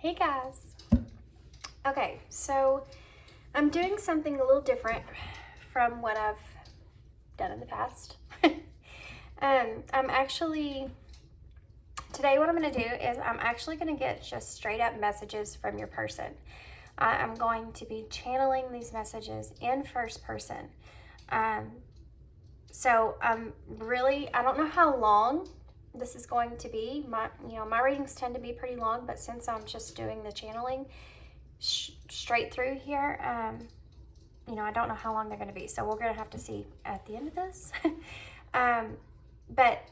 Hey guys. Okay, so I'm doing something a little different from what I've done in the past. Today what I'm going to do is I'm actually going to get just straight up messages from your person. I'm going to be channeling these messages in first person. So I don't know how long this is going to be. My readings tend to be pretty long, but since I'm just doing the channeling straight through here, I don't know how long they're going to be. So we're going to have to see at the end of this. But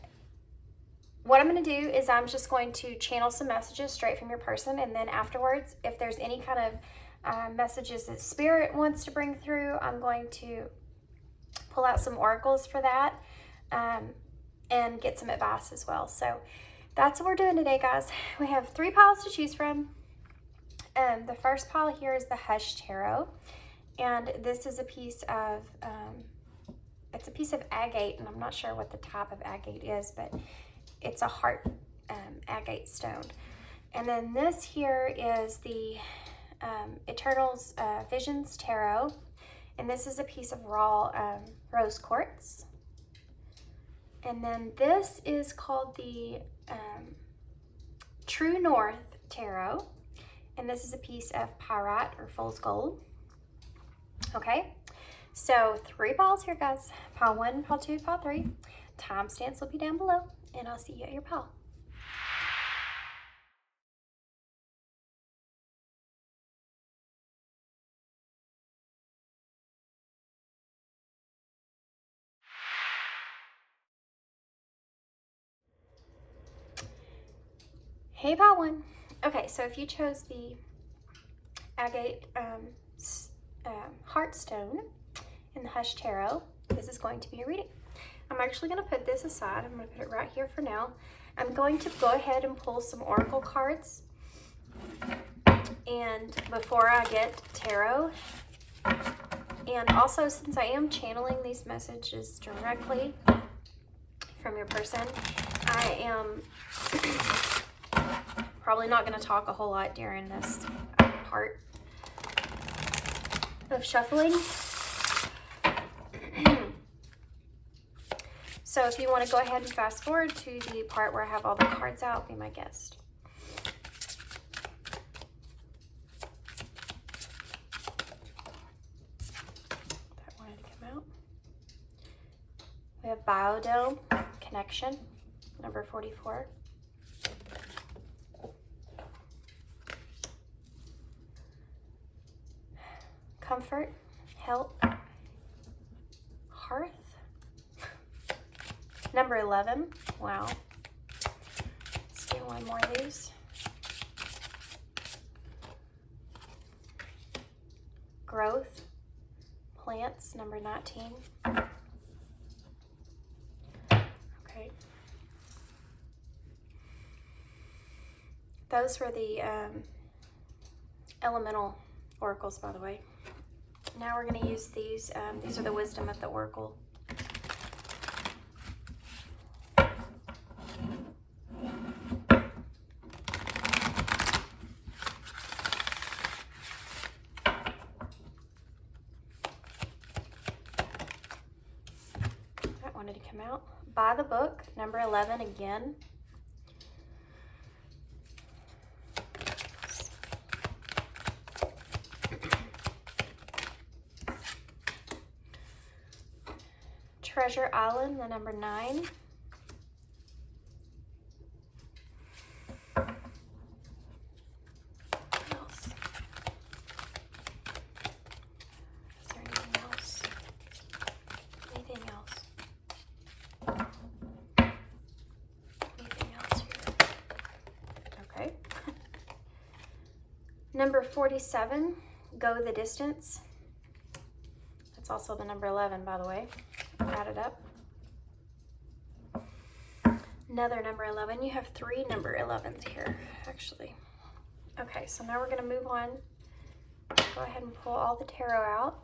what I'm going to do is I'm just going to channel some messages straight from your person, and then afterwards, if there's any kind of messages that Spirit wants to bring through, I'm going to pull out some oracles for that and get some advice as well. So that's what we're doing today, guys. We have 3 piles to choose from. The first pile here is the Hush Tarot, and this is a piece of it's a piece of agate, and I'm not sure what the type of agate is, but it's a heart agate stone. And then this here is the Eternal's Visions Tarot, and this is a piece of raw rose quartz. And then this is called the True North Tarot, and this is a piece of pyrite or fool's gold. Okay, so 3 piles here, guys. Pile 1, pile 2, pile 3. Timestamps will be down below, and I'll see you at your pile. Hey, pile 1. Okay, so if you chose the agate heartstone in the Hush Tarot, this is going to be a reading. I'm actually going to put this aside. I'm going to put it right here for now. I'm going to go ahead and pull some oracle cards, and before I get tarot, and also since I am channeling these messages directly from your person, I am probably not going to talk a whole lot during this part of shuffling. So if you want to go ahead and fast forward to the part where I have all the cards out, be my guest. That wanted to come out. We have Biodome Connection, number 44. Comfort, Help, Hearth, number 11. Wow. Let's do one more of these. Growth, Plants, number 19. Okay. Those were the elemental oracles, by the way. Now we're going to use these. These are the Wisdom of the Oracle. That wanted to come out. By the Book, number 11 again. Treasure Island, the number 9. What else? Is there anything else? Anything else? Anything else here? Okay. Number 47, Go the Distance. That's also the number 11, by the way. Add it up. Another number 11. You have 3 number 11s here, actually. Okay, so now we're going to move on. Go ahead and pull all the tarot out.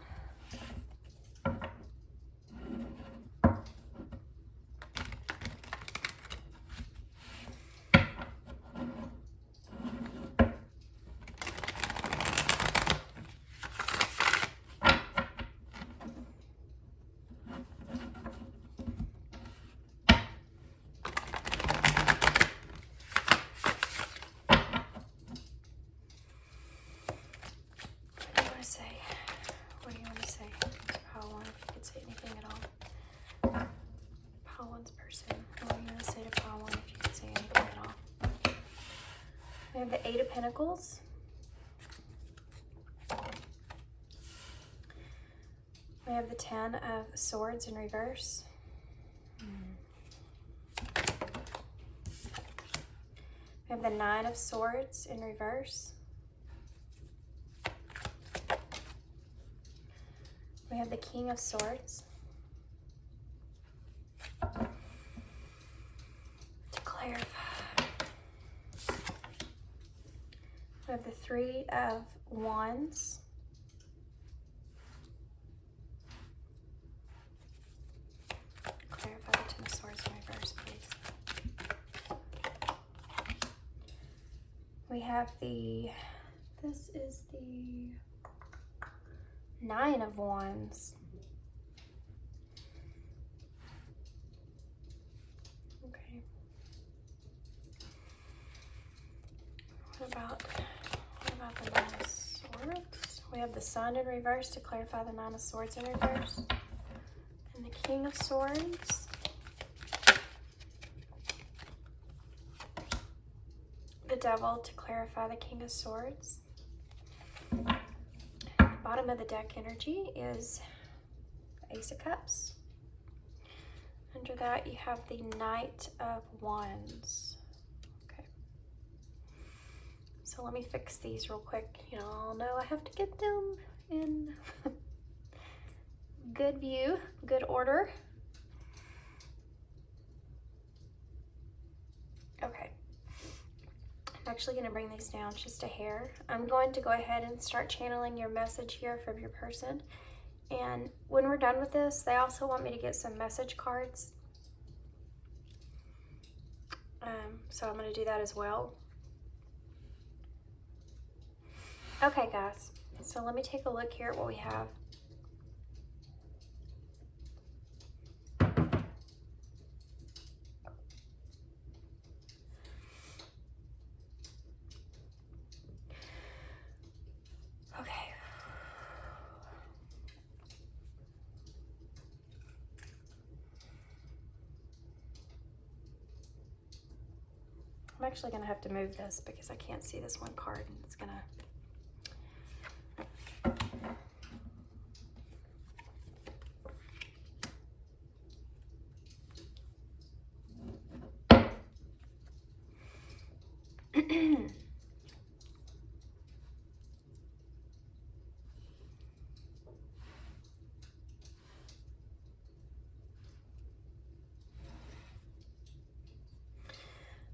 We have the Eight of Pentacles. We have the Ten of Swords in reverse. We have the Nine of Swords in reverse. We have the King of Swords. To clarify. We have the Three of Wands. Clarify the Ten of Swords in reverse, please. We have this is the Nine of Wands. Okay. What about the Nine of Swords? We have the Sun in reverse to clarify the Nine of Swords in reverse. And the King of Swords. The Devil to clarify the King of Swords. Bottom of the deck energy is Ace of Cups. Under that you have the Knight of Wands. Okay. So let me fix these real quick. You all know I have to get them in good view, good order. Okay. I'm actually going to bring these down just a hair. I'm going to go ahead and start channeling your message here from your person. And when we're done with this, they also want me to get some message cards. So I'm going to do that as well. Okay, guys. So let me take a look here at what we have. I'm actually going to have to move this because I can't see this one card, and it's going to...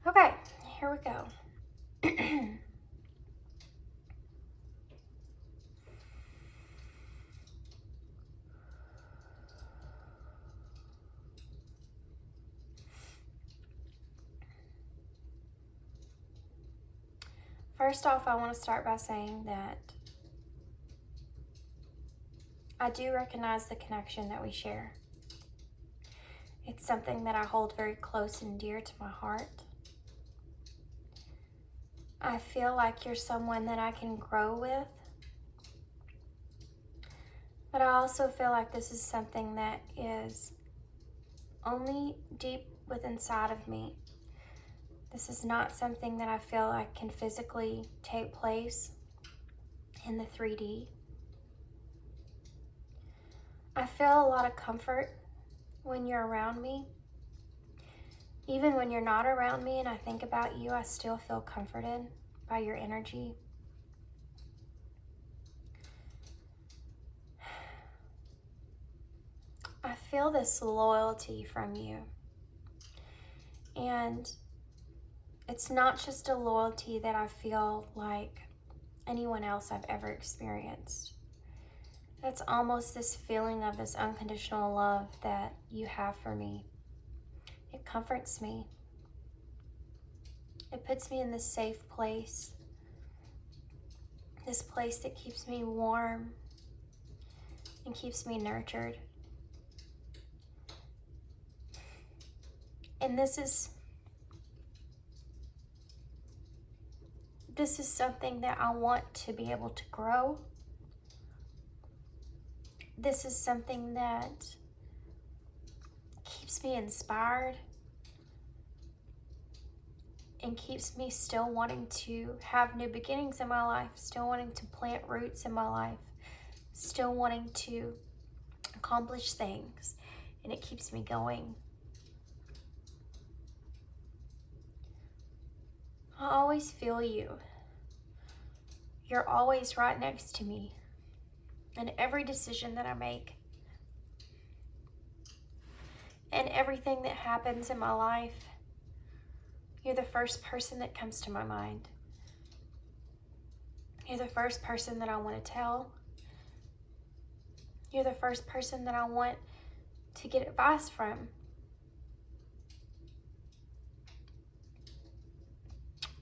Okay, here we go. First off, I want to start by saying that I do recognize the connection that we share. It's something that I hold very close and dear to my heart. I feel like you're someone that I can grow with. But I also feel like this is something that is only deep within inside of me. This is not something that I feel like can physically take place in the 3D. I feel a lot of comfort when you're around me. Even when you're not around me and I think about you, I still feel comforted by your energy. I feel this loyalty from you. And it's not just a loyalty that I feel like anyone else I've ever experienced. It's almost this feeling of this unconditional love that you have for me. It comforts me. It puts me in this safe place. This place that keeps me warm and keeps me nurtured. And this is something that I want to be able to grow. This is something that keeps me inspired. and keeps me still wanting to have new beginnings in my life, still wanting to plant roots in my life, still wanting to accomplish things, and it keeps me going. I always feel you. You're always right next to me in every decision that I make and everything that happens in my life. You're the first person that comes to my mind. You're the first person that I want to tell. You're the first person that I want to get advice from.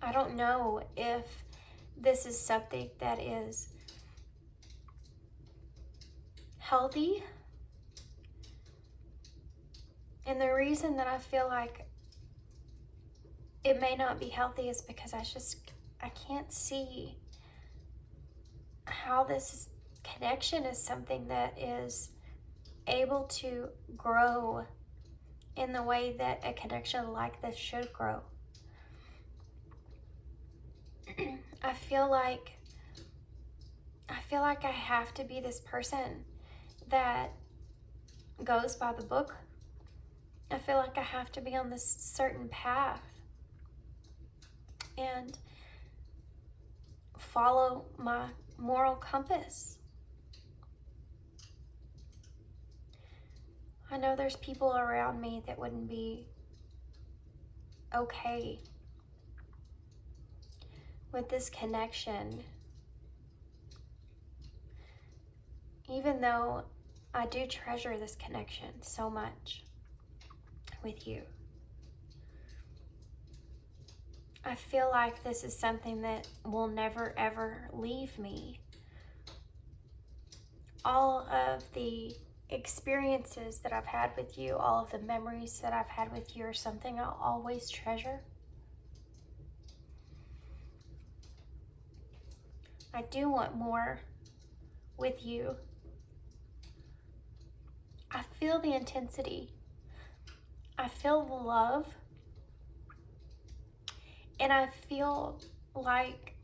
I don't know if this is something that is healthy. And the reason that I feel like it may not be healthy is because I can't see how this connection is something that is able to grow in the way that a connection like this should grow. I feel like I have to be this person that goes by the book. I feel like I have to be on this certain path and follow my moral compass. I know there's people around me that wouldn't be okay with this connection, even though I do treasure this connection so much with you. I feel like this is something that will never ever leave me. All of the experiences that I've had with you, all of the memories that I've had with you are something I'll always treasure. I do want more with you. I feel the intensity. I feel the love. And I feel like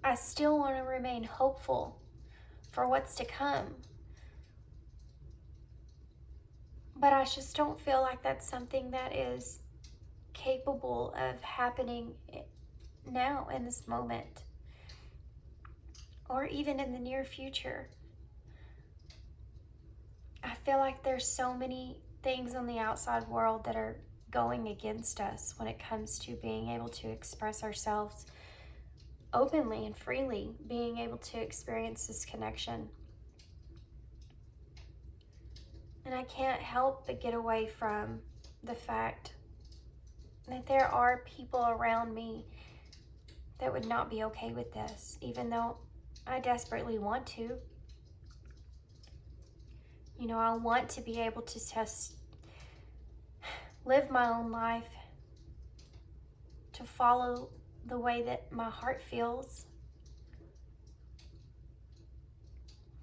I still want to remain hopeful for what's to come. But I just don't feel like that's something that is capable of happening now in this moment, or even in the near future. I feel like there's so many things on the outside world that are going against us when it comes to being able to express ourselves openly and freely, being able to experience this connection. And I can't help but get away from the fact that there are people around me that would not be okay with this, even though I desperately want to. You know, I want to be able to just live my own life, to follow the way that my heart feels.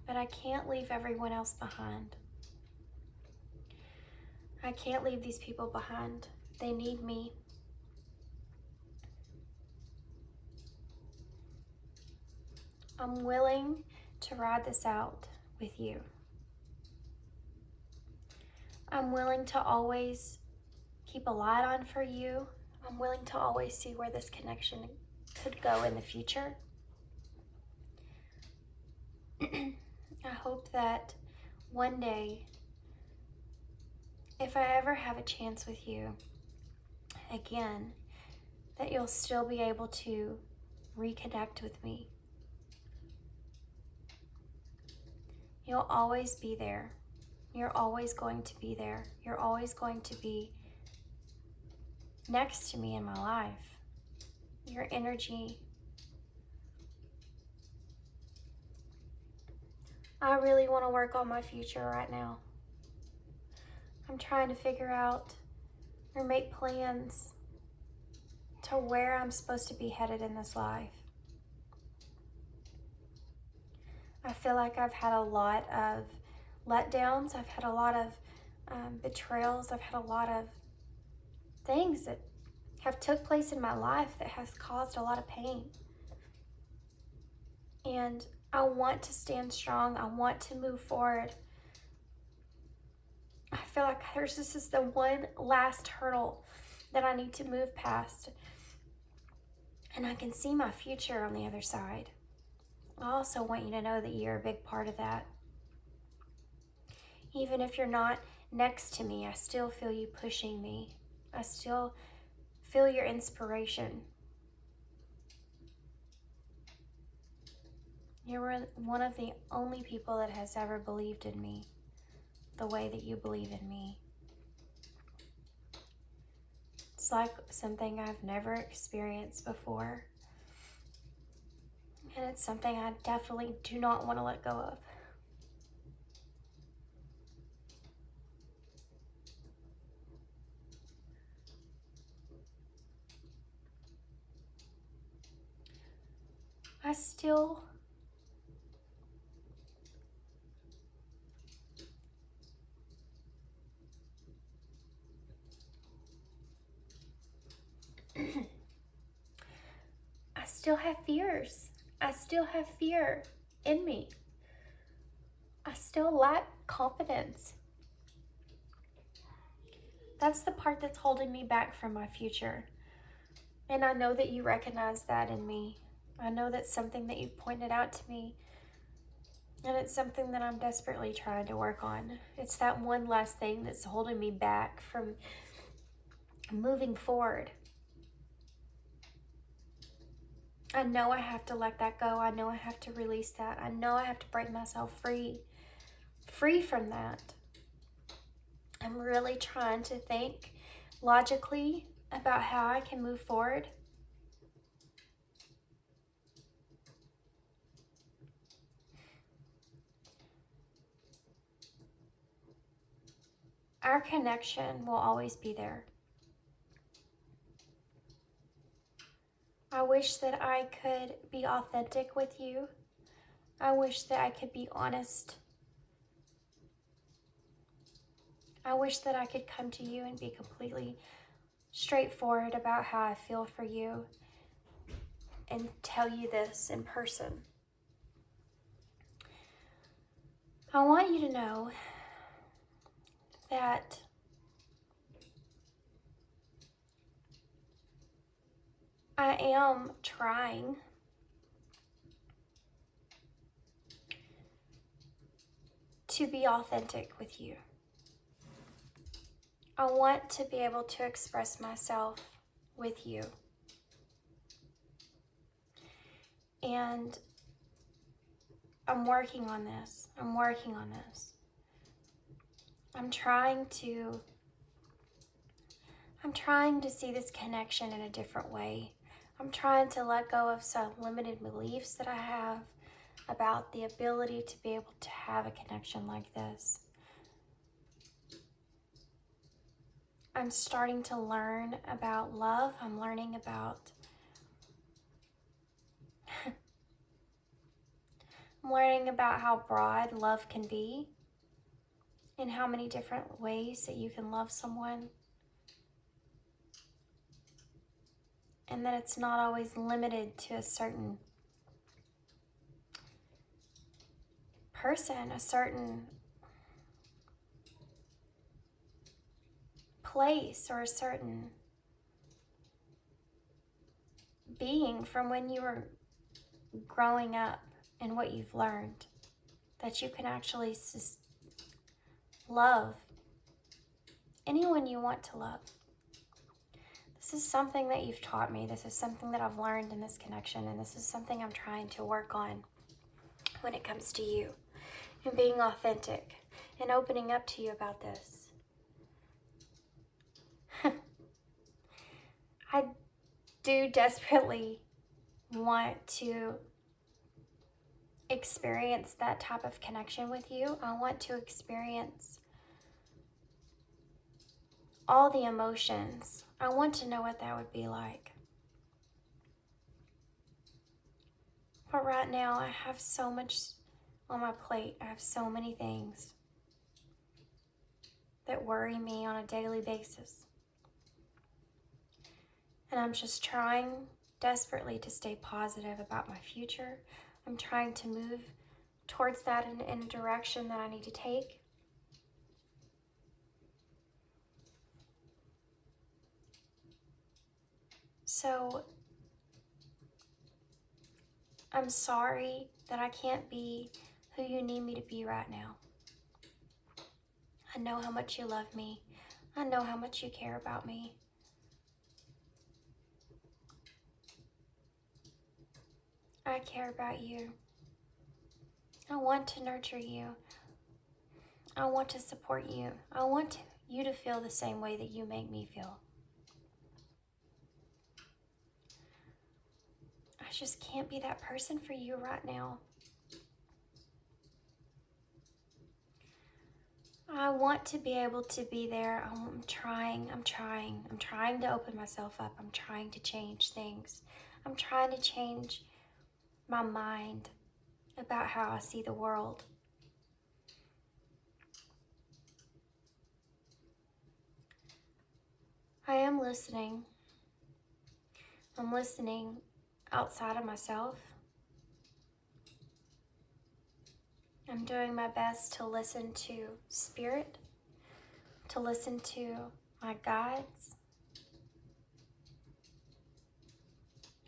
But I can't leave everyone else behind. I can't leave these people behind. They need me. I'm willing to ride this out with you. I'm willing to always keep a light on for you. I'm willing to always see where this connection could go in the future. I hope that one day, if I ever have a chance with you again, that you'll still be able to reconnect with me. You'll always be there. You're always going to be there. You're always going to be next to me in my life. Your energy. I really want to work on my future right now. I'm trying to figure out or make plans to where I'm supposed to be headed in this life. I feel like I've had a lot of letdowns. I've had a lot of betrayals. I've had a lot of things that have took place in my life that has caused a lot of pain. And I want to stand strong. I want to move forward. I feel like this is the one last hurdle that I need to move past. And I can see my future on the other side. I also want you to know that you're a big part of that. Even if you're not next to me, I still feel you pushing me. I still feel your inspiration. You're one of the only people that has ever believed in me the way that you believe in me. It's like something I've never experienced before. And it's something I definitely do not want to let go of. I still have fears. I still have fear in me. I still lack confidence. That's the part that's holding me back from my future. And I know that you recognize that in me. I know that's something that you've pointed out to me. And it's something that I'm desperately trying to work on. It's that one last thing that's holding me back from moving forward. I know I have to let that go. I know I have to release that. I know I have to break myself free from that. I'm really trying to think logically about how I can move forward. Our connection will always be there. I wish that I could be authentic with you. I wish that I could be honest. I wish that I could come to you and be completely straightforward about how I feel for you and tell you this in person. I want you to know that I am trying to be authentic with you. I want to be able to express myself with you. And I'm working on this. I'm trying to see this connection in a different way. I'm trying to let go of some limited beliefs that I have about the ability to be able to have a connection like this. I'm starting to learn about love. I'm learning about how broad love can be and how many different ways that you can love someone. And that it's not always limited to a certain person, a certain place, or a certain being from when you were growing up and what you've learned. That you can actually love anyone you want to love. This is something that you've taught me. This is something that I've learned in this connection, and this is something I'm trying to work on when it comes to you and being authentic and opening up to you about this. I do desperately want to experience that type of connection with you. I want to experience all the emotions. I want to know what that would be like. But right now, I have so much on my plate. I have so many things that worry me on a daily basis. And I'm just trying desperately to stay positive about my future. I'm trying to move towards that in a direction that I need to take. So I'm sorry that I can't be who you need me to be right now. I know how much you love me. I know how much you care about me. I care about you. I want to nurture you. I want to support you. I want you to feel the same way that you make me feel. I just can't be that person for you right now. I want to be able to be there. I'm trying to open myself up. I'm trying to change things. I'm trying to change my mind about how I see the world. I am listening. I'm listening outside of myself. I'm doing my best to listen to Spirit, to listen to my guides.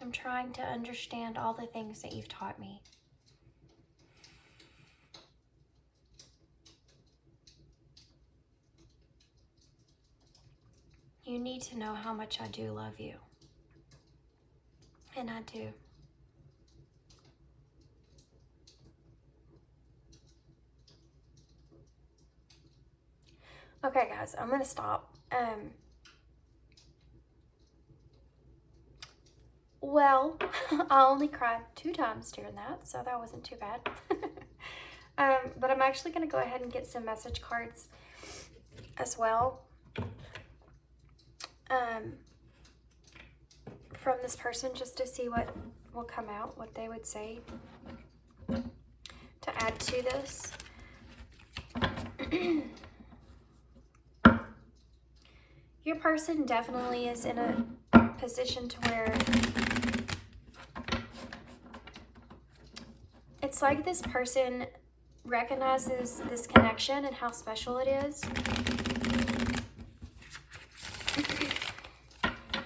I'm trying to understand all the things that you've taught me. You need to know how much I do love you. And I do. Okay, guys, I'm going to stop. Well, I only cried 2 times during that, so that wasn't too bad. But I'm actually going to go ahead and get some message cards as well from this person, just to see what will come out, what they would say to add to this. Your person definitely is in a position to where it's like this person recognizes this connection and how special it is.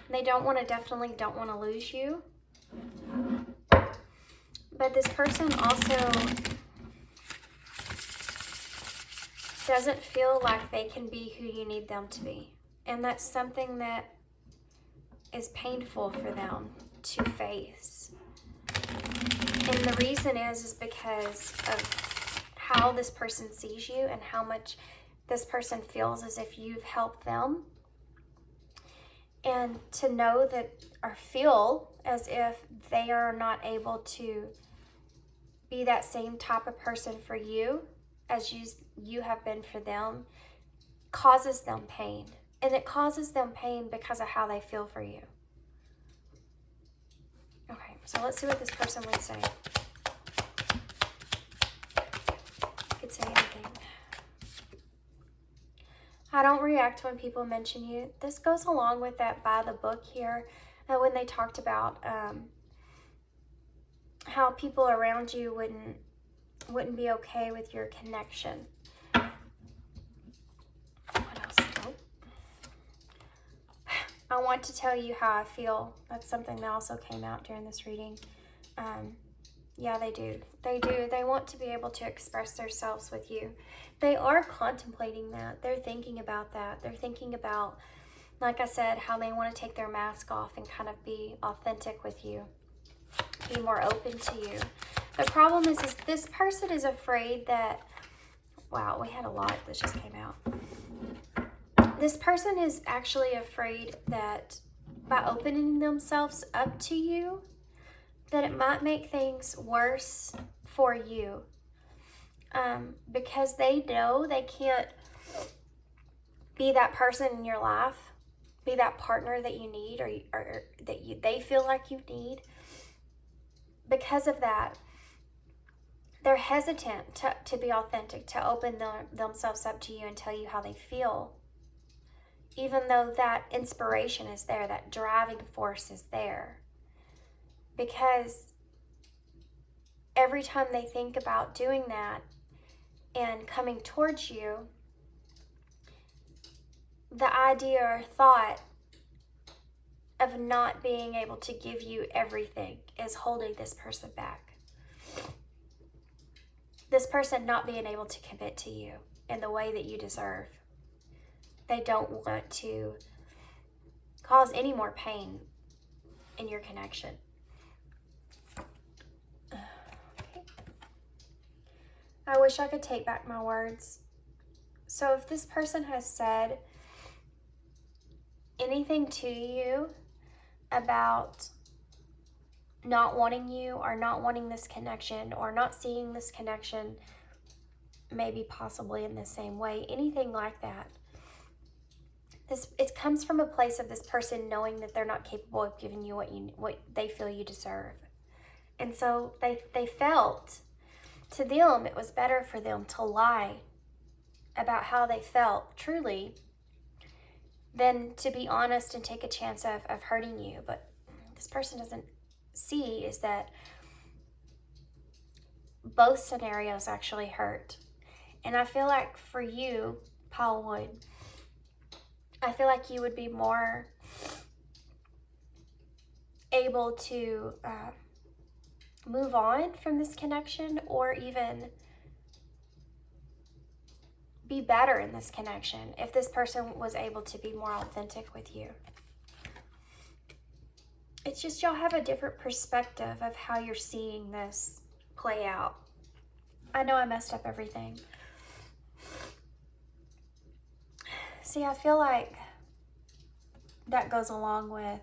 They definitely don't want to lose you. But this person also doesn't feel like they can be who you need them to be. And that's something that is painful for them to face. And the reason is because of how this person sees you and how much this person feels as if you've helped them. And to know that, or feel as if they are not able to be that same type of person for you as you have been for them, causes them pain. And it causes them pain because of how they feel for you. Okay, so let's see what this person would say. Could say anything. I don't react when people mention you. This goes along with that by the book here, when they talked about how people around you wouldn't be okay with your connection. What else? Oh. I want to tell you how I feel. That's something that also came out during this reading. Yeah, they do. They do. They want to be able to express themselves with you. They are contemplating that. They're thinking about that. They're thinking about, like I said, how they want to take their mask off and kind of be authentic with you. Be more open to you. The problem is this person is afraid that, wow, we had a lot that just came out. This person is actually afraid that by opening themselves up to you, that it might make things worse for you. Because they know they can't be that person in your life, be that partner that you need, or that they feel like you need. Because of that, they're hesitant to be authentic, to open themselves up to you and tell you how they feel. even though that inspiration is there, that driving force is there. Because every time they think about doing that and coming towards you, the idea or thought of not being able to give you everything is holding this person back. This person not being able to commit to you in the way that you deserve. They don't want to cause any more pain in your connection. Okay. I wish I could take back my words. So if this person has said anything to you about not wanting you or not wanting this connection or not seeing this connection maybe possibly in the same way, anything like that, it comes from a place of this person knowing that they're not capable of giving you what they feel you deserve. And so they felt, to them, it was better for them to lie about how they felt truly than to be honest and take a chance of hurting you. But this person doesn't see is that both scenarios actually hurt. And I feel like for you, Paul Wood, I feel like you would be more able to move on from this connection, or even be better in this connection if this person was able to be more authentic with you. It's just y'all have a different perspective of how you're seeing this play out. I know I messed up everything. See, I feel like that goes along with,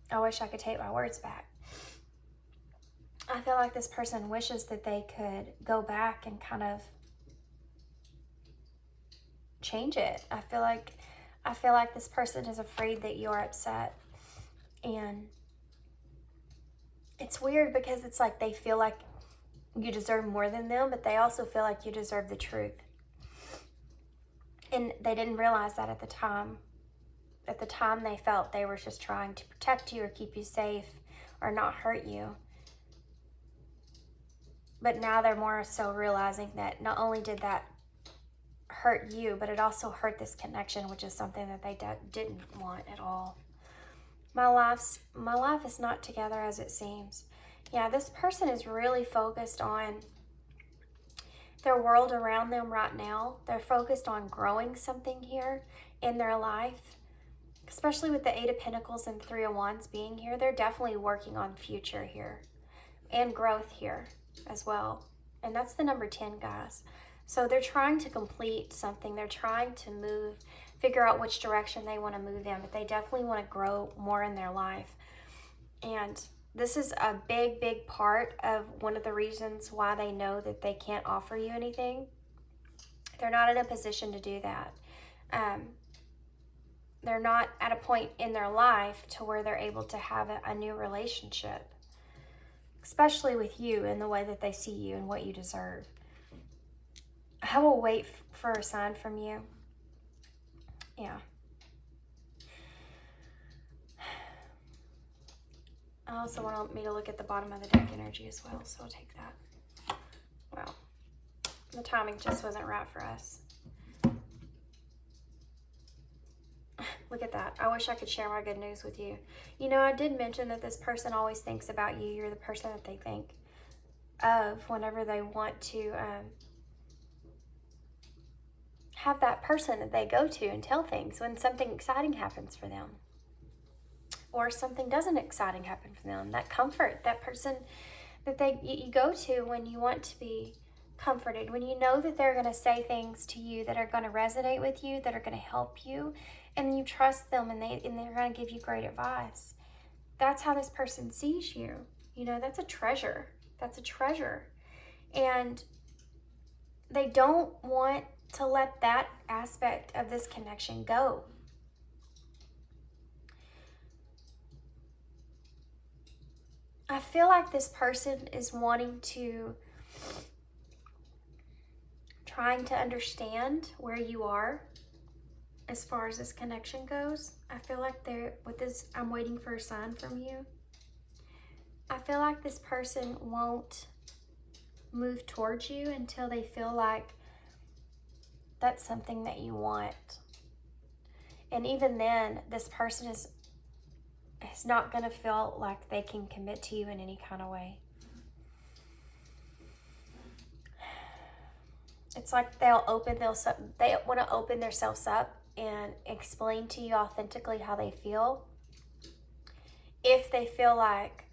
I wish I could take my words back. I feel like this person wishes that they could go back and kind of change it. I feel like this person is afraid that you're upset. And it's weird because it's like they feel like you deserve more than them, but they also feel like you deserve the truth. And they didn't realize that at the time. At the time, they felt they were just trying to protect you or keep you safe or not hurt you. But now they're more so realizing that not only did that hurt you, but it also hurt this connection, which is something that they didn't want at all. My life is not together as it seems. Yeah, this person is really focused on their world around them right now. They're focused on growing something here in their life, especially with the 8 of Pentacles and 3 of Wands being here. They're definitely working on future here and growth here as well. And that's the number 10, guys. So they're trying to complete something. They're trying to figure out which direction they want to move in, but they definitely want to grow more in their life. And this is a big, big part of one of the reasons why they know that they can't offer you anything. They're not in a position to do that. They're not at a point in their life to where they're able to have a new relationship, especially with you and the way that they see you and what you deserve. I will wait for a sign from you. Yeah. I also want me to look at the bottom of the deck energy as well, so I'll take that. Wow. The timing just wasn't right for us. Look at that. I wish I could share my good news with you. You know, I did mention that this person always thinks about you. You're the person that they think of whenever they want to have that person that they go to and tell things when something exciting happens for them. Or something doesn't exciting happen for them. That comfort, that person that you go to when you want to be comforted, when you know that they're going to say things to you that are going to resonate with you, that are going to help you, and you trust them, and they're going to give you great advice. That's how this person sees you. You know, that's a treasure. That's a treasure. And they don't want to let that aspect of this connection go. I feel like this person is trying to understand where you are as far as this connection goes. I feel like with this, I'm waiting for a sign from you. I feel like this person won't move towards you until they feel like that's something that you want. And even then, this person is not going to feel like they can commit to you in any kind of way. It's like they want to open themselves up and explain to you authentically how they feel. If they feel like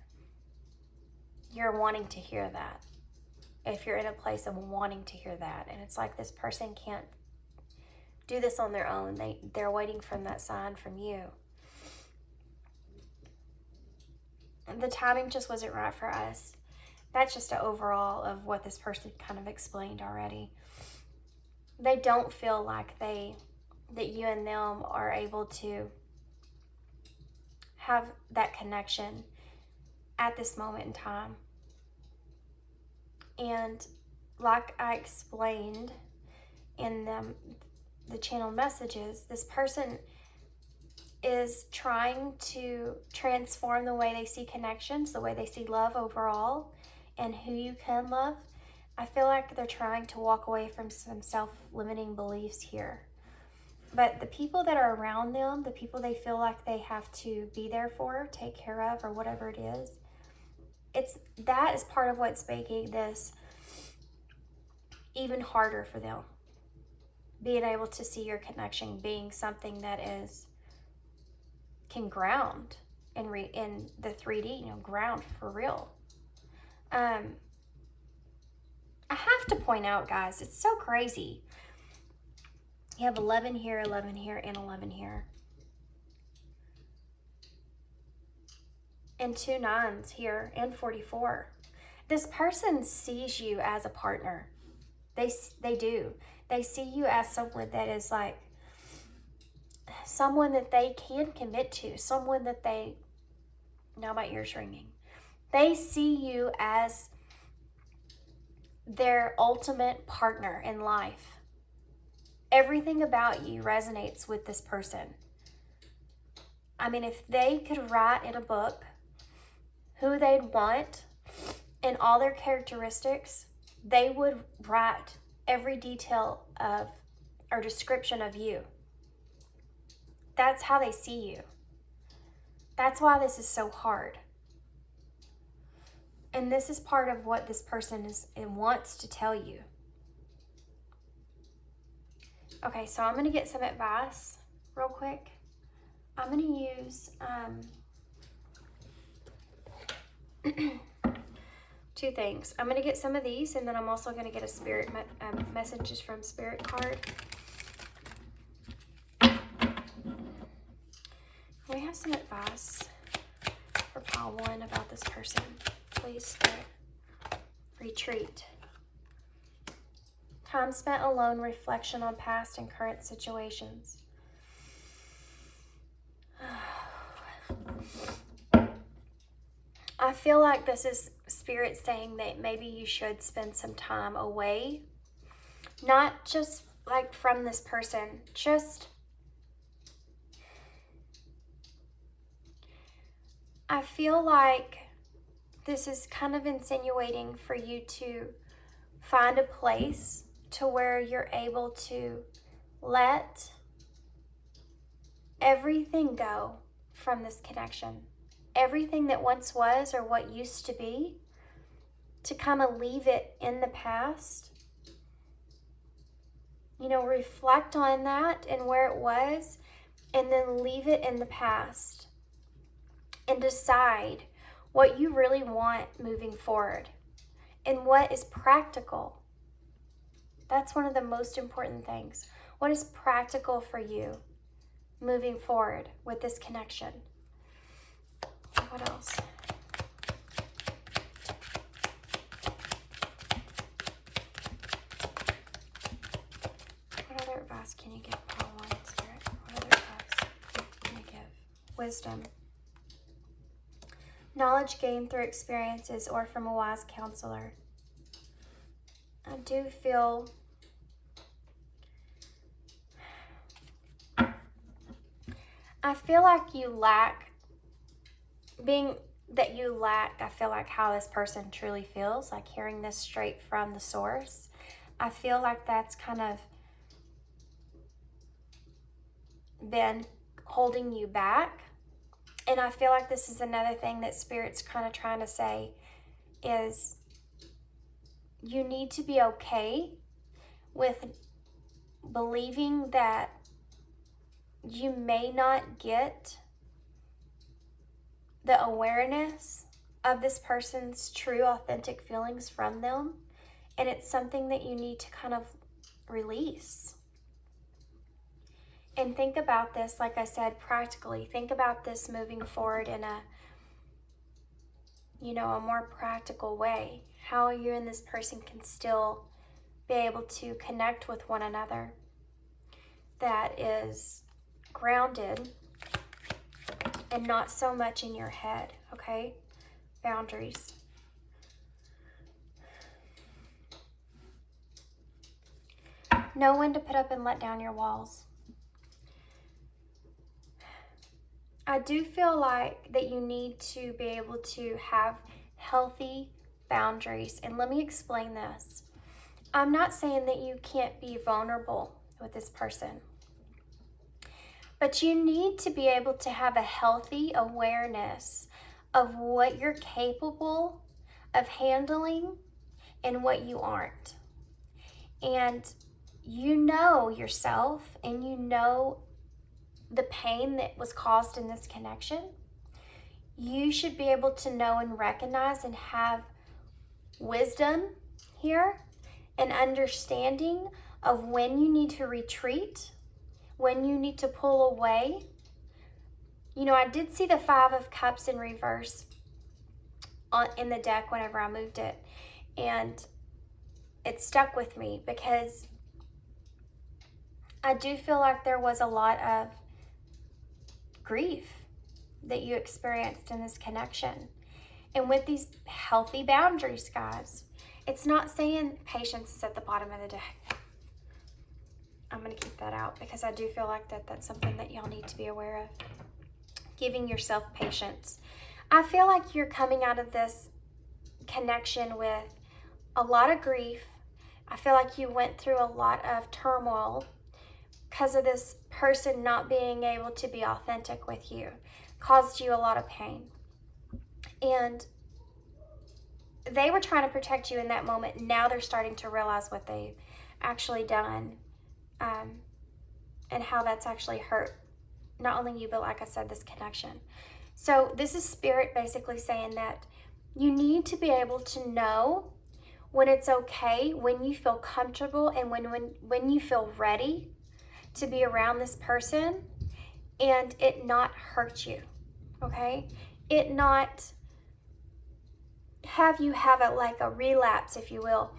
you're wanting to hear that. If you're in a place of wanting to hear that. And it's like this person can't do this on their own. They're waiting for that sign from you. And the timing just wasn't right for us. That's just an overall of what this person kind of explained already. They don't feel like that you and them are able to have that connection at this moment in time. And like I explained in the channel messages, this person is trying to transform the way they see connections, the way they see love overall, and who you can love. I feel like they're trying to walk away from some self-limiting beliefs here. But the people that are around them, the people they feel like they have to be there for, take care of, or whatever it is, that is part of what's making this even harder for them. Being able to see your connection being something that can ground in the 3D, ground for real. I have to point out, guys, it's so crazy. You have 11 here, 11 here, and 11 here. And 2 9s here, and 44. This person sees you as a partner. They do. They see you as someone that is like, someone that they can commit to, someone that now my ear's ringing. They see you as their ultimate partner in life. Everything about you resonates with this person. I mean, if they could write in a book who they'd want and all their characteristics, they would write every detail of or description of you. That's how they see you. That's why this is so hard. And this is part of what this person is and wants to tell you. Okay, so I'm going to get some advice real quick. I'm going to use 2 things. I'm going to get some of these, and then I'm also going to get a spirit messages from spirit card. We have some advice for pile 1 about this person. Please, spirit, retreat. Time spent alone, reflection on past and current situations. I feel like this is spirit saying that maybe you should spend some time away. Not just like from this person, just I feel like this is kind of insinuating for you to find a place to where you're able to let everything go from this connection. Everything that once was or what used to be, to kind of leave it in the past. Reflect on that and where it was, and then leave it in the past. And decide what you really want moving forward and what is practical. That's one of the most important things. What is practical for you moving forward with this connection? What else? What other advice can you give, Paul One Spirit? What other advice can you give? Wisdom. Knowledge gained through experiences or from a wise counselor. I do feel I feel like you lack, I feel like how this person truly feels, like hearing this straight from the source. I feel like that's kind of been holding you back. And I feel like this is another thing that Spirit's kind of trying to say is you need to be okay with believing that you may not get the awareness of this person's true, authentic feelings from them. And it's something that you need to kind of release. And think about this, like I said, practically. Think about this moving forward in a, a more practical way. How you and this person can still be able to connect with one another that is grounded and not so much in your head, okay? Boundaries. Know when to put up and let down your walls. I do feel like that you need to be able to have healthy boundaries. And let me explain this. I'm not saying that you can't be vulnerable with this person, but you need to be able to have a healthy awareness of what you're capable of handling and what you aren't. And you know yourself, and you know the pain that was caused in this connection. You should be able to know and recognize and have wisdom here and understanding of when you need to retreat, when you need to pull away. I did see the 5 of Cups in reverse in the deck whenever I moved it, and it stuck with me because I do feel like there was a lot of grief that you experienced in this connection. And with these healthy boundaries, guys, it's not saying patience is at the bottom of the deck. I'm going to keep that out because I do feel like that's something that y'all need to be aware of. Giving yourself patience. I feel like you're coming out of this connection with a lot of grief. I feel like you went through a lot of turmoil because of this person not being able to be authentic with you. Caused you a lot of pain. And they were trying to protect you in that moment. Now they're starting to realize what they've actually done, and how that's actually hurt not only you, but like I said, this connection. So this is Spirit basically saying that you need to be able to know when it's okay, when you feel comfortable, and when you feel ready to be around this person and it not hurt you, okay? It not have you have it like a relapse, if you will,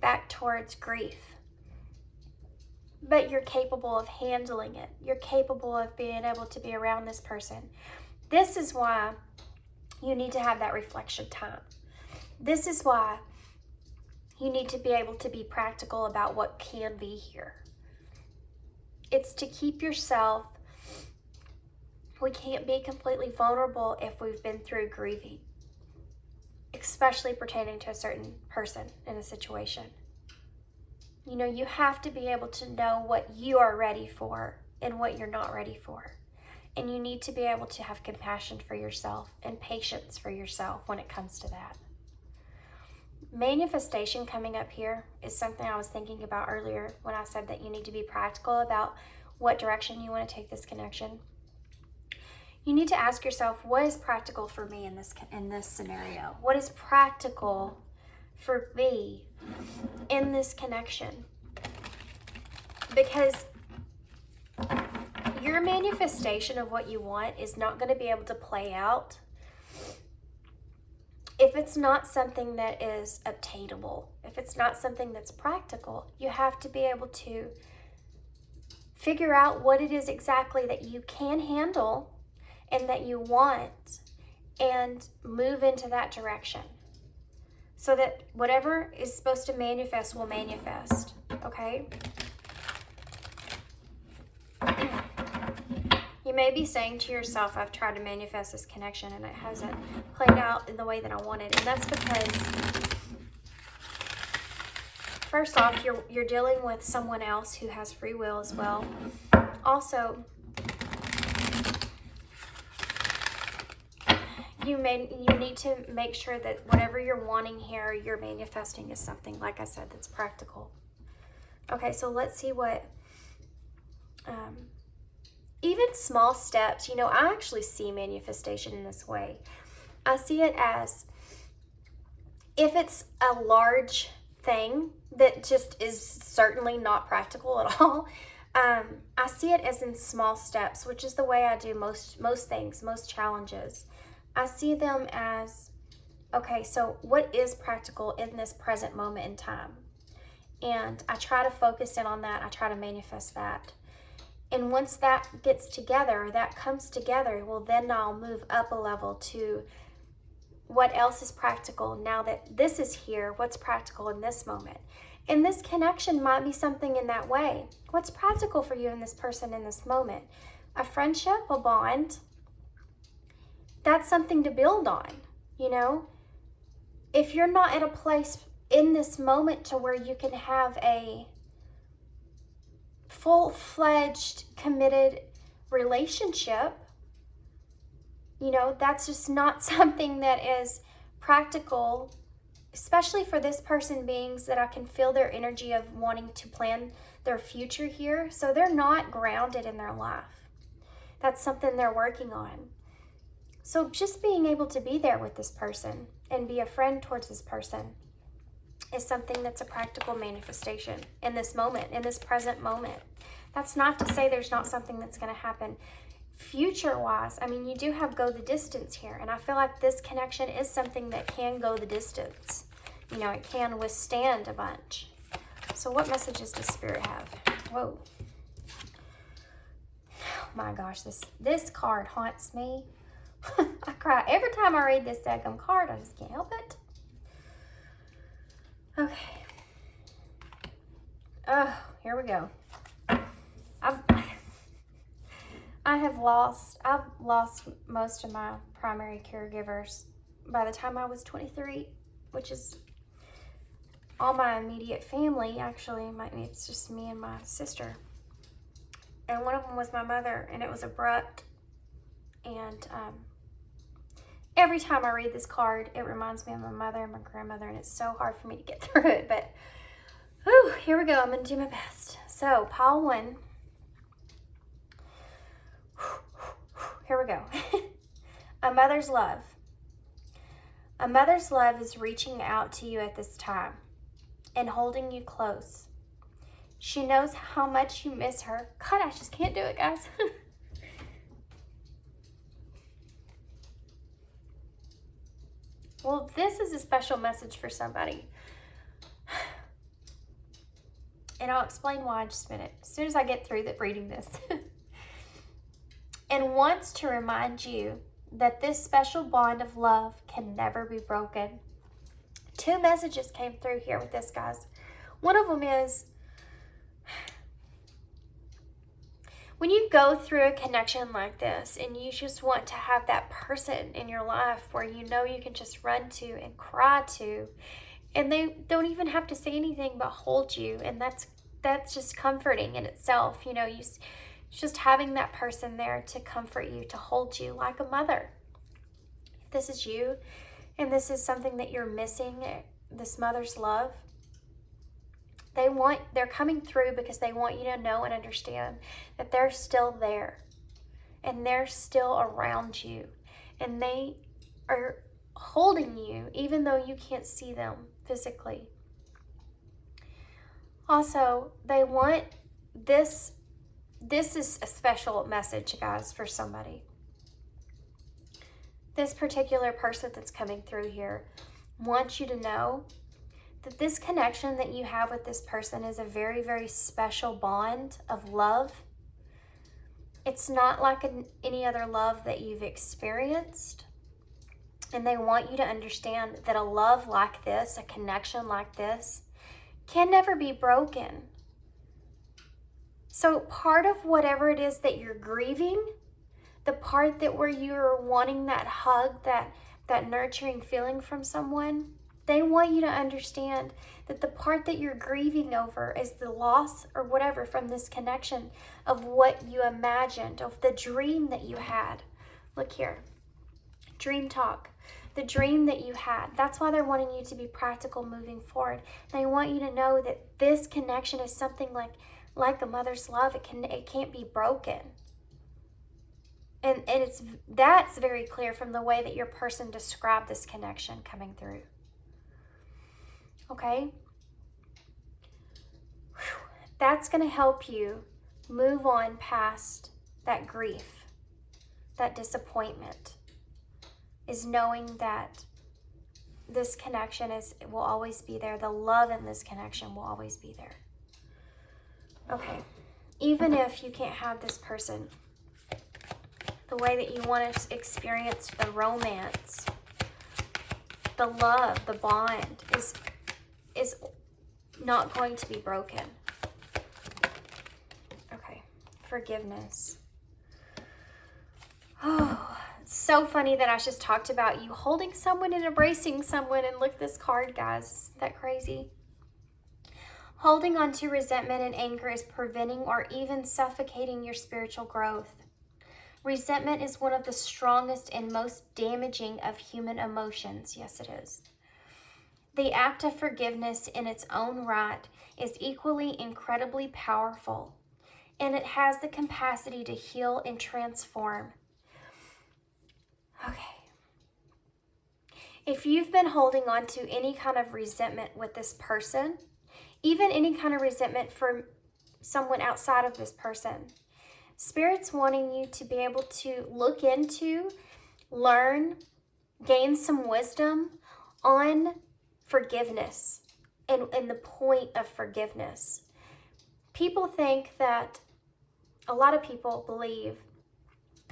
back towards grief. But you're capable of handling it. You're capable of being able to be around this person. This is why you need to have that reflection time. This is why you need to be able to be practical about what can be here. It's to keep yourself. We can't be completely vulnerable if we've been through grieving, especially pertaining to a certain person in a situation. You have to be able to know what you are ready for and what you're not ready for. And you need to be able to have compassion for yourself and patience for yourself when it comes to that. Manifestation coming up here is something I was thinking about earlier when I said that you need to be practical about what direction you want to take this connection. You need to ask yourself, what is practical for me in this scenario? What is practical for me in this connection? Because your manifestation of what you want is not going to be able to play out if it's not something that is obtainable, if it's not something that's practical. You have to be able to figure out what it is exactly that you can handle and that you want, and move into that direction so that whatever is supposed to manifest will manifest, okay? You may be saying to yourself, I've tried to manifest this connection and it hasn't played out in the way that I wanted. And that's because, first off, you're dealing with someone else who has free will as well. Also, you need to make sure that whatever you're wanting here, you're manifesting is something, like I said, that's practical. Okay, so let's see what, even small steps, you know, I actually see manifestation in this way. I see it as, if it's a large thing that just is certainly not practical at all, I see it as in small steps, which is the way I do most things, most challenges. I see them as, okay, so what is practical in this present moment in time? And I try to focus in on that. I try to manifest that. And once that gets together, that comes together, well, then I'll move up a level to what else is practical now that this is here. What's practical in this moment? And this connection might be something in that way. What's practical for you and this person in this moment? A friendship, a bond. That's something to build on, you know? If you're not at a place in this moment to where you can have a full-fledged, committed relationship, you know, that's just not something that is practical, especially for this person, beings that I can feel their energy of wanting to plan their future here. So they're not grounded in their life. That's something they're working on. So just being able to be there with this person and be a friend towards this person is something that's a practical manifestation in this moment, in this present moment. That's not to say there's not something that's going to happen future-wise. I mean, you do have go the distance here, and I feel like this connection is something that can go the distance. You know, it can withstand a bunch. So what messages does Spirit have? Whoa. Oh my gosh, this card haunts me. I cry every time I read this daggum card. I just can't help it. Okay. Oh, here we go. I've lost most of my primary caregivers by the time I was 23, which is all my immediate family. Actually, it's just me and my sister. And one of them was my mother, and it was abrupt. And every time I read this card, it reminds me of my mother and my grandmother, and it's so hard for me to get through it. But whew, here we go. I'm going to do my best. So, pile 1. Here we go. A mother's love. A mother's love is reaching out to you at this time and holding you close. She knows how much you miss her. God, I just can't do it, guys. Well, this is a special message for somebody. And I'll explain why in just a minute, as soon as I get through reading this. And wants to remind you that this special bond of love can never be broken. 2 messages came through here with this, guys. One of them is, when you go through a connection like this and you just want to have that person in your life where you know you can just run to and cry to, and they don't even have to say anything but hold you, and that's just comforting in itself. You know, just having that person there to comfort you, to hold you like a mother. If this is you and this is something that you're missing, this mother's love, they're coming through because they want you to know and understand that they're still there and they're still around you, and they are holding you even though you can't see them physically. Also, they want this is a special message, guys, for somebody. This particular person that's coming through here wants you to know that this connection that you have with this person is a very, very special bond of love. It's not like any other love that you've experienced. And they want you to understand that a love like this, a connection like this, can never be broken. So part of whatever it is that you're grieving the part that where you're wanting that hug, that nurturing feeling from someone, they want you to understand that the part that you're grieving over is the loss or whatever from this connection of what you imagined, of the dream that you had. Look here, dream talk. The dream that you had. That's why they're wanting you to be practical moving forward. They want you to know that this connection is something like a mother's love. It can't be broken. And that's very clear from the way that your person described this connection coming through. Okay? Whew. That's going to help you move on past that grief, that disappointment, is knowing that this connection will always be there. The love in this connection will always be there. Okay. Even if you can't have this person, the way that you want to experience the romance, the love, the bond is not going to be broken. Okay. Forgiveness. Oh, it's so funny that I just talked about you holding someone and embracing someone, and look at this card, guys. Isn't that crazy? Holding on to resentment and anger is preventing or even suffocating your spiritual growth. Resentment is one of the strongest and most damaging of human emotions. Yes, it is. The act of forgiveness in its own right is equally incredibly powerful, and it has the capacity to heal and transform. Okay. If you've been holding on to any kind of resentment with this person, even any kind of resentment for someone outside of this person, Spirit's wanting you to be able to look into, learn, gain some wisdom on forgiveness and the point of forgiveness. People think that, a lot of people believe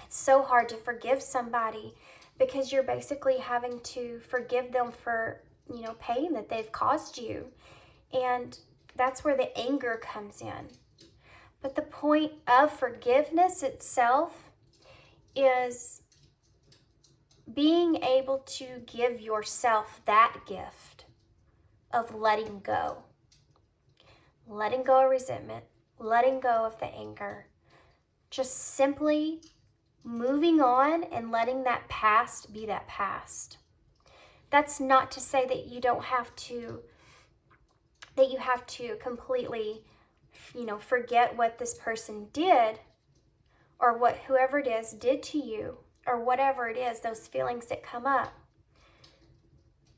it's so hard to forgive somebody because you're basically having to forgive them for, pain that they've caused you. And that's where the anger comes in. But the point of forgiveness itself is being able to give yourself that gift of letting go. Letting go of resentment, letting go of the anger. Just simply moving on and letting that past be that past. That's not to say that you don't have to, that you have to completely, forget what this person did, or what whoever it is did to you, or whatever it is, those feelings that come up.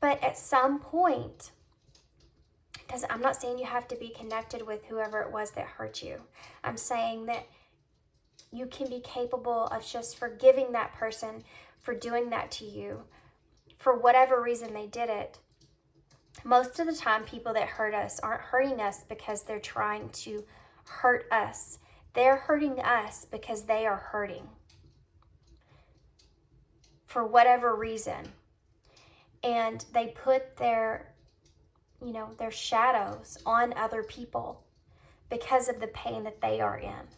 But at some point, because I'm not saying you have to be connected with whoever it was that hurt you. I'm saying that you can be capable of just forgiving that person for doing that to you, for whatever reason they did it. Most of the time, people that hurt us aren't hurting us because they're trying to hurt us. They're hurting us because they are hurting for whatever reason. And they put their shadows on other people because of the pain that they are in.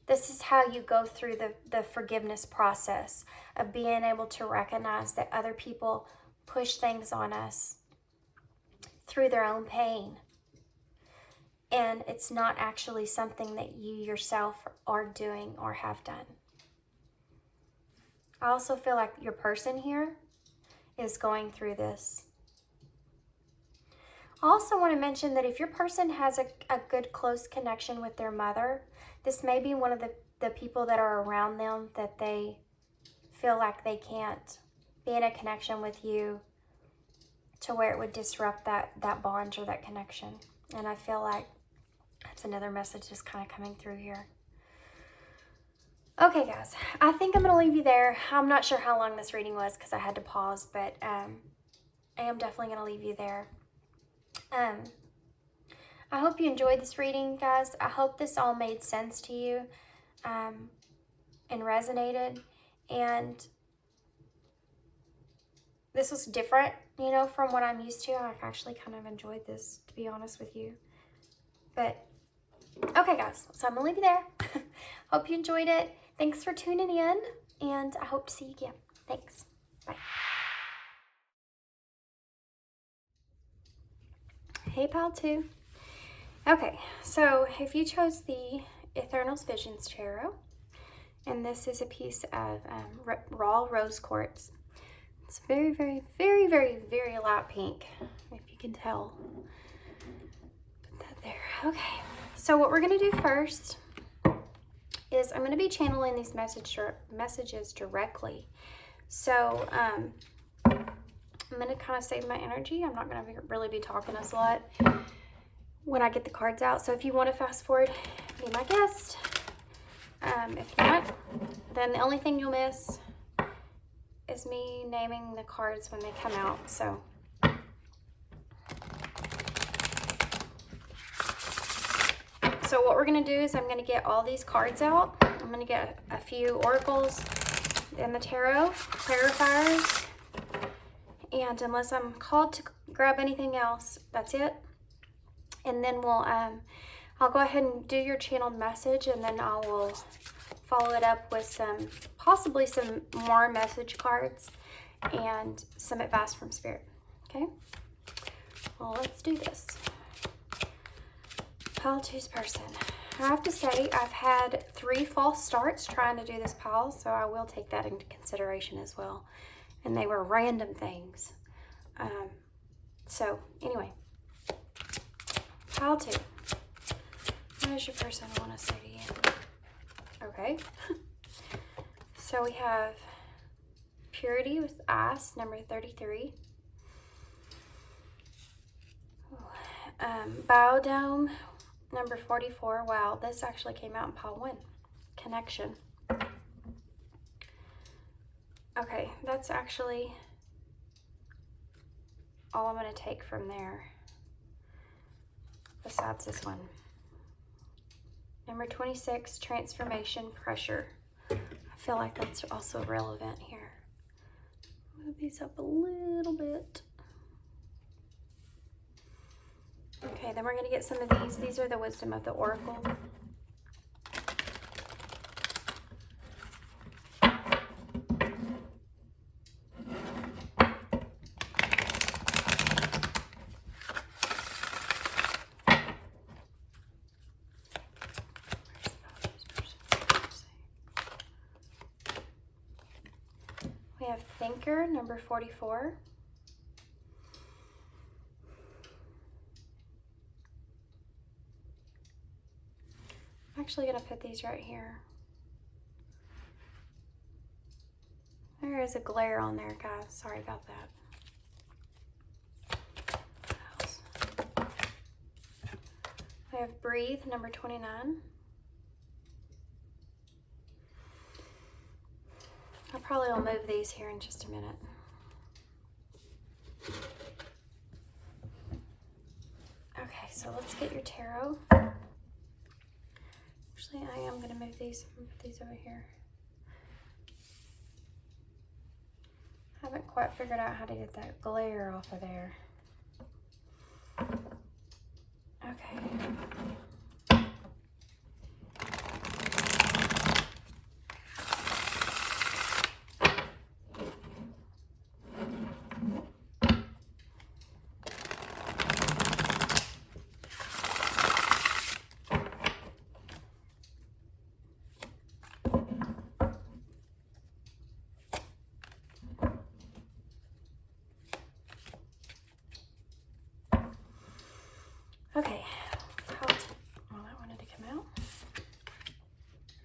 This is how you go through the forgiveness process of being able to recognize that other people push things on us through their own pain. And it's not actually something that you yourself are doing or have done. I also feel like your person here is going through this. I also want to mention that if your person has a good close connection with their mother, this may be one of the people that are around them that they feel like they can't be in a connection with you to where it would disrupt that bond or that connection. And I feel like that's another message that's kind of coming through here. Okay, guys, I think I'm going to leave you there. I'm not sure how long this reading was because I had to pause, but I am definitely going to leave you there. I hope you enjoyed this reading, guys. I hope this all made sense to you and resonated. And this was different, from what I'm used to. I actually kind of enjoyed this, to be honest with you. But, okay, guys. So I'm going to leave you there. Hope you enjoyed it. Thanks for tuning in, and I hope to see you again. Thanks. Bye. Hey, pal 2. Okay, so if you chose the Eternal's Visions Tarot, and this is a piece of raw rose quartz. It's very, very, very, very, very light pink, if you can tell. Put that there. Okay, so what we're going to do first is I'm going to be channeling these messages directly. So I'm going to kind of save my energy. I'm not going to really be talking a lot when I get the cards out. So if you want to fast forward, be my guest. If not, then the only thing you'll miss is me naming the cards when they come out. So what we're going to do is I'm going to get all these cards out. I'm going to get a few oracles and the tarot clarifiers. And unless I'm called to grab anything else, that's it. And then I'll go ahead and do your channeled message, and then I will follow it up with possibly some more message cards and some advice from Spirit. Okay? Well, let's do this. Pile 2's person. I have to say, I've had 3 false starts trying to do this pile, so I will take that into consideration as well. And they were random things. So, anyway. Pile 2. What does your person want to say to you? Okay. So we have Purity with Ice, number 33. Biodome, number 44. Wow, this actually came out in pile 1. Connection. Okay, that's actually all I'm going to take from there, besides this one. Number 26, Transformation, Pressure. I feel like that's also relevant here. Move these up a little bit. Okay, then we're going to get some of these. These are the Wisdom of the Oracle. We have Thinker, number 44. I'm actually going to put these right here. There is a glare on there, guys. Sorry about that. What else? We have Breathe, number 29. I probably will move these here in just a minute. Okay, so let's get your tarot. Actually, I am going to move these. I'm going to put these over here. I haven't quite figured out how to get that glare off of there. Okay. Okay, well, that wanted to come out.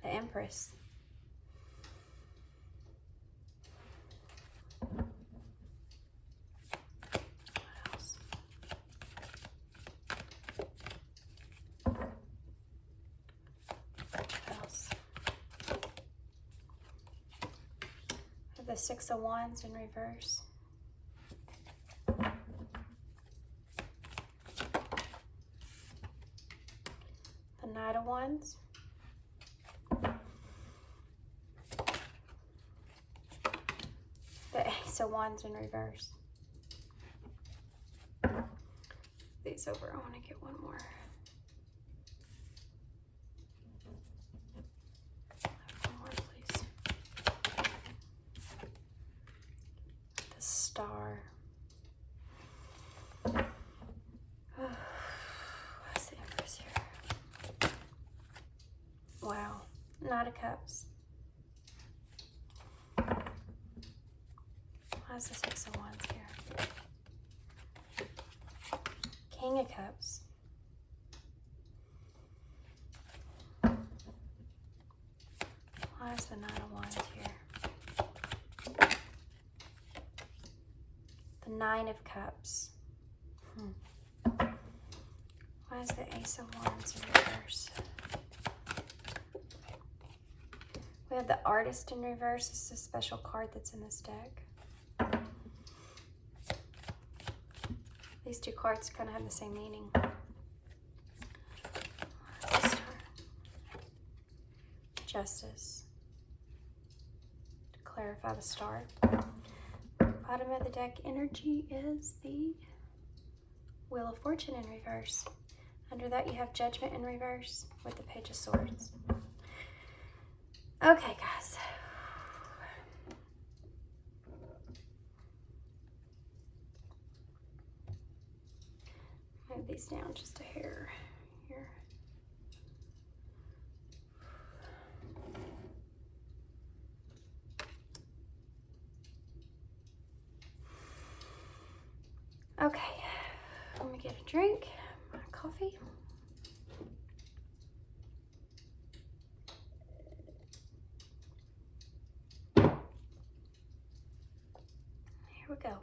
The Empress. What else? What else? The Six of Wands in reverse. Knight of Wands. The Ace of Wands in reverse. These over. I want to get one more. One more, please. Star. What's the Empress here? Wow. Knight of Cups. Why is the Six of Wands here? King of Cups. Why is the Nine of Wands here? The Nine of Cups. Why is the Ace of Wands in reverse? We have the Artist in reverse. This is a special card that's in this deck. These two cards kind of have the same meaning. Justice. To clarify the Star. Bottom of the deck energy is the Wheel of Fortune in reverse. Under that you have Judgment in reverse with the Page of Swords. Okay, guys. Move these down just a hair here. Okay, let me get a drink, my coffee. Here we go.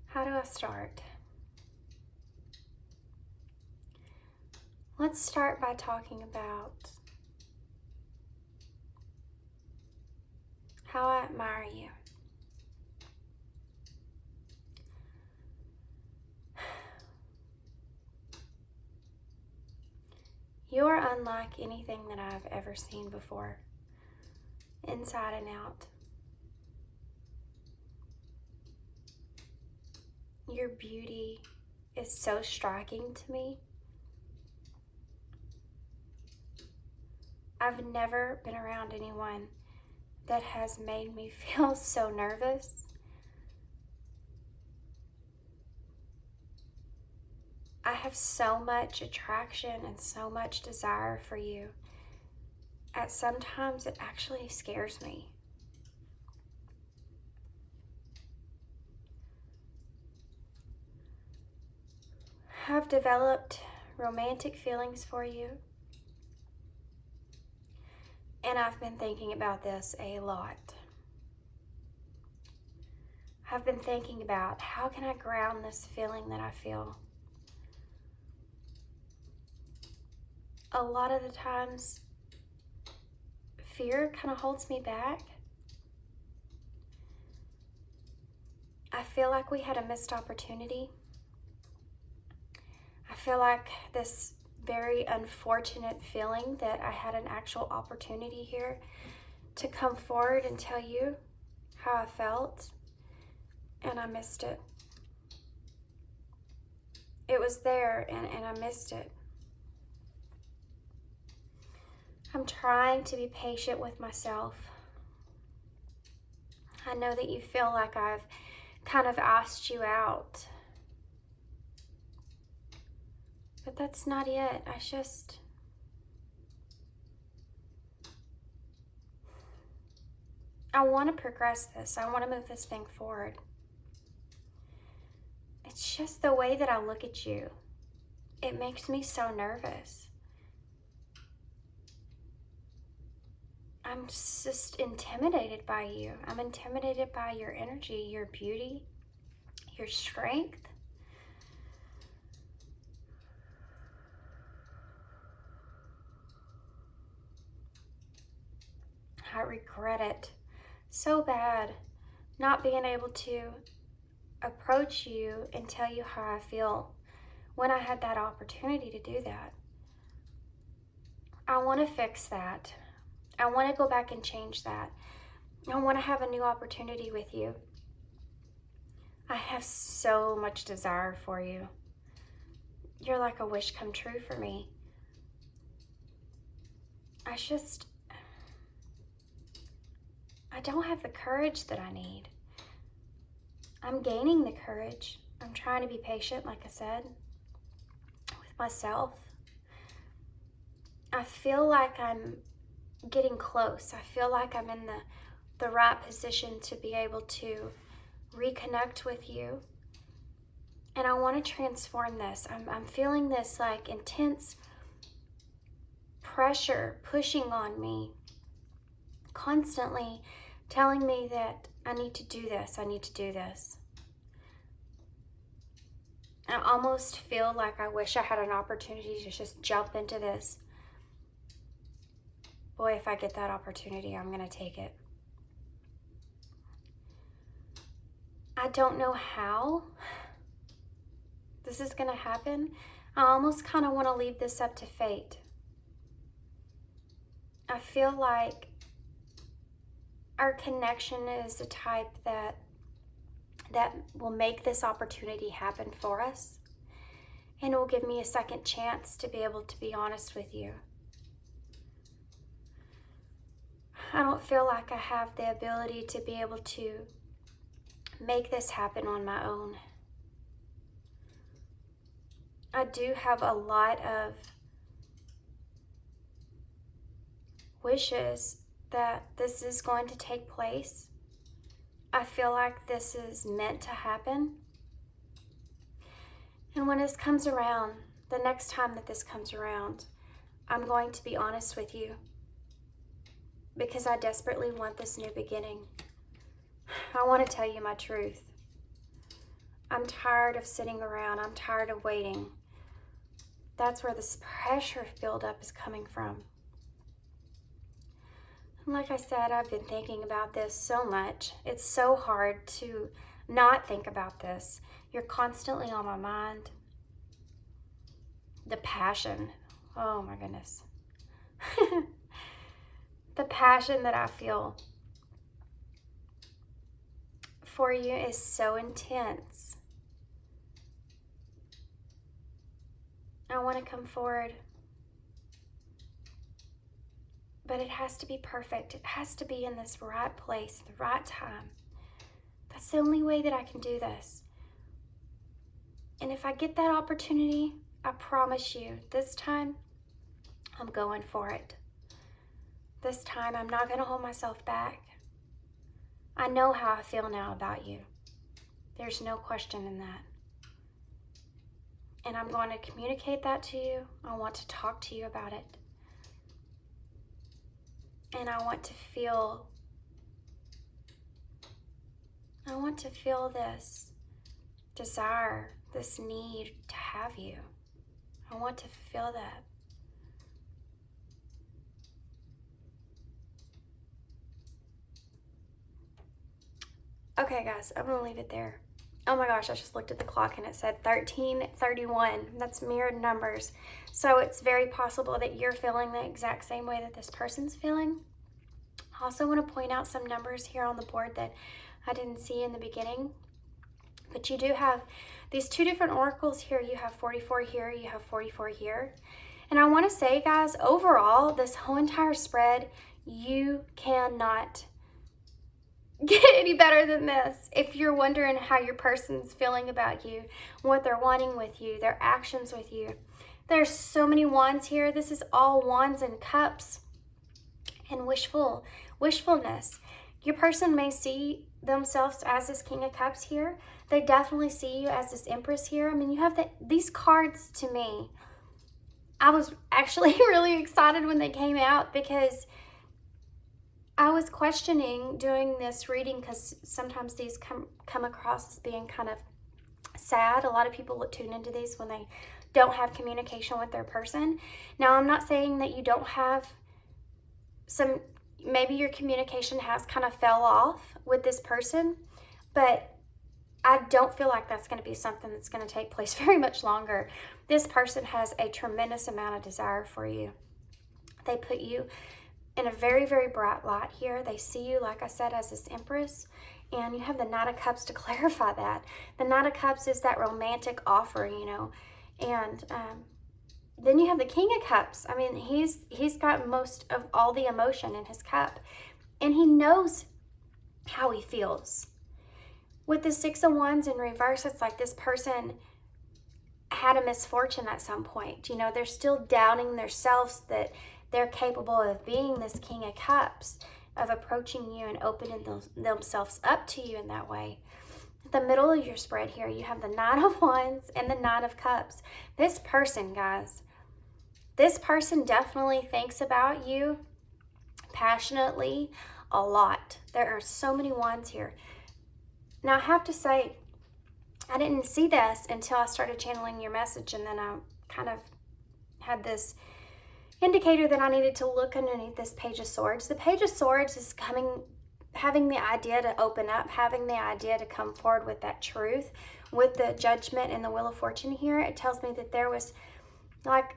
How do I start? Let's start by talking about how I admire you. You are unlike anything that I've ever seen before, inside and out. Your beauty is so striking to me. I've never been around anyone that has made me feel so nervous. I have so much attraction and so much desire for you. At sometimes it actually scares me. I've developed romantic feelings for you. And I've been thinking about this a lot. I've been thinking about how can I ground this feeling that I feel. A lot of the times, fear kind of holds me back. I feel like we had a missed opportunity. I feel like this very unfortunate feeling that I had an actual opportunity here to come forward and tell you how I felt, and I missed it. It was there and I missed it. I'm trying to be patient with myself. I know that you feel like I've kind of asked you out. But that's not it. I want to progress this. I want to move this thing forward. It's just the way that I look at you. It makes me so nervous. I'm just intimidated by you. I'm intimidated by your energy, your beauty, your strength. I regret it so bad, not being able to approach you and tell you how I feel when I had that opportunity to do that. I want to fix that. I want to go back and change that. I want to have a new opportunity with you. I have so much desire for you. You're like a wish come true for me. I don't have the courage that I need. I'm gaining the courage. I'm trying to be patient, like I said, with myself. I feel like I'm getting close. I feel like I'm in the right position to be able to reconnect with you. And I want to transform this. I'm feeling this like intense pressure pushing on me, constantly telling me that I need to do this, I need to do this. I almost feel like I wish I had an opportunity to just jump into this. Boy, if I get that opportunity, I'm going to take it. I don't know how this is going to happen. I almost kind of want to leave this up to fate. I feel like our connection is the type that will make this opportunity happen for us, and it will give me a second chance to be able to be honest with you. I don't feel like I have the ability to be able to make this happen on my own. I do have a lot of wishes that this is going to take place. I feel like this is meant to happen. And when this comes around, the next time that this comes around, I'm going to be honest with you, because I desperately want this new beginning. I want to tell you my truth. I'm tired of sitting around. I'm tired of waiting. That's where this pressure buildup is coming from. And like I said, I've been thinking about this so much. It's so hard to not think about this. You're constantly on my mind. The passion. Oh my goodness. The passion that I feel for you is so intense. I want to come forward, but it has to be perfect. It has to be in this right place, the right time. That's the only way that I can do this. And if I get that opportunity, I promise you, this time, I'm going for it. This time, I'm not going to hold myself back. I know how I feel now about you. There's no question in that. And I'm going to communicate that to you. I want to talk to you about it. And I want to feel this desire, this need to have you. I want to feel that. Okay, guys, I'm going to leave it there. Oh my gosh, I just looked at the clock and it said 13:31. That's mirrored numbers. So it's very possible that you're feeling the exact same way that this person's feeling. I also want to point out some numbers here on the board that I didn't see in the beginning. But you do have these two different oracles here. You have 44 here, you have 44 here. And I want to say, guys, overall, this whole entire spread, you cannot get any better than this. If you're wondering how your person's feeling about you, what they're wanting with you, their actions with you, there's so many wands here. This is all wands and cups and wishfulness. Your person may see themselves as this King of Cups here. They definitely see you as this Empress here. I mean, you have these cards. To me, I was actually really excited when they came out, because I was questioning doing this reading, because sometimes these come across as being kind of sad. A lot of people tune into these when they don't have communication with their person. Now, I'm not saying that you don't have some, maybe your communication has kind of fell off with this person, but I don't feel like that's going to be something that's going to take place very much longer. This person has a tremendous amount of desire for you. They put you in a very, very bright light here. They see you, like I said, as this Empress. And you have the Knight of Cups to clarify that. The Knight of Cups is that romantic offer, you know. And then you have the King of Cups. I mean, he's got most of all the emotion in his cup. And he knows how he feels. With the Six of Wands in reverse, it's like this person had a misfortune at some point. You know, they're still doubting themselves that they're capable of being this King of Cups, of approaching you and opening themselves up to you in that way. At the middle of your spread here, you have the Nine of Wands and the Knight of Cups. This person, guys, this person definitely thinks about you passionately a lot. There are so many wands here. Now, I have to say, I didn't see this until I started channeling your message, and then I kind of had this indicator that I needed to look underneath this Page of Swords. The Page of Swords is having the idea to open up, having the idea to come forward with that truth, with the Judgment and the Wheel of Fortune here. It tells me that there was, like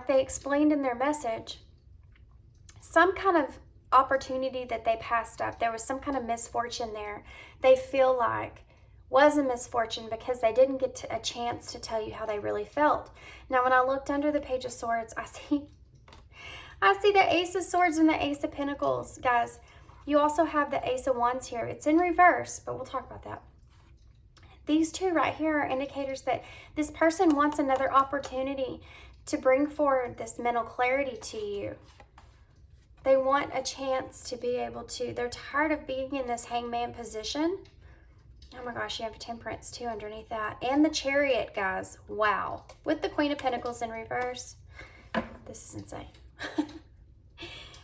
they explained in their message, some kind of opportunity that they passed up. There was some kind of misfortune there. They feel like was a misfortune because they didn't get a chance to tell you how they really felt. Now, when I looked under the Page of Swords, I see the Ace of Swords and the Ace of Pentacles. Guys, you also have the Ace of Wands here. It's in reverse, but we'll talk about that. These two right here are indicators that this person wants another opportunity to bring forward this mental clarity to you. They want a chance to be able to, they're tired of being in this hangman position. Oh my gosh, you have Temperance too underneath that. And the Chariot, guys. Wow. With the Queen of Pentacles in reverse. This is insane.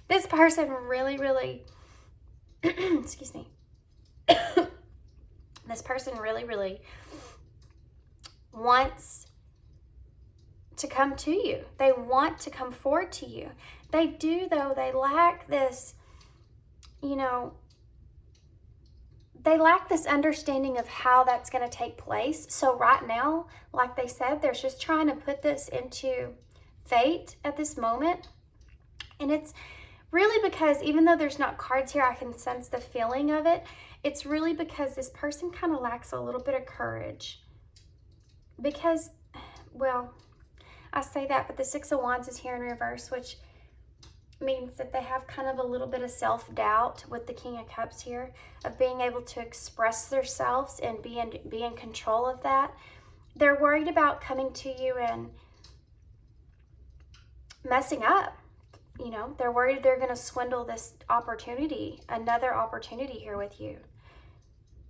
This person really, really, excuse me. This person really, really wants to come to you. They want to come forward to you. They do, though. They lack this, you know, they lack this understanding of how that's going to take place. So right now, like they said, they're just trying to put this into fate at this moment. And it's really because, even though there's not cards here, I can sense the feeling of it. It's really because this person kind of lacks a little bit of courage. Because, well, I say that, but the Six of Wands is here in reverse, which means that they have kind of a little bit of self-doubt with the King of Cups here, of being able to express themselves and be in control of that. They're worried about coming to you and messing up. You know, they're worried they're going to swindle this opportunity, another opportunity here with you.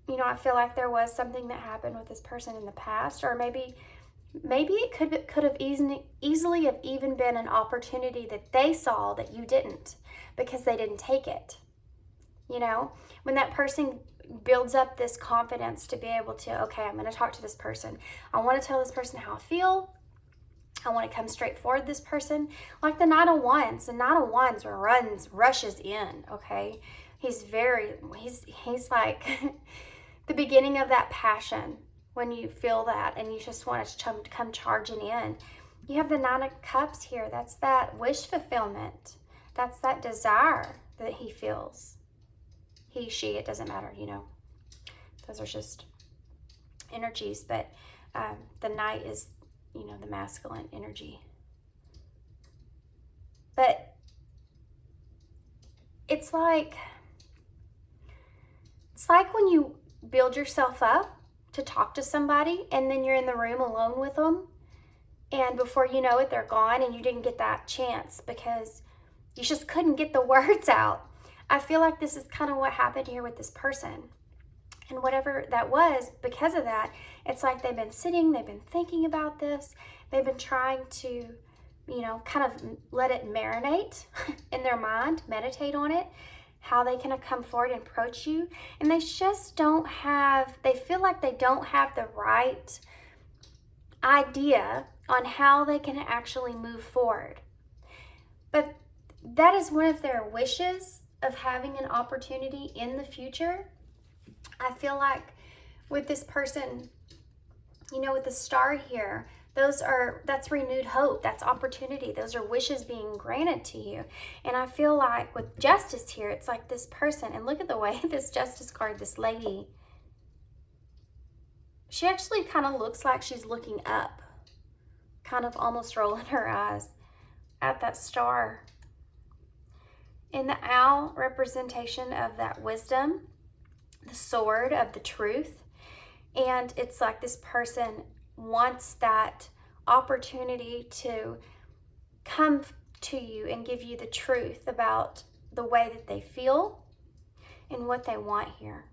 You know, I feel like there was something that happened with this person in the past, or maybe it could have easily have even been an opportunity that they saw that you didn't, because they didn't take it. You know, when that person builds up this confidence to be able to, okay, I'm going to talk to this person. I want to tell this person how I feel. I want to come straight forward this person. Like the Knight of Wands. The Knight of Wands rushes in, okay? He's like the beginning of that passion when you feel that and you just want to come charging in. You have the Nine of Cups here. That's that wish fulfillment. That's that desire that he feels. He, she, it doesn't matter, you know. Those are just energies, but the Knight is, you know, the masculine energy. But it's like when you build yourself up to talk to somebody and then you're in the room alone with them, and before you know it, they're gone and you didn't get that chance because you just couldn't get the words out. I feel like this is kind of what happened here with this person. And whatever that was, because of that, it's like they've been sitting, they've been thinking about this, they've been trying to, you know, kind of let it marinate in their mind, meditate on it, how they can come forward and approach you. And they just don't have, they feel like they don't have the right idea on how they can actually move forward. But that is one of their wishes of having an opportunity in the future. I feel like with this person, you know, with the star here, That's renewed hope. That's opportunity. Those are wishes being granted to you. And I feel like with justice here, it's like this person, and look at the way this justice card, this lady, she actually kind of looks like she's looking up, kind of almost rolling her eyes at that star. And the owl, representation of that wisdom, the sword of the truth. And it's like this person wants that opportunity to come to you and give you the truth about the way that they feel and what they want here.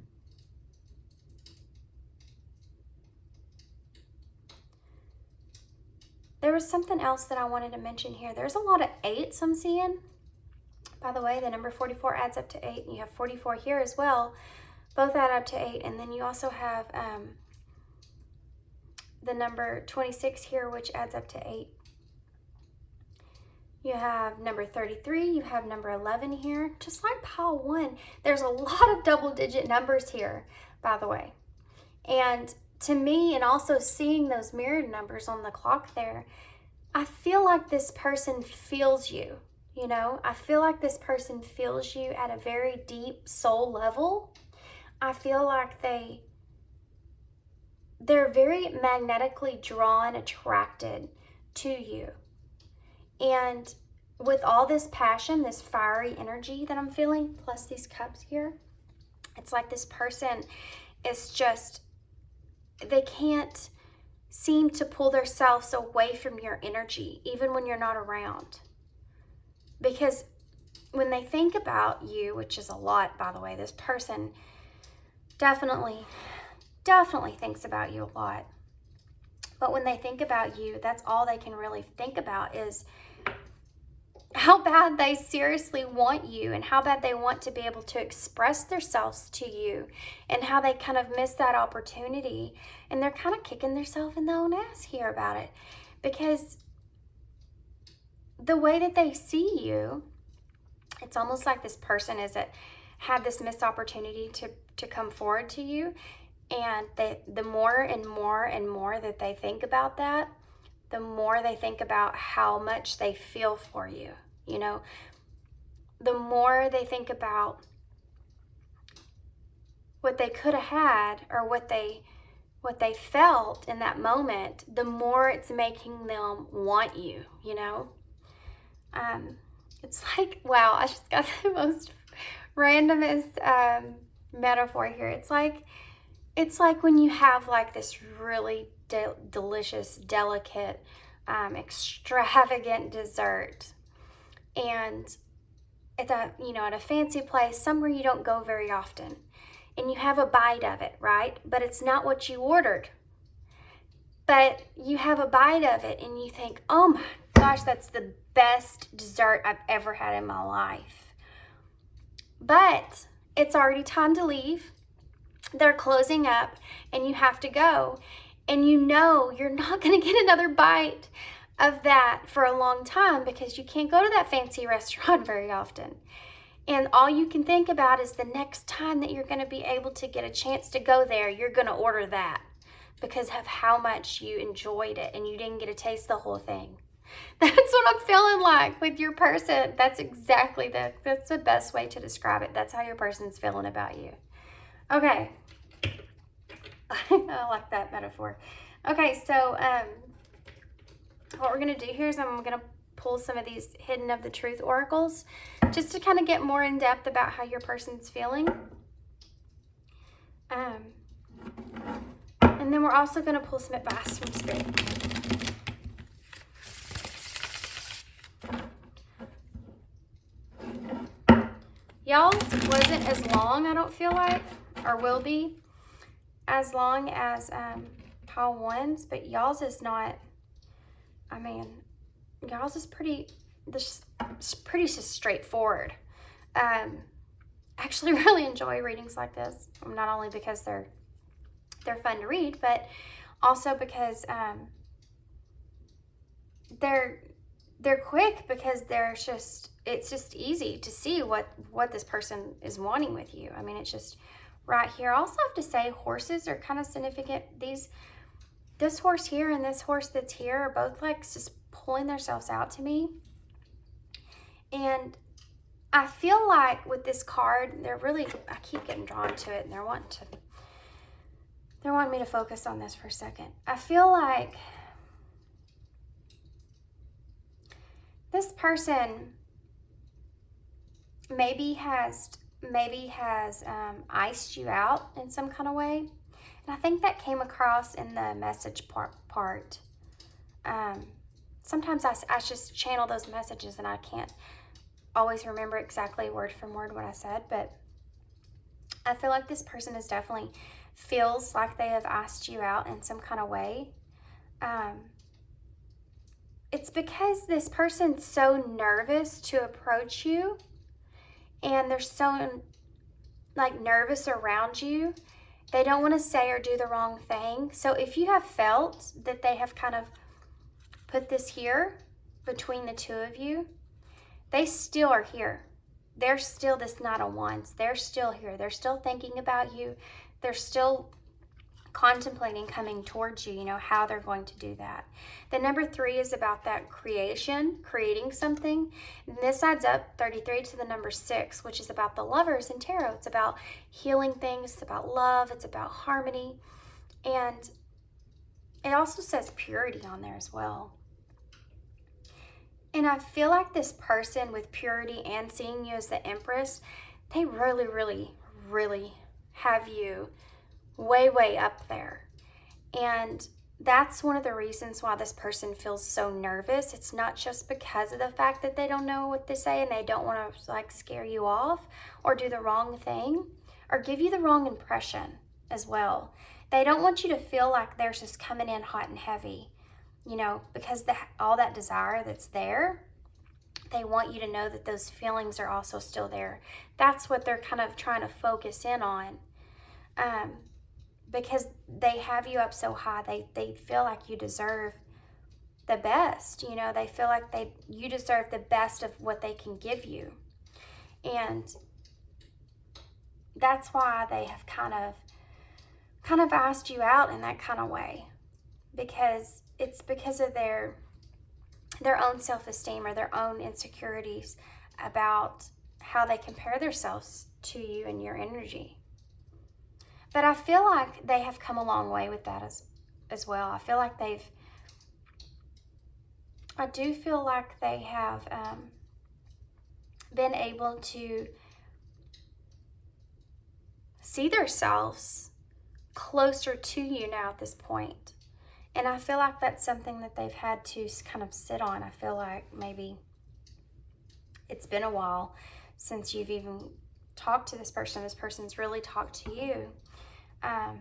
There was something else that I wanted to mention here. There's a lot of 8s I'm seeing. By the way, the number 44 adds up to 8, and you have 44 here as well. Both add up to 8, and then you also have the number 26 here, which adds up to 8. You have number 33, you have number 11 here, just like pile 1. There's a lot of double-digit numbers here, by the way. And to me, and also seeing those mirrored numbers on the clock there, I feel like this person feels you, you know? I feel like this person feels you at a very deep soul level. I feel like they're very magnetically drawn, attracted to you. And with all this passion, this fiery energy that I'm feeling, plus these cups here, it's like this person is just, they can't seem to pull themselves away from your energy, even when you're not around. Because when they think about you, which is a lot, by the way, this person definitely thinks about you a lot. But when they think about you, that's all they can really think about is how bad they seriously want you and how bad they want to be able to express themselves to you and how they kind of miss that opportunity. And they're kind of kicking themselves in their own ass here about it, because the way that they see you, it's almost like this person had this missed opportunity to come forward to you. And the more and more and more that they think about that, the more they think about how much they feel for you, you know? The more they think about what they could have had or what they felt in that moment, the more it's making them want you, you know? It's like, wow, I just got the most randomest metaphor here. It's like when you have like this really delicious, delicate, extravagant dessert, and at a fancy place, somewhere you don't go very often, and you have a bite of it, right? But it's not what you ordered. But you have a bite of it and you think, oh my gosh, that's the best dessert I've ever had in my life. But it's already time to leave. They're closing up and you have to go. And you know you're not going to get another bite of that for a long time because you can't go to that fancy restaurant very often. And all you can think about is the next time that you're going to be able to get a chance to go there, you're going to order that because of how much you enjoyed it and you didn't get to taste the whole thing. That's what I'm feeling like with your person. That's exactly that's the best way to describe it. That's how your person's feeling about you. Okay. I like that metaphor. Okay, so what we're going to do here is I'm going to pull some of these Hidden of the Truth oracles just to kind of get more in depth about how your person's feeling. And then we're also going to pull some advice from Spirit. Y'all's wasn't as long, I don't feel like, or will be as long as pile one's, but y'all's is not, I mean, y'all's is pretty straightforward. I actually really enjoy readings like this, not only because they're fun to read, but also because they're quick, because it's just easy to see what this person is wanting with you. I mean, it's just right here. I also have to say horses are kind of significant. These this horse here and this horse that's here are both like just pulling themselves out to me. And I feel like with this card, they're really, I keep getting drawn to it, and they're wanting me to focus on this for a second. I feel like this person maybe has iced you out in some kind of way. And I think that came across in the message part. Sometimes I just channel those messages and I can't always remember exactly word from word what I said, but I feel like this person is definitely feels like they have asked you out in some kind of way. It's because this person's so nervous to approach you, and they're so like nervous around you. They don't want to say or do the wrong thing. So if you have felt that they have kind of put this here between the two of you, they still are here. They're still this Knight of Wands. They're still here. They're still thinking about you. They're still contemplating coming towards you, you know, how they're going to do that. The number 3 is about that creating something. And this adds up 33 to the number 6, which is about the Lovers in tarot. It's about healing things. It's about love. It's about harmony. And it also says purity on there as well. And I feel like this person with purity and seeing you as the Empress, they really, really, really have you way, way up there. And that's one of the reasons why this person feels so nervous. It's not just because of the fact that they don't know what to say and they don't want to like scare you off or do the wrong thing or give you the wrong impression as well. They don't want you to feel like they're just coming in hot and heavy, you know, because all that desire that's there, they want you to know that those feelings are also still there. That's what they're kind of trying to focus in on. Because they have you up so high, they feel like you deserve the best. You know, they feel like you deserve the best of what they can give you. And that's why they have kind of asked you out in that kind of way. Because it's because of their own self-esteem or their own insecurities about how they compare themselves to you and your energy. But I feel like they have come a long way with that as well. I feel like I do feel like they have been able to see themselves closer to you now at this point. And I feel like that's something that they've had to kind of sit on. I feel like maybe it's been a while since you've even talked to this person. This person's really talked to you. And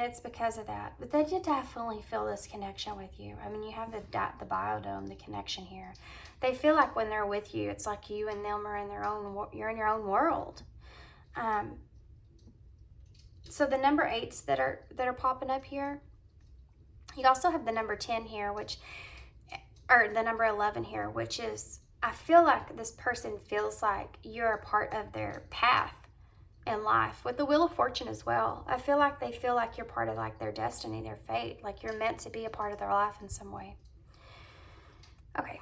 it's because of that. But they did definitely feel this connection with you. I mean, you have the biodome, the connection here. They feel like when they're with you, it's like you and them are you're in your own world. So the number 8s that are popping up here, you also have the number 10 here, or the number 11 here, which is, I feel like this person feels like you're a part of their path in life, with the Wheel of Fortune as well. I feel like they feel like you're part of like their destiny, their fate, like you're meant to be a part of their life in some way. Okay,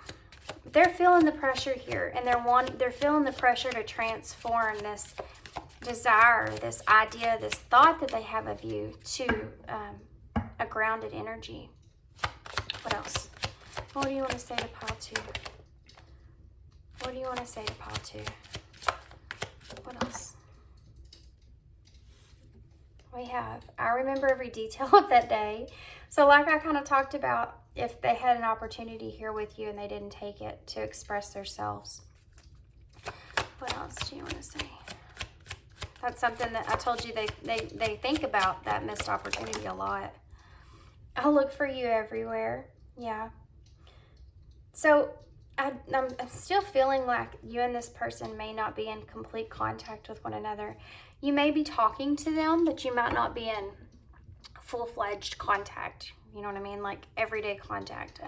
they're feeling the pressure here, and they're feeling the pressure to transform this desire, this idea, this thought that they have of you to a grounded energy. What else? What do you want to say to pile 2? What do you want to say to pile 2? What else? We have, I remember every detail of that day. So like I kind of talked about, if they had an opportunity here with you and they didn't take it to express themselves. What else do you want to say? That's something that I told you they think about, that missed opportunity, a lot. I'll look for you everywhere. Yeah. So I'm still feeling like you and this person may not be in complete contact with one another. You may be talking to them, but you might not be in full-fledged contact. You know what I mean? Like everyday contact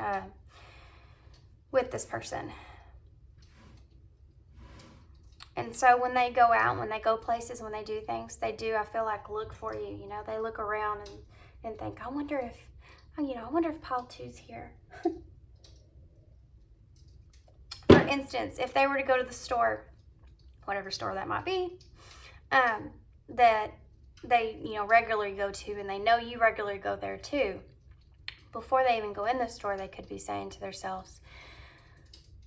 with this person. And so when they go out, when they go places, when they do things, they do, I feel like, look for you. You know, they look around and and think, I wonder if, I wonder if pile 2's here. For instance, if they were to go to the store, whatever store that might be, that they, regularly go to, and they know you regularly go there too, before they even go in the store, they could be saying to themselves,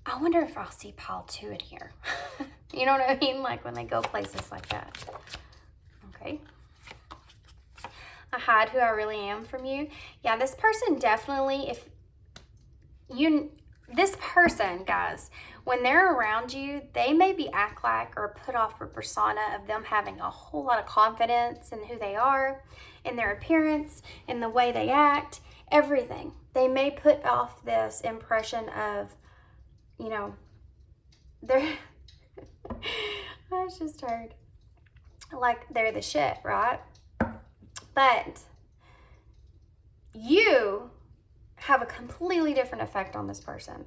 I wonder if I'll see pile 2 in here. You know what I mean? Like when they go places like that. Okay. I hide who I really am from you. Yeah, this person definitely, this person, guys, when they're around you, they maybe act like or put off a persona of them having a whole lot of confidence in who they are, in their appearance, in the way they act, everything. They may put off this impression of, they're, I just heard, like they're the shit, right? But you have a completely different effect on this person.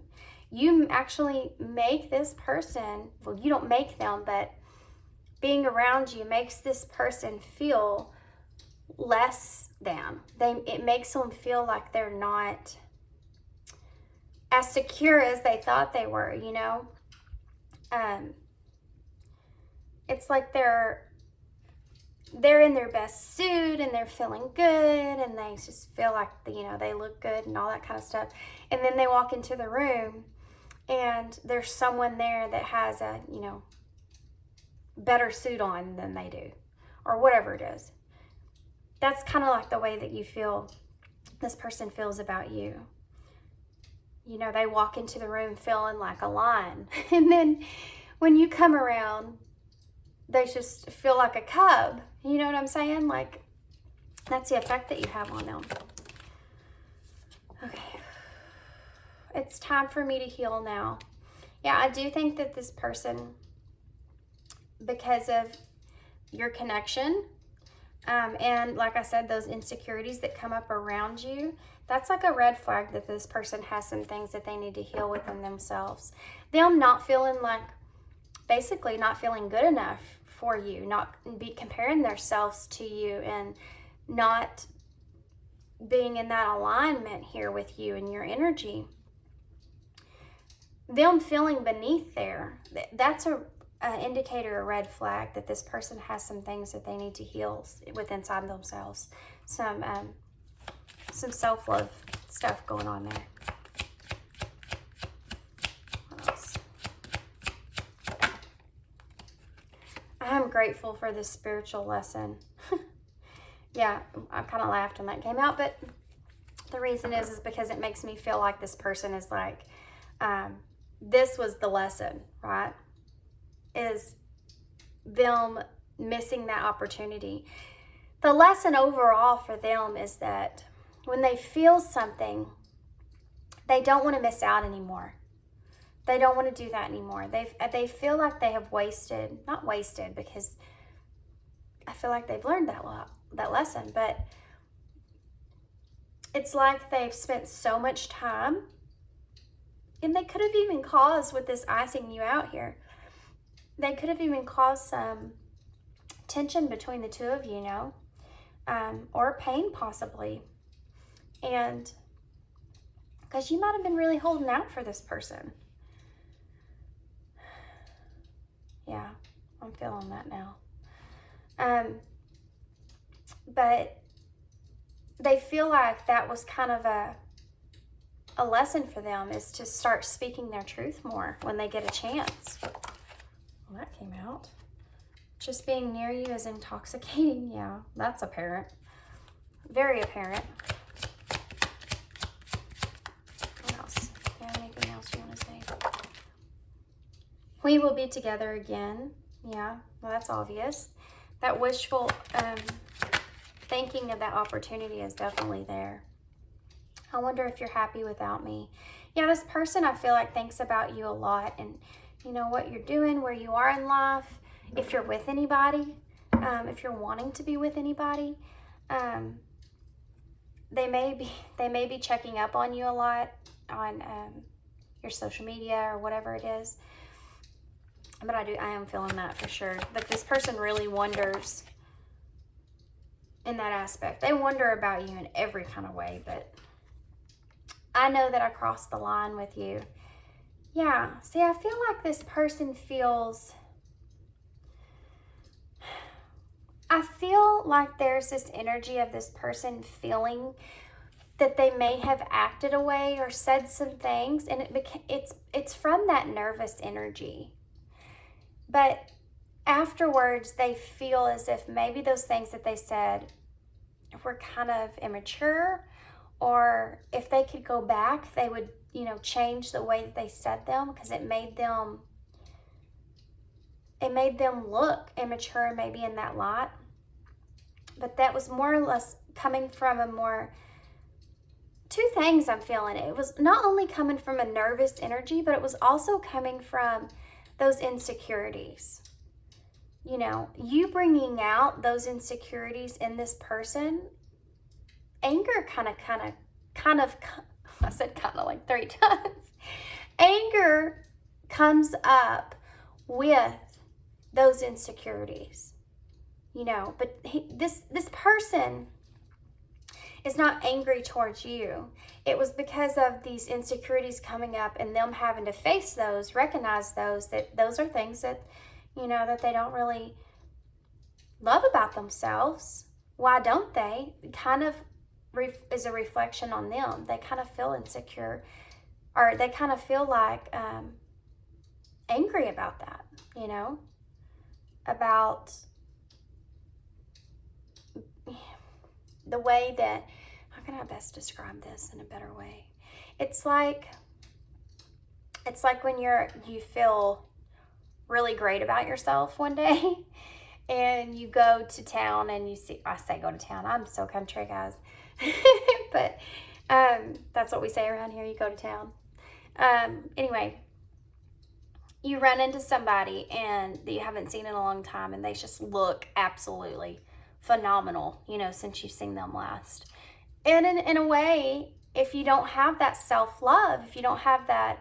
You actually make this person, well, you don't make them, but being around you makes this person feel less than. It makes them feel like they're not as secure as they thought they were, It's like they're in their best suit and they're feeling good and they just feel like, they look good and all that kind of stuff. And then they walk into the room and there's someone there that has a, better suit on than they do, or whatever it is. That's kind of like the way that you feel this person feels about you. They walk into the room feeling like a lion. And then when you come around, they just feel like a cub. You know what I'm saying? Like, that's the effect that you have on them. Okay. It's time for me to heal now. Yeah, I do think that this person, because of your connection, and like I said, those insecurities that come up around you, that's like a red flag that this person has some things that they need to heal within themselves. Them not feeling basically not feeling good enough for you, not be comparing themselves to you, and not being in that alignment here with you and your energy. Them feeling beneath there, that's an indicator, a red flag that this person has some things that they need to heal inside themselves. Some self-love stuff going on there. What else? I'm grateful for this spiritual lesson. Yeah, I kind of laughed when that came out, but the reason is because it makes me feel like this person is like, this was the lesson, right? Is them missing that opportunity. The lesson overall for them is that when they feel something, they don't want to miss out anymore. They don't want to do that anymore. They feel like they have not wasted, because I feel like they've learned that lesson, but it's like they've spent so much time, and they could have even caused, with this icing you out here, they could have even caused some tension between the two of you, or pain possibly. And because you might have been really holding out for this person. Yeah, I'm feeling that now. But they feel like that was kind of a lesson for them, is to start speaking their truth more when they get a chance. Well, that came out. Just being near you is intoxicating. Yeah, that's apparent. Very apparent. What else? Do you have anything else you want to say? We will be together again. Yeah, well, that's obvious. That wishful thinking of that opportunity is definitely there. I wonder if you're happy without me. Yeah, this person, I feel like, thinks about you a lot, and what you're doing, where you are in life, if you're with anybody, if you're wanting to be with anybody. They may be checking up on you a lot on your social media or whatever it is. But I am feeling that for sure. But this person really wonders in that aspect. They wonder about you in every kind of way, but I know that I crossed the line with you. Yeah, see, I feel like this person feels, I feel like there's this energy of this person feeling that they may have acted away or said some things, and it's from that nervous energy. But afterwards, they feel as if maybe those things that they said were kind of immature, or if they could go back, they would, you know, change the way that they said them, because it made them look immature maybe in that light. But that was more or less coming from a more, two things I'm feeling. It was not only coming from a nervous energy, but it was also coming from those insecurities. You know, you bringing out those insecurities in this person. Anger kind of, I said kind of like 3 times. Anger comes up with those insecurities, you know, but this person is not angry towards you. It was because of these insecurities coming up and them having to face those, recognize those, that those are things that, you know, that they don't really love about themselves. Why don't they? Kind of is a reflection on them. They kind of feel insecure, or they kind of feel like angry about that, you know, about the way that, how can I best describe this in a better way? It's like when you feel really great about yourself one day and you go to town and you see, I say go to town, I'm so country, guys. But that's what we say around here, you go to town. Anyway, you run into somebody and that you haven't seen in a long time, and they just look absolutely phenomenal, you know, since you've seen them last. And in a way, if you don't have that self-love, if you don't have that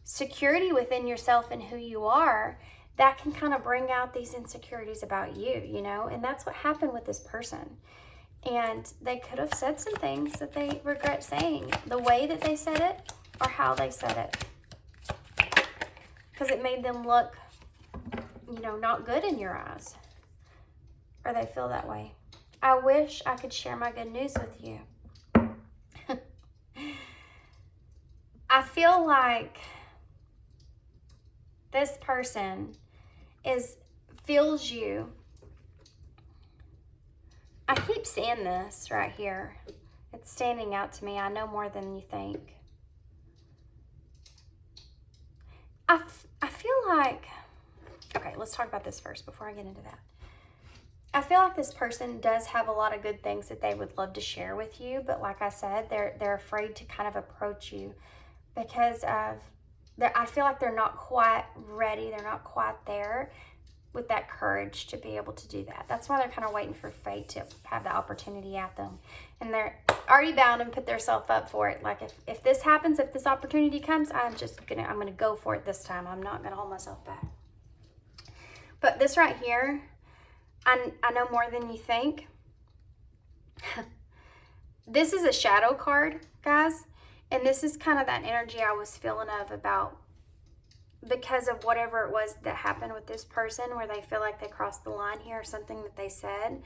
security within yourself and who you are, that can kind of bring out these insecurities about you, you know. And that's what happened with this person. And they could have said some things that they regret saying, the way that they said it or how they said it, because it made them look, you know, not good in your eyes, or they feel that way. I wish I could share my good news with you. I feel like this person feels you. I keep seeing this right here. It's standing out to me. I know more than you think. I feel like, okay, let's talk about this first before I get into that. I feel like this person does have a lot of good things that they would love to share with you, but like I said, they're afraid to kind of approach you because of, I feel like they're not quite ready. They're not quite there with that courage to be able to do that. That's why they're kind of waiting for fate to have the opportunity at them. And they're already bound and put themselves up for it. Like if this happens, if this opportunity comes, I'm gonna go for it this time. I'm not gonna hold myself back. But this right here, I know more than you think. This is a shadow card, guys. And this is kind of that energy I was feeling of about, because of whatever it was that happened with this person, where they feel like they crossed the line here, or something that they said.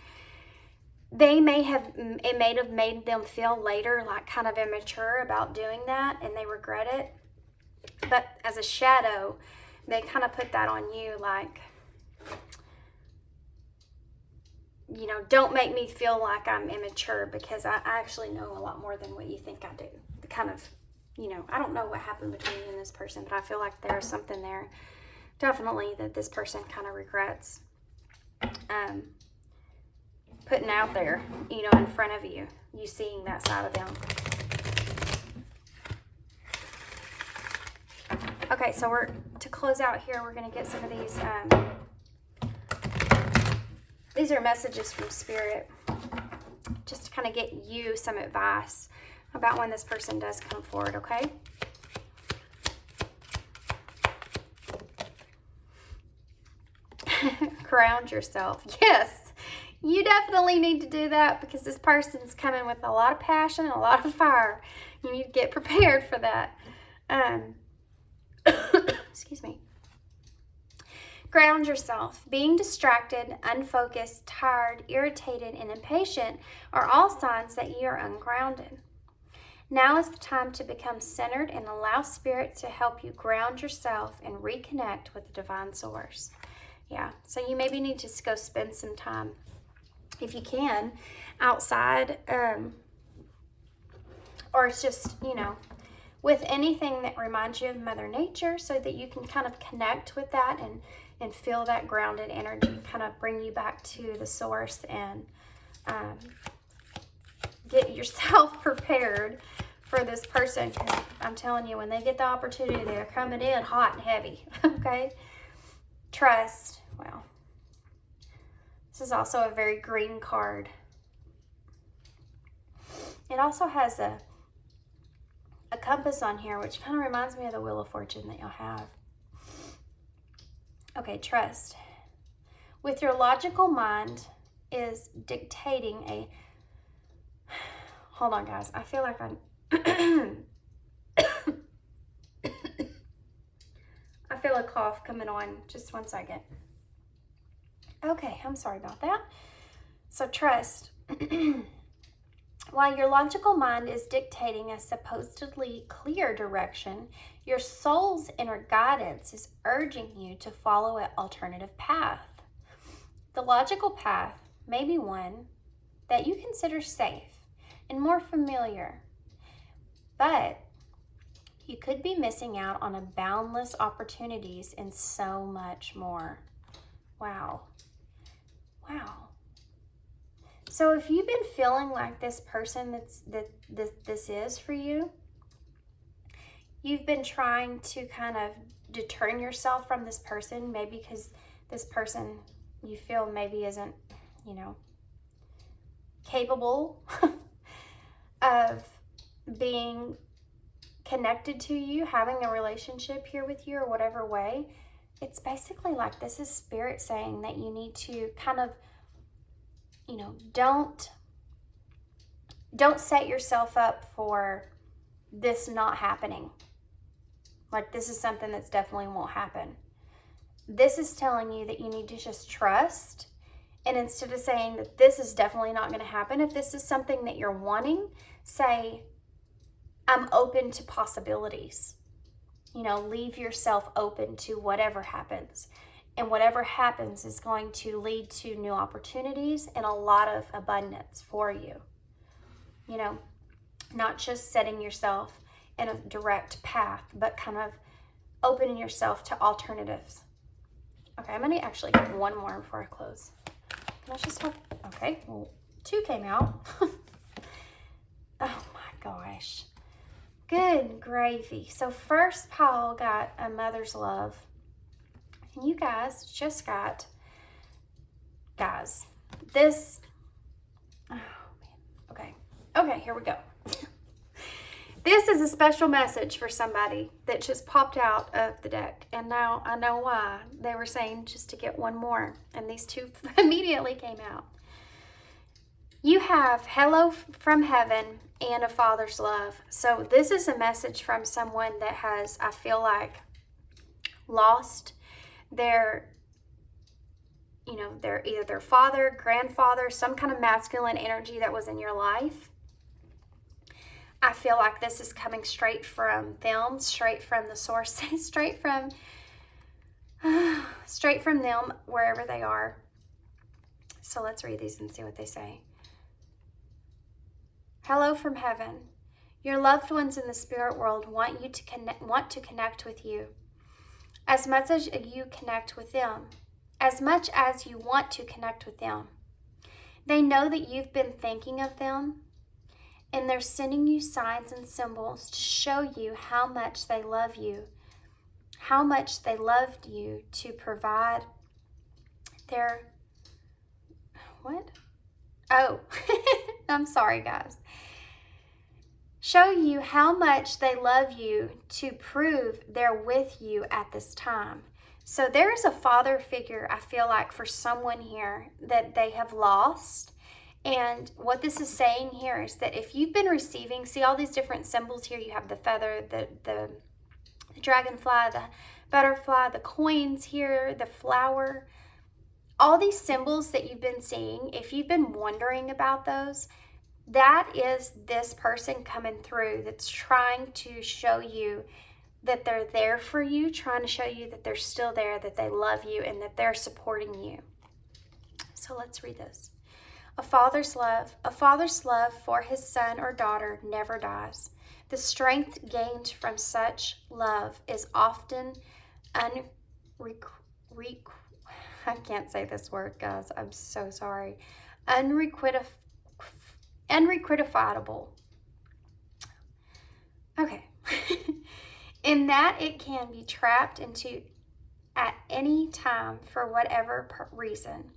It may have made them feel later like kind of immature about doing that, and they regret it. But as a shadow, they kind of put that on you, like, you know, don't make me feel like I'm immature, because I actually know a lot more than what you think I do. The kind of, you know, I don't know what happened between you and this person, but I feel like there's something there, definitely, that this person kind of regrets putting out there, you know, in front of you, you seeing that side of them. Okay, so to close out here, we're going to get some of these are messages from Spirit, just to kind of get you some advice about when this person does come forward, okay? Ground yourself. Yes, You definitely need to do that because this person's coming with a lot of passion and a lot of fire. You need to get prepared for that. Excuse me. Ground yourself. Being distracted, unfocused, tired, irritated, and impatient are all signs that you are ungrounded. Now is the time to become centered and allow Spirit to help you ground yourself and reconnect with the divine source. Yeah, so you maybe need to just go spend some time, if you can, outside, or it's just, with anything that reminds you of Mother Nature so that you can kind of connect with that and feel that grounded energy kind of bring you back to the source and get yourself prepared for this person, because I'm telling you, when they get the opportunity, they're coming in hot and heavy. Okay? Trust. Well, this is also a very green card. It also has a compass on here, which kind of reminds me of the Wheel of Fortune that you'll have. Okay, trust. With your logical mind is dictating a... Hold on, guys. I feel like I'm... I feel a cough coming on. Just one second. Okay, I'm sorry about that. So trust. While your logical mind is dictating a supposedly clear direction, your soul's inner guidance is urging you to follow an alternative path. The logical path may be one that you consider safe and more familiar, but you could be missing out on a boundless opportunities and so much more. Wow. Wow. So if you've been feeling like this person this is for you, you've been trying to kind of deter yourself from this person, maybe because this person you feel maybe isn't, capable of being connected to you, having a relationship here with you or whatever way. It's basically like this is Spirit saying that you need to kind of, don't set yourself up for this not happening. Like this is something that's definitely won't happen. This is telling you that you need to just trust. And instead of saying that this is definitely not going to happen, if this is something that you're wanting, say, I'm open to possibilities. Leave yourself open to whatever happens. And whatever happens is going to lead to new opportunities and a lot of abundance for you. Not just setting yourself in a direct path, but kind of opening yourself to alternatives. Okay, I'm going to actually get one more before I close. Let's just have, okay, well, 2 came out. Oh my gosh. Good gravy. So first pile got a mother's love. And you guys just got, this, oh man, okay, here we go. This is a special message for somebody that just popped out of the deck. And now I know why. They were saying just to get one more. And these 2 immediately came out. You have hello from heaven and a father's love. So this is a message from someone that has, I feel like, lost their either their father, grandfather, some kind of masculine energy that was in your life. I feel like this is coming straight from them, straight from the source, straight from them, wherever they are. So let's read these and see what they say. Hello from heaven. Your loved ones in the spirit world want to connect with you. As much as you connect with them, as much as you want to connect with them. They know that you've been thinking of them, and they're sending you signs and symbols to show you how much they love you, how much they loved you to provide their, what? Oh, I'm sorry, guys. Show you how much they love you to prove they're with you at this time. So there is a father figure, I feel like, for someone here that they have lost. And what this is saying here is that if you've been receiving, see all these different symbols here, you have the feather, the dragonfly, the butterfly, the coins here, the flower, all these symbols that you've been seeing, if you've been wondering about those, that is this person coming through that's trying to show you that they're there for you, trying to show you that they're still there, that they love you, and that they're supporting you. So let's read this. A father's love for his son or daughter never dies. The strength gained from such love is often I can't say this word, guys. I'm so sorry. Unrequitably. Okay. In that it can be trapped into at any time for whatever reason.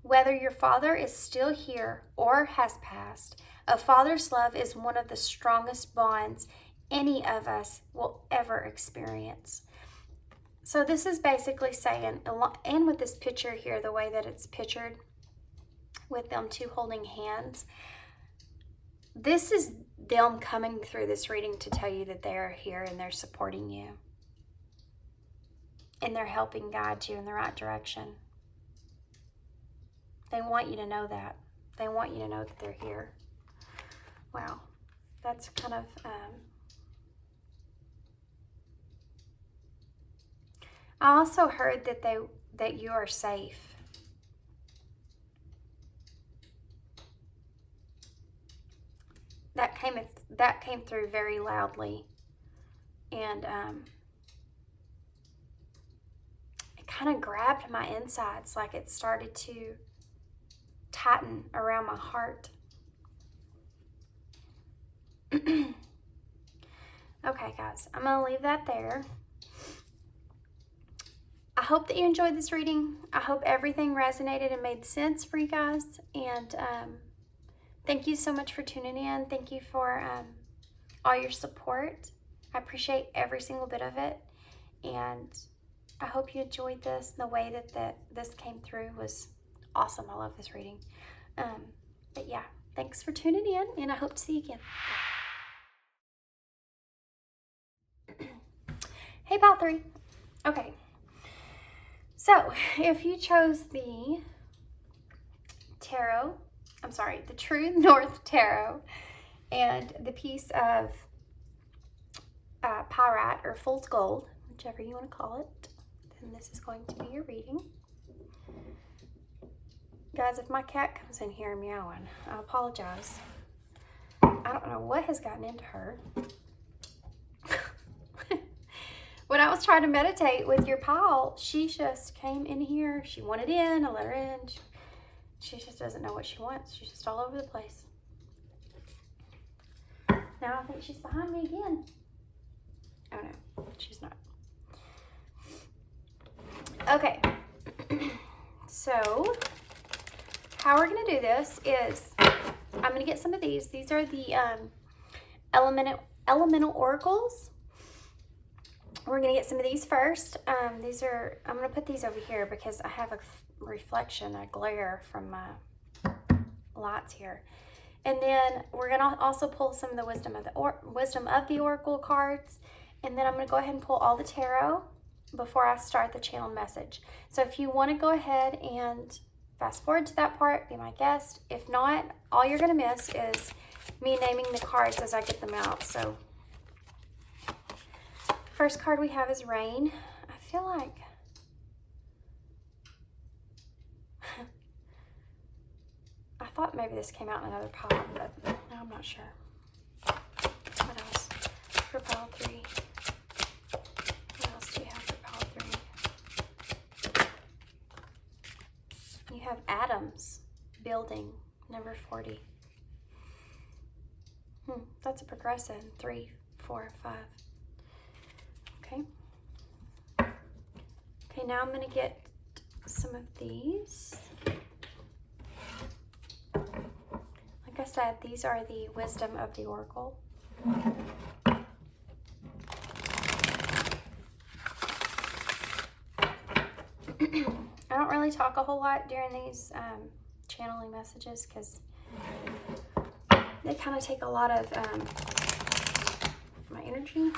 Whether your father is still here or has passed, a father's love is one of the strongest bonds any of us will ever experience. So this is basically saying, and with this picture here, the way that it's pictured with them two holding hands, this is them coming through this reading to tell you that they're here and they're supporting you. And they're helping guide you in the right direction. They want you to know that. They want you to know that they're here. Wow. That's kind of... I also heard that you are safe. That came through very loudly, and it kind of grabbed my insides, like it started to tighten around my heart. Okay, guys, I'm gonna leave that there. I hope that you enjoyed this reading. I hope everything resonated and made sense for you guys. And thank you so much for tuning in. Thank you for all your support. I appreciate every single bit of it. And I hope you enjoyed this. The way that this came through was awesome. I love this reading. But yeah, thanks for tuning in, and I hope to see you again. Hey, Pile 3. Okay. So, if you chose the True North Tarot and the piece of pyrite or fool's gold, whichever you want to call it, then this is going to be your reading. Guys, if my cat comes in here meowing, I apologize. I don't know what has gotten into her. When I was trying to meditate with your pile, she just came in here. She wanted in. I let her in. She just doesn't know what she wants. She's just all over the place. Now I think she's behind me again. Oh no, she's not. Okay. So, how we're going to do this is, I'm going to get some of these. These are the elemental oracles. We're going to get some of these first. I'm going to put these over here because I have a reflection, a glare from my lights here. And then we're going to also pull some of the wisdom of the oracle cards. And then I'm going to go ahead and pull all the tarot before I start the channel message. So if you want to go ahead and fast forward to that part, be my guest. If not, all you're going to miss is me naming the cards as I get them out. So first card we have is Rain. I feel like I thought maybe this came out in another pile, but no, I'm not sure. What else? For pile 3. What else do you have for pile 3? You have Atoms Building, number 40. That's a progression. 3, 4, 5. Okay. Okay, now I'm going to get some of these. Like I said, these are the wisdom of the oracle. really talk a whole lot during these channeling messages because they kind of take a lot of my energy.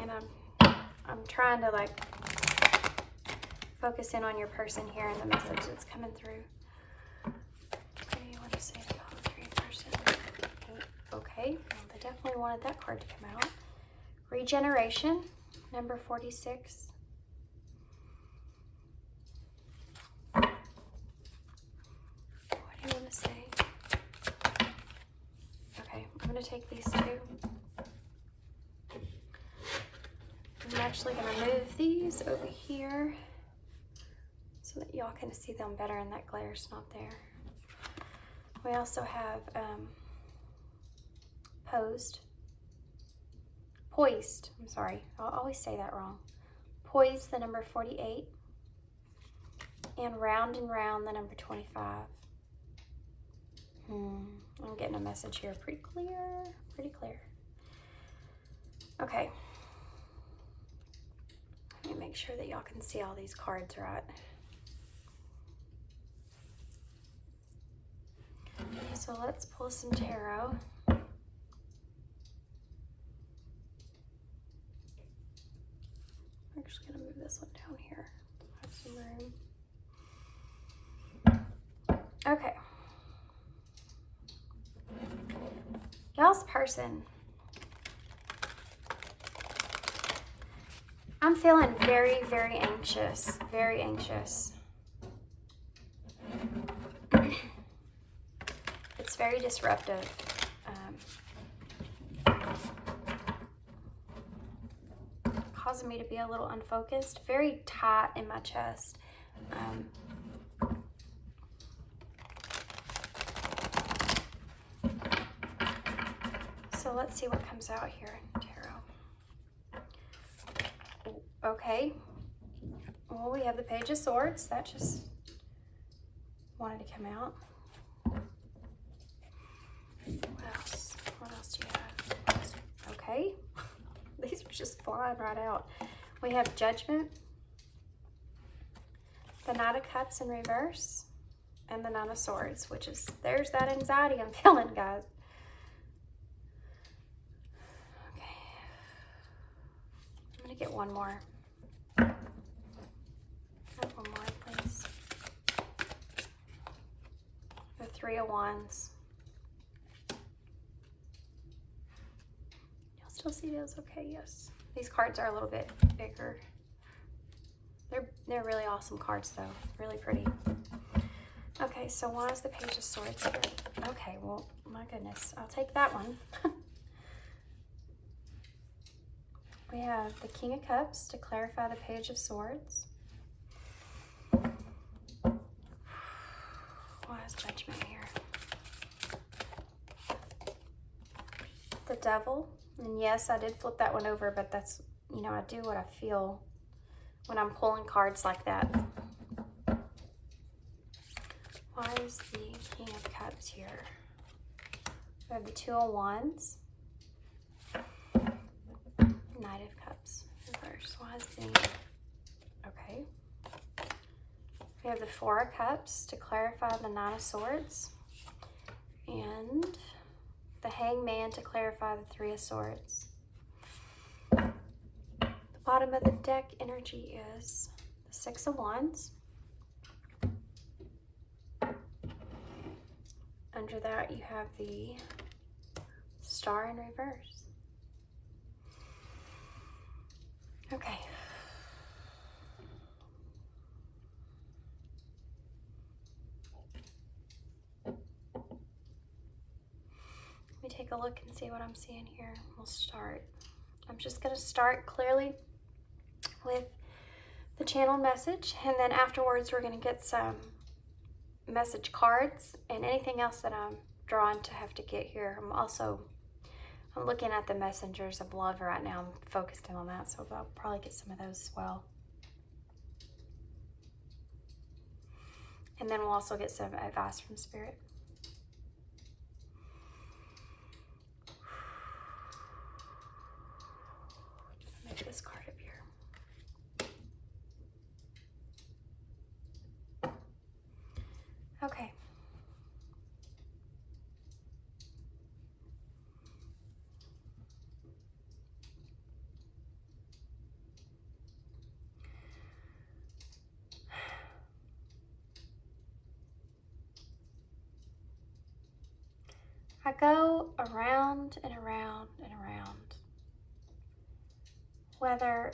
And I'm trying to like focus in on your person here and the message that's coming through. What do you want to say about your person? Okay, well, they definitely wanted that card to come out. Regeneration, number 46. What do you want to say? Okay, I'm going to take these two. I'm actually going to move these over here so that y'all can see them better and that glare's not there. We also have poised, I'm sorry, I'll always say that wrong. Poised, the number 48, and round, the number 25. I'm getting a message here pretty clear. Okay. Let me make sure that y'all can see all these cards right. So let's pull some tarot. I'm actually going to move this one down here. Have some room. Okay. Y'all's person. I'm feeling very, very anxious. Very anxious. It's very disruptive. Causing me to be a little unfocused. Very tight in my chest. So let's see what comes out here in tarot. Okay. Well, we have the Page of Swords. That just wanted to come out. What else? What else do you have? Okay. These are just flying right out. We have Judgment, the Knight of Cups in reverse, and the Nine of Swords, which is, there's that anxiety I'm feeling, guys. Okay. I'm going to get one more. One more, please. The Three of Wands. You'll still see those? Okay, yes. These cards are a little bit bigger. They're really awesome cards, though. Really pretty. Okay, so why is the Page of Swords here? Okay, well, my goodness. I'll take that one. We have the King of Cups to clarify the Page of Swords. Why is Judgment here? The Devil. And yes, I did flip that one over, but that's, you know, I do what I feel when I'm pulling cards like that. Why is the King of Cups here? We have the Two of Wands. Knight of Cups reverse. Why is the... Okay. We have the Four of Cups to clarify the Nine of Swords. And the Hangman to clarify the Three of Swords. The bottom of the deck energy is the Six of Wands. Under that you have the Star in reverse. Okay. Let me take a look and see what I'm seeing here. We'll start. I'm just going to start clearly with the channel message, and then afterwards we're going to get some message cards and anything else that I'm drawn to have to get here. I'm looking at the messengers of love right now. I'm focused in on that, so I'll probably get some of those as well. And then we'll also get some advice from Spirit. Maybe this card up here. I go around and around and around. Whether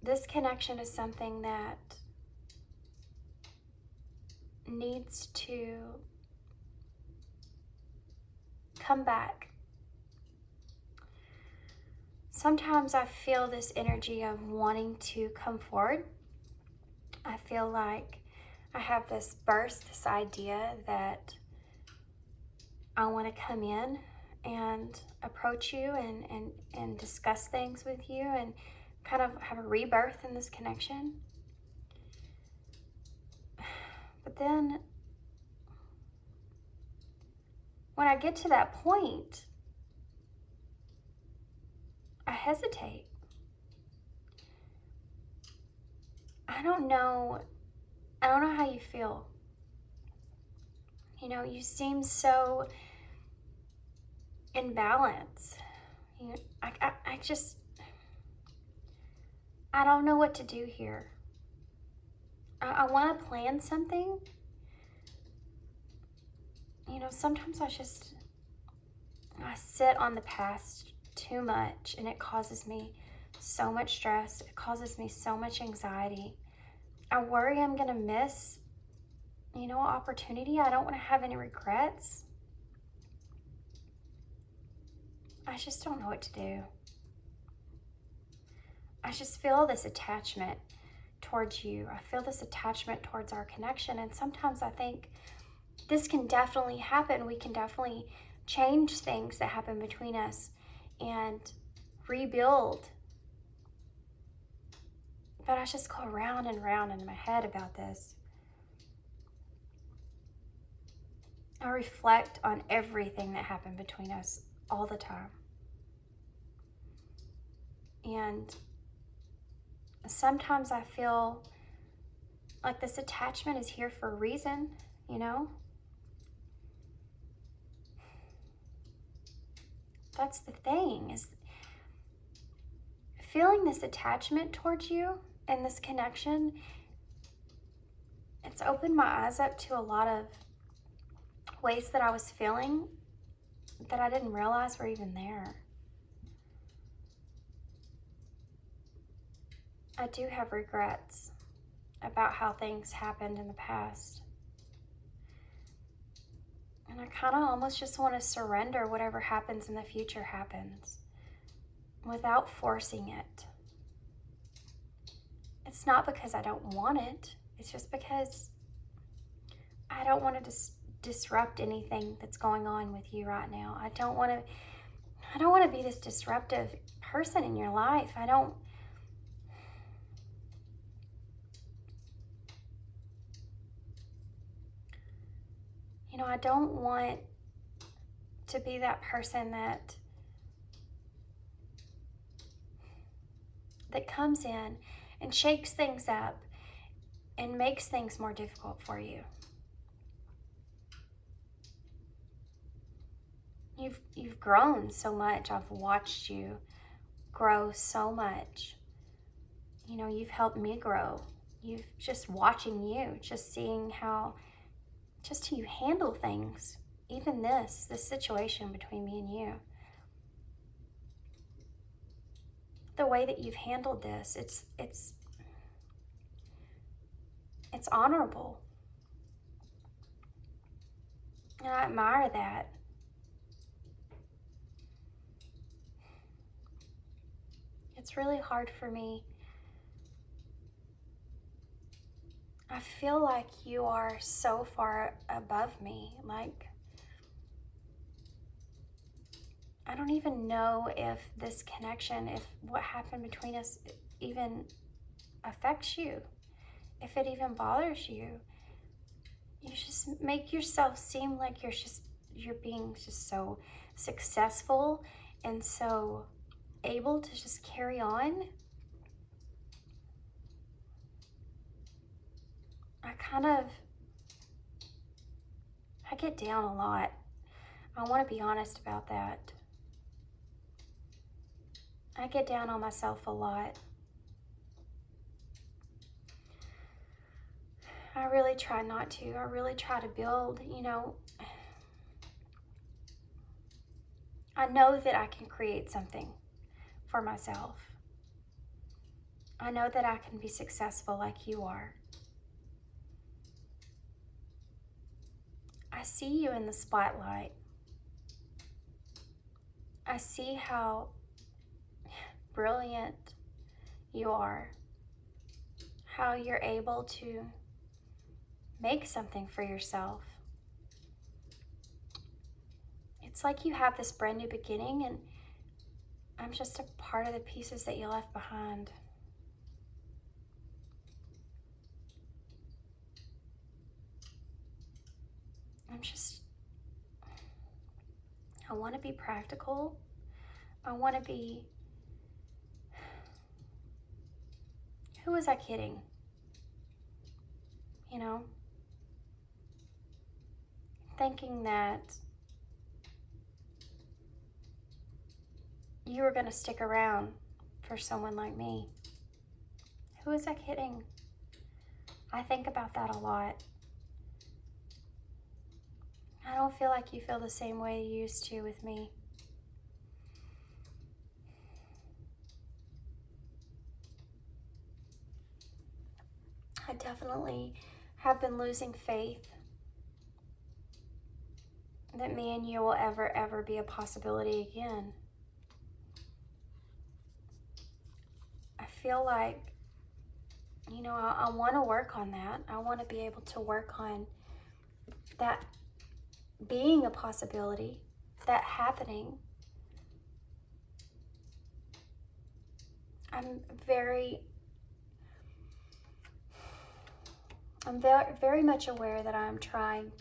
this connection is something that needs to come back. Sometimes I feel this energy of wanting to come forward. I feel like I have this burst, this idea that I want to come in and approach you and discuss things with you and kind of have a rebirth in this connection. But then when I get to that point, I hesitate. I don't know how you feel. You know, you seem so in balance. I don't know what to do here. I want to plan something. You know, sometimes I sit on the past too much, and it causes me so much stress. It causes me so much anxiety. I worry I'm going to miss, opportunity. I don't want to have any regrets. I just don't know what to do. I just feel this attachment towards you. I feel this attachment towards our connection. And sometimes I think this can definitely happen. We can definitely change things that happen between us and rebuild. But I just go round and round in my head about this. I reflect on everything that happened between us all the time. And sometimes I feel like this attachment is here for a reason, That's the thing, is feeling this attachment towards you and this connection. It's opened my eyes up to a lot of ways that I was feeling that I didn't realize were even there. I do have regrets about how things happened in the past. And I kind of almost just want to surrender whatever happens in the future happens without forcing it. It's not because I don't want it. It's just because I don't want to disrupt anything that's going on with you right now. I don't want to be this disruptive person in your life. I don't want to be that person that comes in and shakes things up and makes things more difficult for you. You've grown so much. I've watched you grow so much. You've helped me grow. Just watching you, just seeing how you handle things. Even this situation between me and you. The way that you've handled this, it's honorable. And I admire that. It's really hard for me. I feel like you are so far above me. Like, I don't even know if this connection, if what happened between us even affects you, if it even bothers you. You just make yourself seem like you're being just so successful and so able to just carry on. I get down a lot. I want to be honest about that. I get down on myself a lot. I really try not to. I really try to build, I know that I can create something for myself. I know that I can be successful like you are. I see you in the spotlight. I see how brilliant you are, how you're able to make something for yourself. It's like you have this brand new beginning, and I'm just a part of the pieces that you left behind. I want to be practical. I want to be, who was I kidding? You know, thinking that you were going to stick around for someone like me. Who was I kidding? I think about that a lot. I don't feel like you feel the same way you used to with me. I definitely have been losing faith that me and you will ever be a possibility again. I feel like, you know, I want to work on that. I want to be able to work on that being a possibility, that happening. I'm very much aware that I'm trying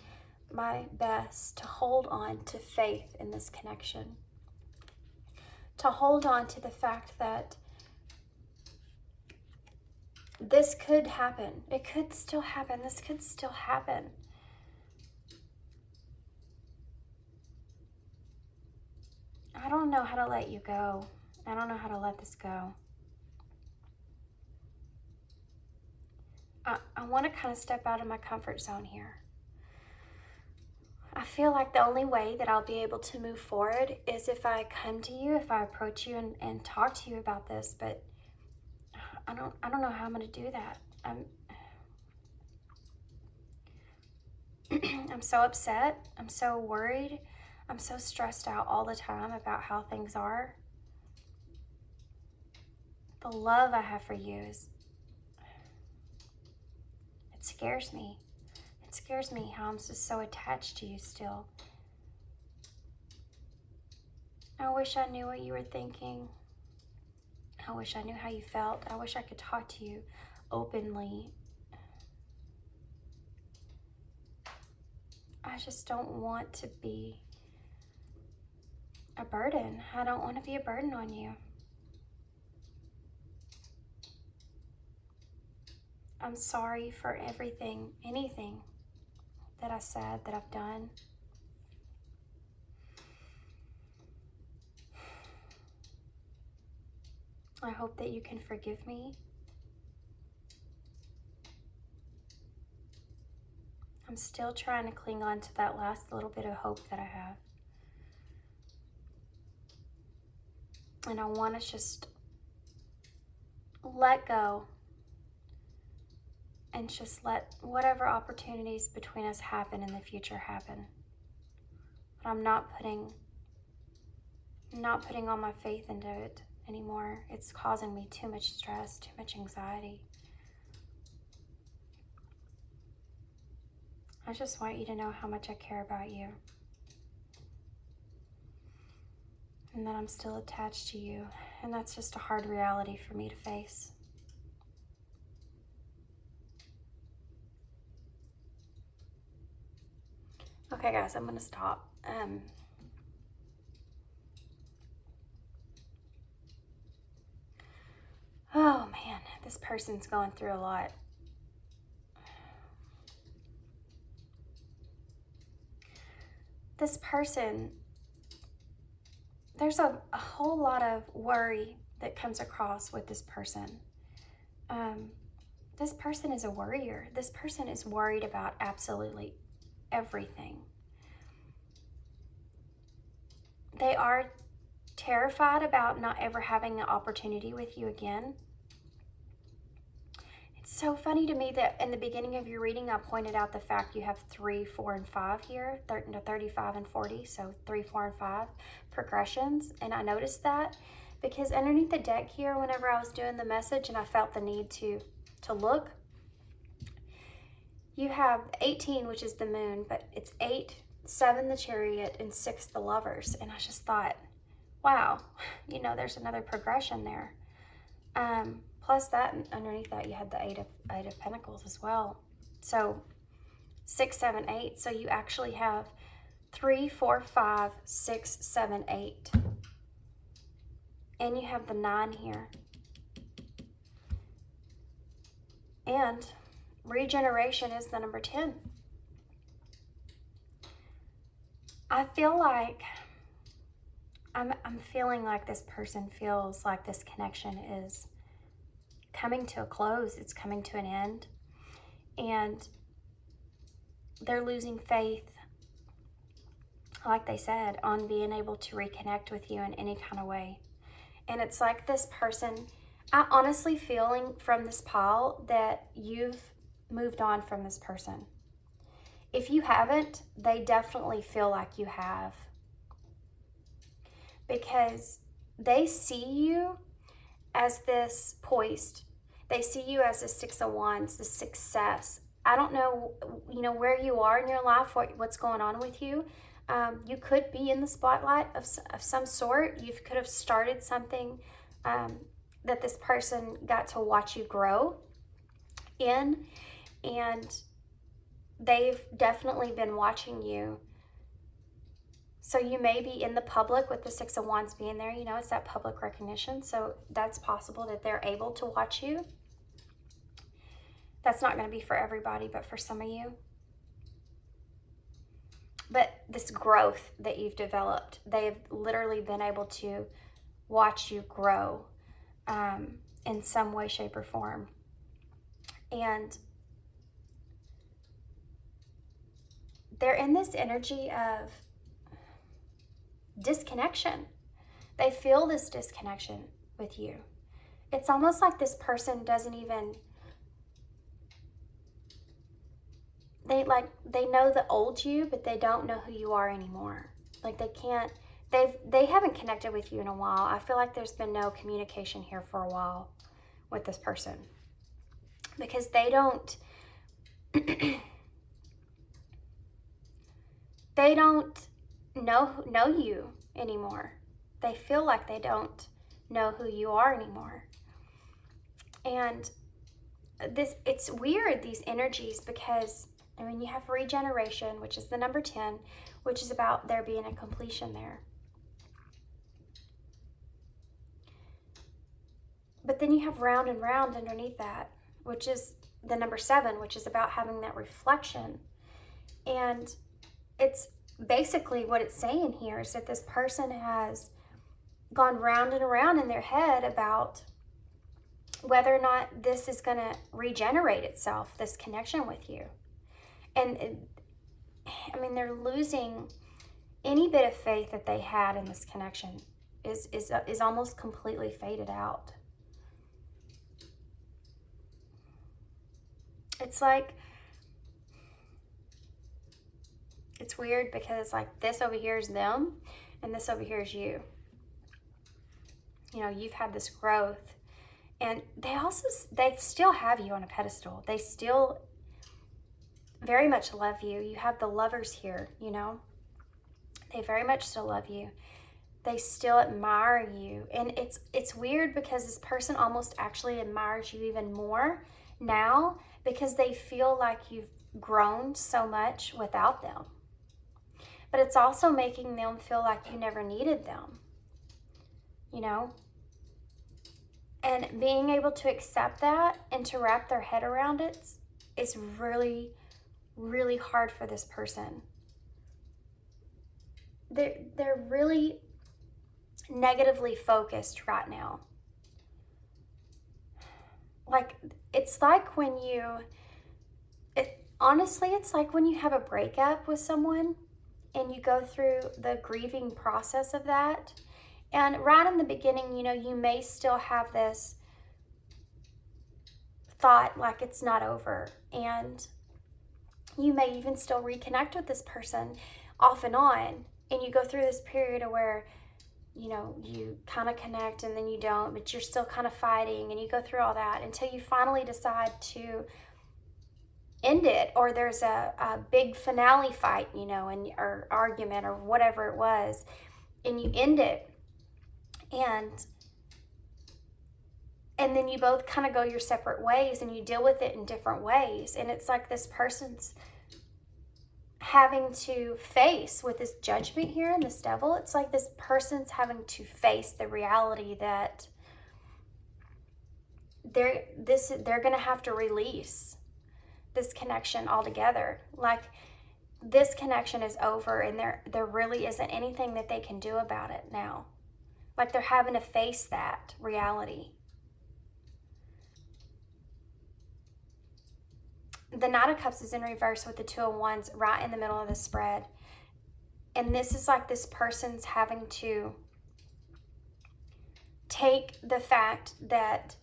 my best to hold on to faith in this connection, to hold on to the fact that this could happen. It could still happen. This could still happen. I don't know how to let you go. I don't know how to let this go. I want to kind of step out of my comfort zone here. I feel like the only way that I'll be able to move forward is if I come to you, if I approach you and talk to you about this, but I don't know how I'm going to do that. I'm so upset. I'm so worried. I'm so stressed out all the time about how things are. The love I have for you it scares me. It scares me how I'm just so attached to you still. I wish I knew what you were thinking. I wish I knew how you felt. I wish I could talk to you openly. I just don't want to be a burden. I don't want to be a burden on you. I'm sorry for everything, anything that I said, that I've done. I hope that you can forgive me. I'm still trying to cling on to that last little bit of hope that I have. And I want to just let go and just let whatever opportunities between us happen in the future happen. But I'm not putting all my faith into it anymore. It's causing me too much stress, too much anxiety. I just want you to know how much I care about you. And that I'm still attached to you. And that's just a hard reality for me to face. Okay, guys, I'm going to stop. Oh, man, this person's going through a lot. This person, there's a whole lot of worry that comes across with this person. This person is a worrier. This person is worried about absolutely everything. They are terrified about not ever having an opportunity with you again. It's so funny to me that in the beginning of your reading, I pointed out the fact you have 3, 4, and 5 here, 35 and 40, so 3, 4, and 5 progressions. And I noticed that because underneath the deck here, whenever I was doing the message and I felt the need to look, you have 18, which is the moon, but it's 8, 7, the chariot, and 6, the lovers. And I just thought, wow, you know, there's another progression there. Plus that, underneath that, you had the eight of Pentacles as well. So 6, 7, 8. So you actually have 3, 4, 5, 6, 7, 8. And you have the 9 here. And regeneration is the number 10. I feel like I'm feeling like this person feels like this connection is coming to a close. It's coming to an end. And they're losing faith, like they said, on being able to reconnect with you in any kind of way. And it's like this person, I honestly feeling from this pile that you've moved on from this person. If you haven't, they definitely feel like you have. Because they see you as this poised. They see you as the 6 of Wands, the success. I don't know, you know, where you are in your life, what's going on with you. You could be in the spotlight of some sort. You could have started something that this person got to watch you grow in. And they've definitely been watching you. So you may be in the public with the 6 of Wands being there. You know, it's that public recognition. So that's possible that they're able to watch you. That's not going to be for everybody, but for some of you. But this growth that you've developed, they've literally been able to watch you grow in some way, shape, or form. And they're in this energy of disconnection. They feel this disconnection with you. It's almost like this person doesn't even, they know the old you, but they don't know who you are anymore. Like they haven't connected with you in a while. I feel like there's been no communication here for a while with this person. Because they don't know you anymore. They feel like they don't know who you are anymore. And it's weird, these energies, because I mean, you have regeneration, which is the number 10, which is about there being a completion there. But then you have round and round underneath that, which is the number 7, which is about having that reflection. And it's basically what it's saying here is that this person has gone round and around in their head about whether or not this is going to regenerate itself, this connection with you. And I mean, they're losing any bit of faith that they had in this connection is almost completely faded out. It's like, it's weird because like this over here is them and this over here is you. You know, you've had this growth, and they still have you on a pedestal. They still very much love you. You have the lovers here, you know. They very much still love you. They still admire you. And it's weird because this person almost actually admires you even more now because they feel like you've grown so much without them. But it's also making them feel like you never needed them, you know? And being able to accept that and to wrap their head around it is really, really hard for this person. They're really negatively focused right now. Like, it's like when honestly, it's like when you have a breakup with someone and you go through the grieving process of that. And right in the beginning, you know, you may still have this thought like it's not over, and you may even still reconnect with this person off and on, and you go through this period of where, you know, you kind of connect and then you don't, but you're still kind of fighting, and you go through all that until you finally decide to end it, or there's a big finale fight, you know, and or argument or whatever it was, and you end it, and then you both kind of go your separate ways, and you deal with it in different ways. And it's like this person's having to face with this judgment here and this devil. It's like this person's having to face the reality that they're going to have to release this connection altogether. Like, this connection is over, and there really isn't anything that they can do about it now. Like, they're having to face that reality. The Knight of Cups is in reverse with the Two of Wands right in the middle of the spread. And this is like this person's having to take the fact that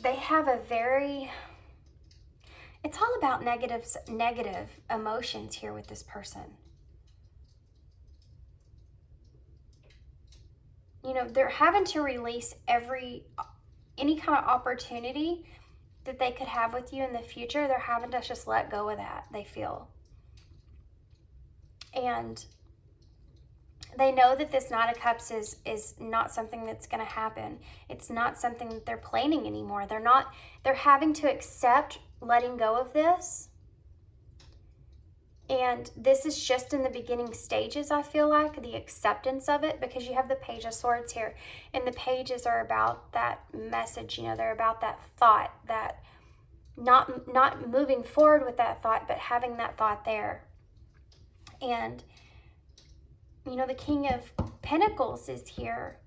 they have a very, it's all about negative emotions here with this person. You know, they're having to release any kind of opportunity that they could have with you in the future. They're having to just let go of that, they feel. And they know that this Knight of Cups is not something that's going to happen. It's not something that they're planning anymore. They're having to accept letting go of this. And this is just in the beginning stages, I feel like, the acceptance of it, because you have the Page of Swords here. And the pages are about that message, you know, they're about that thought, that not moving forward with that thought, but having that thought there. And, you know, the King of Pentacles is here.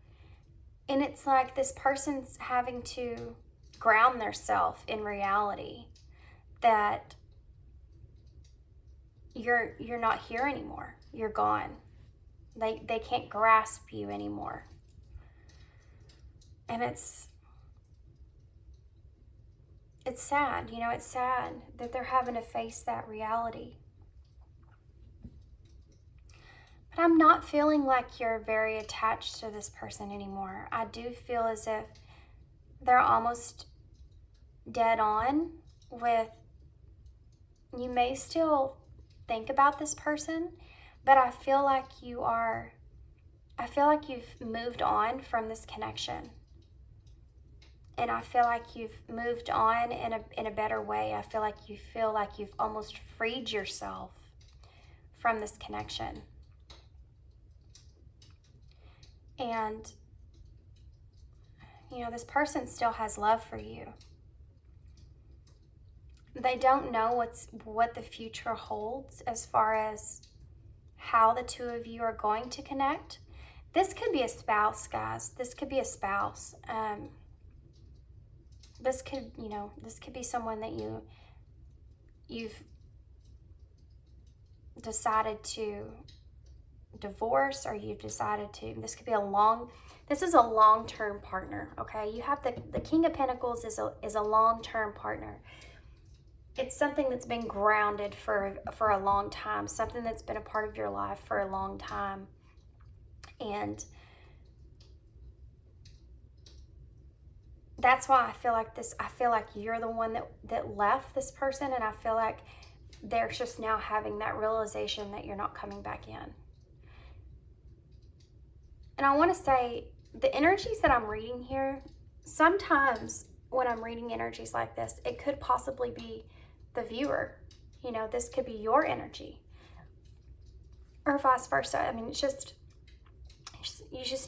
And it's like this person's having to ground themselves in reality, that you're not here anymore. You're gone. They can't grasp you anymore. And it's sad, you know, it's sad that they're having to face that reality. But I'm not feeling like you're very attached to this person anymore. I do feel as if they're almost dead on with, you may still think about this person, but I feel like you've moved on from this connection. And I feel like you've moved on in a better way. I feel like you've almost freed yourself from this connection. And, you know, this person still has love for you. They don't know what the future holds as far as how the two of you are going to connect. This could be a spouse, guys. This could be a spouse. This could be someone that you've decided to divorce, or you've decided to, this is a long-term partner, okay? You have the King of Pentacles is a long-term partner. It's something that's been grounded for a long time, something that's been a part of your life for a long time. And that's why I feel like you're the one that left this person, and I feel like they're just now having that realization that you're not coming back in. And I want to say, the energies that I'm reading here, sometimes when I'm reading energies like this, it could possibly be the viewer. You know, this could be your energy, or vice versa. I mean, you just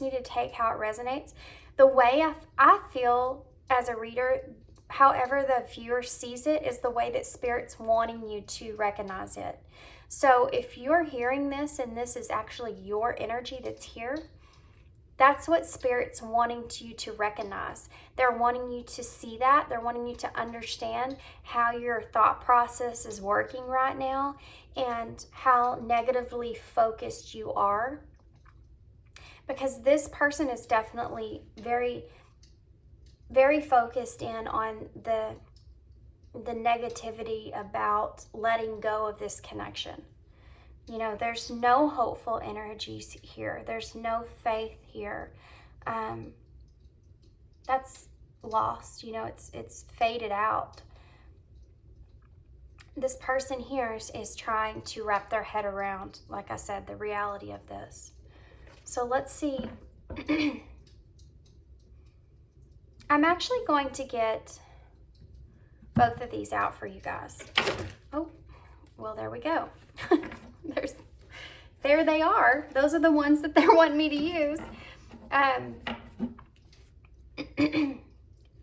need to take how it resonates. The way I feel as a reader, however the viewer sees it, is the way that Spirit's wanting you to recognize it. So if you're hearing this and this is actually your energy that's here, That's what Spirit's wanting you to recognize. They're wanting you to see that. They're wanting you to understand how your thought process is working right now and how negatively focused you are. Because this person is definitely very, very focused in on the negativity about letting go of this connection. You know, there's no hopeful energies here. There's no faith here. That's lost. You know, it's faded out. This person here is trying to wrap their head around, like I said, the reality of this. So let's see. I'm actually going to get both of these out for you guys. Oh, well, there we go. There they are. Those are the ones that they're wanting me to use.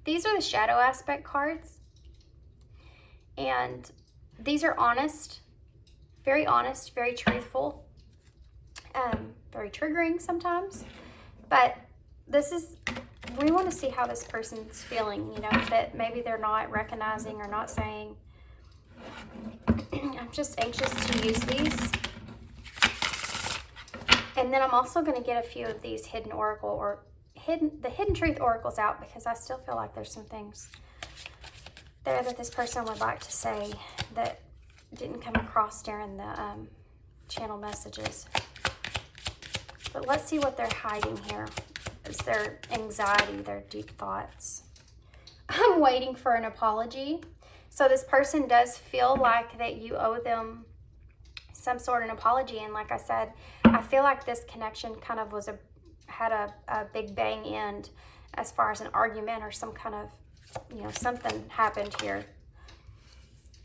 These are the shadow aspect cards. And these are honest, very truthful, very triggering sometimes. But this is, we want to see how this person's feeling, you know, that maybe they're not recognizing or not saying. I'm just anxious to use these. And then I'm also going to get a few of these hidden oracle or the hidden truth oracles out, because I still feel like there's some things there that this person would like to say that didn't come across during the channel messages. But let's see what they're hiding here. Is their anxiety, their deep thoughts. I'm waiting for an apology. So this person does feel like that you owe them some sort of an apology. And like I said, I feel like this connection kind of had a big bang end as far as an argument or some kind of, you know, something happened here.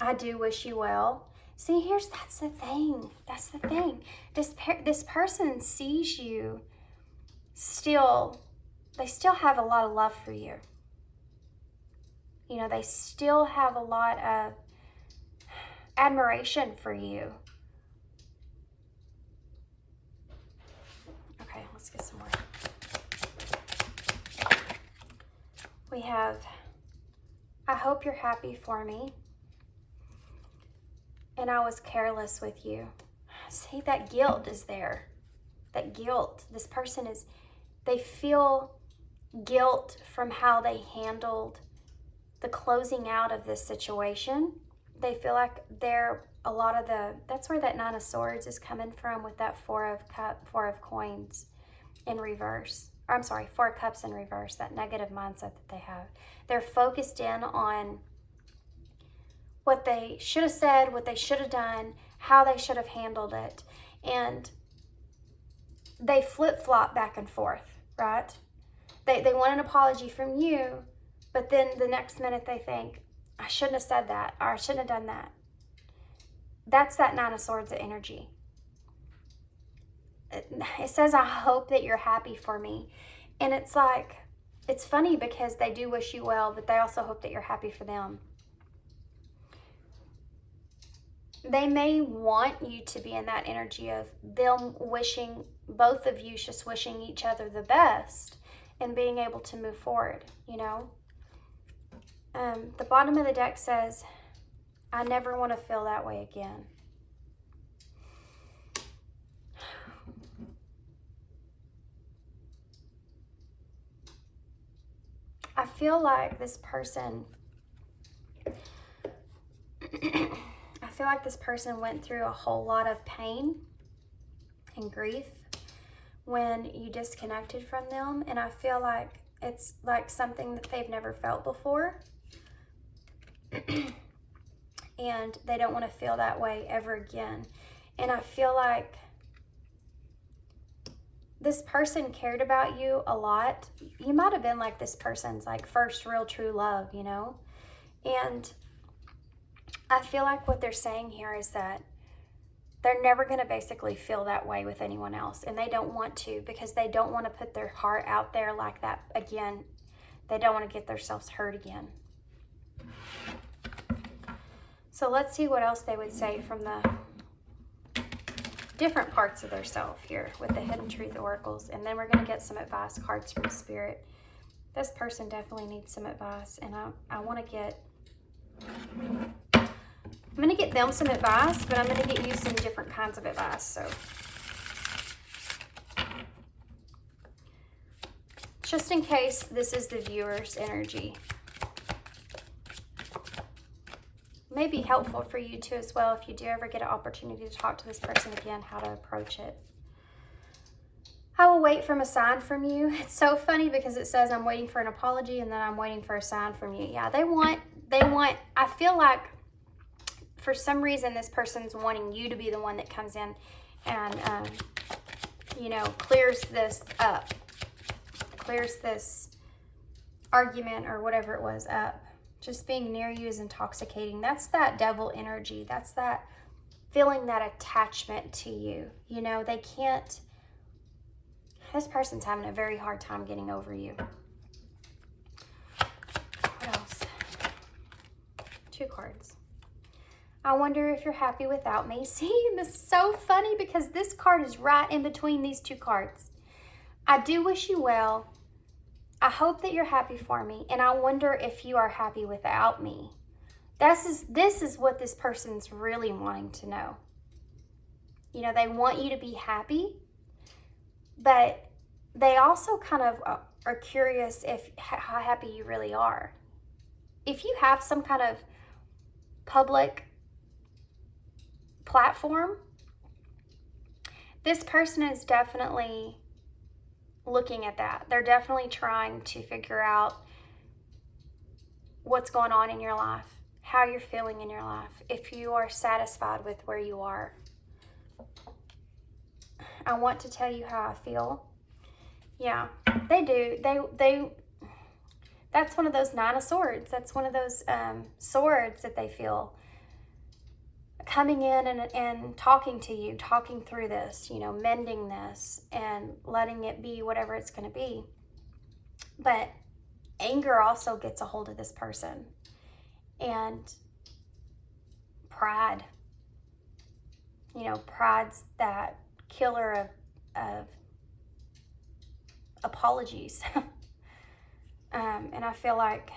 I do wish you well. See, that's the thing. That's the thing. This person sees you still, they still have a lot of love for you. You know, they still have a lot of admiration for you. Okay, let's get some more. We have, I hope you're happy for me. And I was careless with you. See, that guilt is there. That guilt. This person they feel guilt from how they handled the closing out of this situation. They feel like that's where that 9 of Swords is coming from, with that 4 of coins in reverse. Or I'm sorry, 4 of Cups in reverse, that negative mindset that they have. They're focused in on what they should have said, what they should have done, how they should have handled it. And they flip-flop back and forth, right? They want an apology from you, but then the next minute they think, I shouldn't have said that, or I shouldn't have done that. That's that 9 of Swords energy. It says, I hope that you're happy for me. And it's like, it's funny because they do wish you well, but they also hope that you're happy for them. They may want you to be in that energy of them wishing, both of you just wishing each other the best and being able to move forward, you know. The bottom of the deck says, I never want to feel that way again. I feel like this person, went through a whole lot of pain and grief when you disconnected from them. And I feel like it's like something that they've never felt before. And they don't want to feel that way ever again. And I feel like this person cared about you a lot. You might have been like this person's like first real true love, you know? And I feel like what they're saying here is that they're never going to basically feel that way with anyone else. And they don't want to, because they don't want to put their heart out there like that again. They don't want to get themselves hurt again. So let's see what else they would say from the different parts of their self here with the Hidden Truth Oracles. And then we're going to get some advice cards from Spirit. This person definitely needs some advice, and I want to get... I'm going to get them some advice, but I'm going to get you some different kinds of advice. So just in case this is the viewer's energy, may be helpful for you too as well if you do ever get an opportunity to talk to this person again, how to approach it. I will wait for a sign from you. It's so funny because it says I'm waiting for an apology and then I'm waiting for a sign from you. Yeah, they want, I feel like for some reason this person's wanting you to be the one that comes in and, you know, clears this up, clears this argument or whatever it was up. Just being near you is intoxicating. That's that devil energy. That's that feeling that attachment to you. You know, they can't, this person's having a very hard time getting over you. What else? 2 cards. I wonder if you're happy without me. See, this is so funny because this card is right in between these 2 cards. I do wish you well. I hope that you're happy for me, and I wonder if you are happy without me. This is what this person's really wanting to know. You know, they want you to be happy, but they also kind of are curious how happy you really are. If you have some kind of public platform, this person is definitely looking at that. They're definitely trying to figure out what's going on in your life, how you're feeling in your life, if you are satisfied with where you are. I want to tell you how I feel. Yeah, they do. They that's one of those 9 of Swords. That's one of those swords that they feel coming in and talking to you, talking through this, you know, mending this and letting it be whatever it's going to be. But anger also gets a hold of this person, and pride. You know, pride's that killer of apologies. And I feel like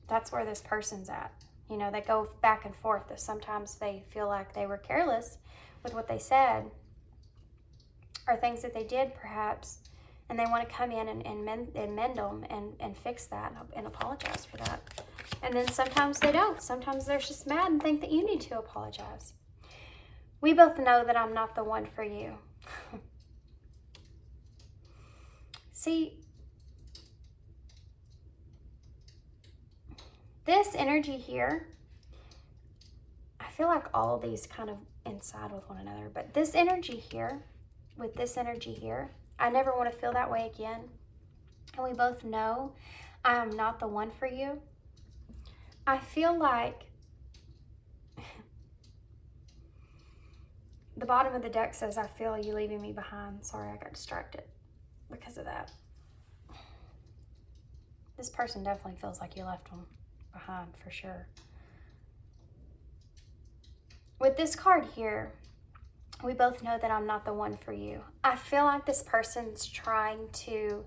that's where this person's at. You know, they go back and forth. Sometimes they feel like they were careless with what they said or things that they did perhaps, and they want to come in and mend them and fix that and apologize for that. And then sometimes they don't. Sometimes they're just mad and think that you need to apologize. We both know that I'm not the one for you. See, this energy here, I feel like all of these kind of inside with one another, but this energy here, with this energy here, I never want to feel that way again. And we both know I am not the one for you. I feel like the bottom of the deck says, I feel you leaving me behind. Sorry, I got distracted because of that. This person definitely feels like you left them behind for sure. With this card here, we both know that I'm not the one for you. I feel like this person's trying to,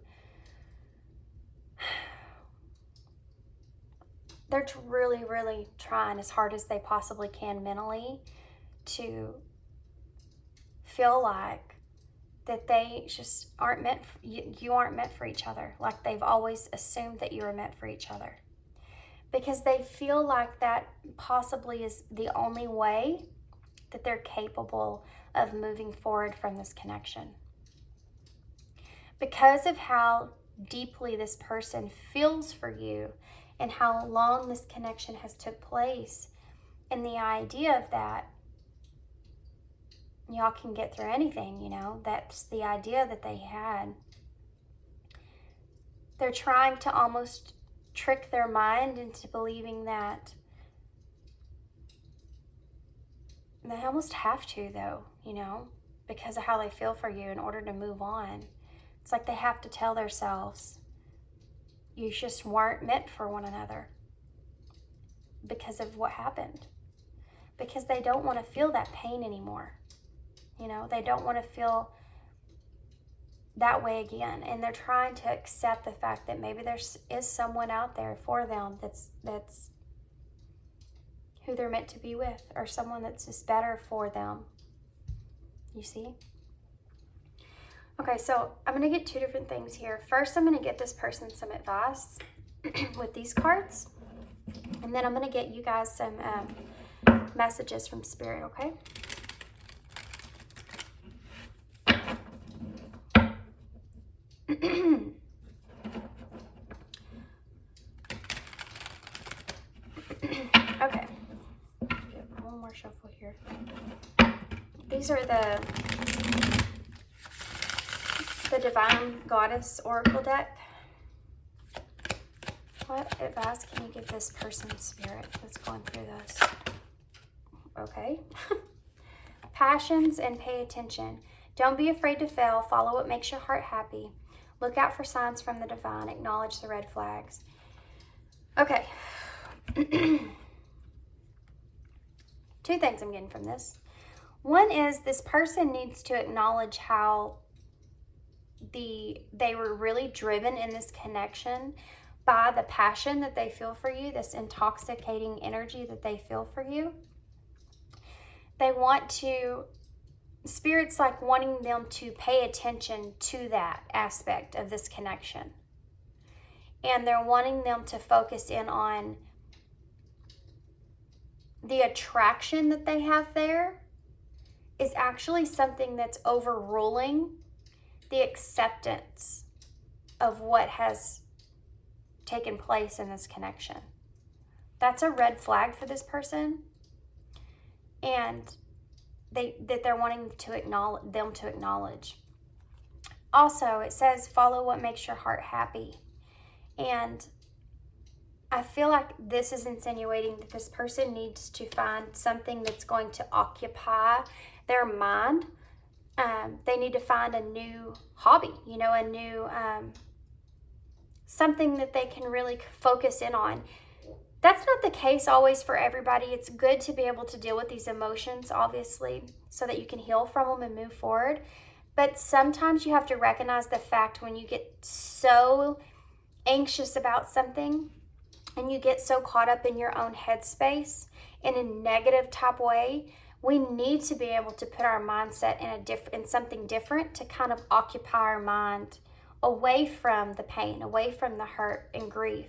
they're really, really trying as hard as they possibly can mentally to feel like that they just aren't meant, you aren't meant for each other. Like they've always assumed that you were meant for each other. Because they feel like that possibly is the only way that they're capable of moving forward from this connection. Because of how deeply this person feels for you and how long this connection has took place, and the idea of that, y'all can get through anything, you know, that's the idea that they had. They're trying to almost trick their mind into believing that they almost have to, though, you know, because of how they feel for you in order to move on. It's like they have to tell themselves, you just weren't meant for one another because of what happened. Because they don't want to feel that pain anymore. You know, they don't want to feel that way again, and they're trying to accept the fact that maybe there is someone out there for them that's who they're meant to be with, or someone that's just better for them. You see? Okay, so I'm going to get two different things here. First, I'm going to get this person some advice with these cards, and then I'm going to get you guys some messages from Spirit, okay? Okay. One more shuffle here. These are the Divine Goddess Oracle deck. What advice can you give this person, Spirit, that's going through this? Okay. Passions and pay attention. Don't be afraid to fail. Follow what makes your heart happy. Look out for signs from the divine. Acknowledge the red flags. Okay. Two things I'm getting from this. One is this person needs to acknowledge how they were really driven in this connection by the passion that they feel for you, this intoxicating energy that they feel for you. They want to, Spirit's like wanting them to pay attention to that aspect of this connection. And they're wanting them to focus in on the attraction that they have there is actually something that's overruling the acceptance of what has taken place in this connection. That's a red flag for this person, and they're wanting to acknowledge. Also, it says follow what makes your heart happy, and I feel like this is insinuating that this person needs to find something that's going to occupy their mind. They need to find a new hobby, you know, a new something that they can really focus in on. That's not the case always for everybody. It's good to be able to deal with these emotions, obviously, so that you can heal from them and move forward. But sometimes you have to recognize the fact when you get so anxious about something and you get so caught up in your own headspace in a negative type way, we need to be able to put our mindset in something different to kind of occupy our mind away from the pain, away from the hurt and grief.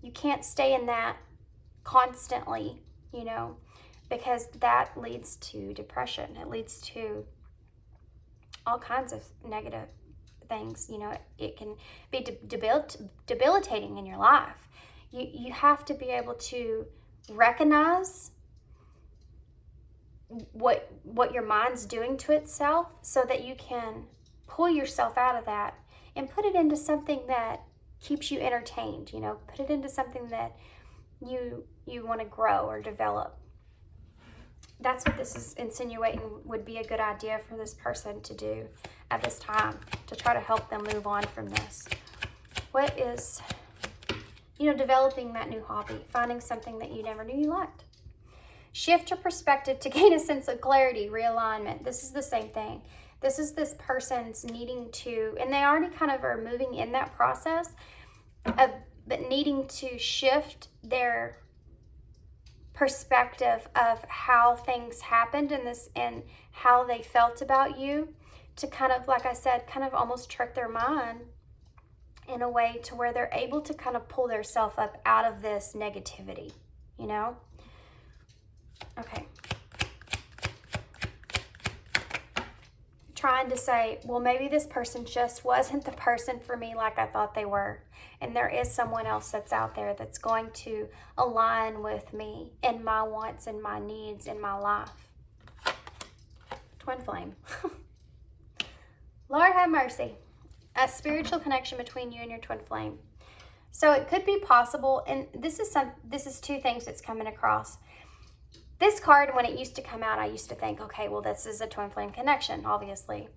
You can't stay in that constantly, you know, because that leads to depression. It leads to all kinds of negative things. You know, it can be debilitating in your life. You have to be able to recognize what your mind's doing to itself so that you can pull yourself out of that and put it into something that keeps you entertained, you know, put it into something that you want to grow or develop. That's what this is insinuating would be a good idea for this person to do at this time to try to help them move on from this. What is, you know, developing that new hobby, finding something that you never knew you liked. Shift your perspective to gain a sense of clarity, realignment. This is the same thing. This is this person's needing to, and they already kind of are moving in that process of, but needing to shift their perspective of how things happened in this and how they felt about you to kind of, like I said, kind of almost trick their mind in a way to where they're able to kind of pull themselves up out of this negativity, you know? Okay. Trying to say, well, maybe this person just wasn't the person for me like I thought they were. And there is someone else that's out there that's going to align with me and my wants and my needs in my life. Twin flame. Lord have mercy. A spiritual connection between you and your twin flame. So it could be possible, and this is two things that's coming across. This card, when it used to come out, I used to think, okay, well, this is a twin flame connection, obviously.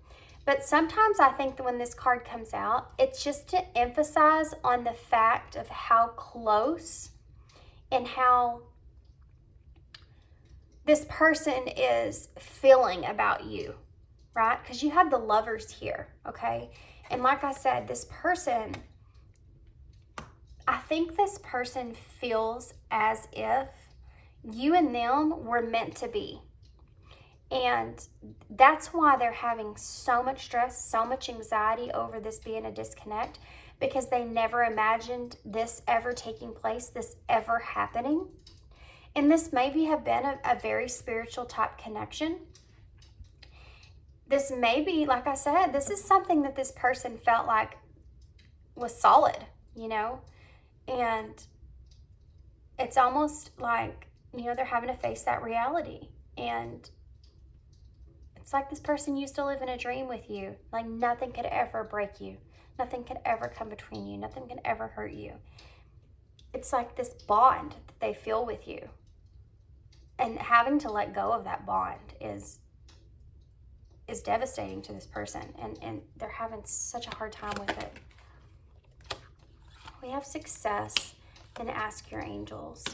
But sometimes I think that when this card comes out, it's just to emphasize on the fact of how close and how this person is feeling about you. right? Because you have the Lovers here, okay? And like I said, this person, I think this person feels as if you and them were meant to be. And that's why they're having so much stress, so much anxiety over this being a disconnect, because they never imagined this ever taking place, this ever happening. And this maybe have been a very spiritual type connection. This may be, like I said, this is something that this person felt like was solid, you know? And it's almost like, you know, they're having to face that reality. And it's like this person used to live in a dream with you. Like nothing could ever break you. Nothing could ever come between you. Nothing can ever hurt you. It's like this bond that they feel with you. And having to let go of that bond is devastating to this person. And they're having such a hard time with it. We have success and ask your angels.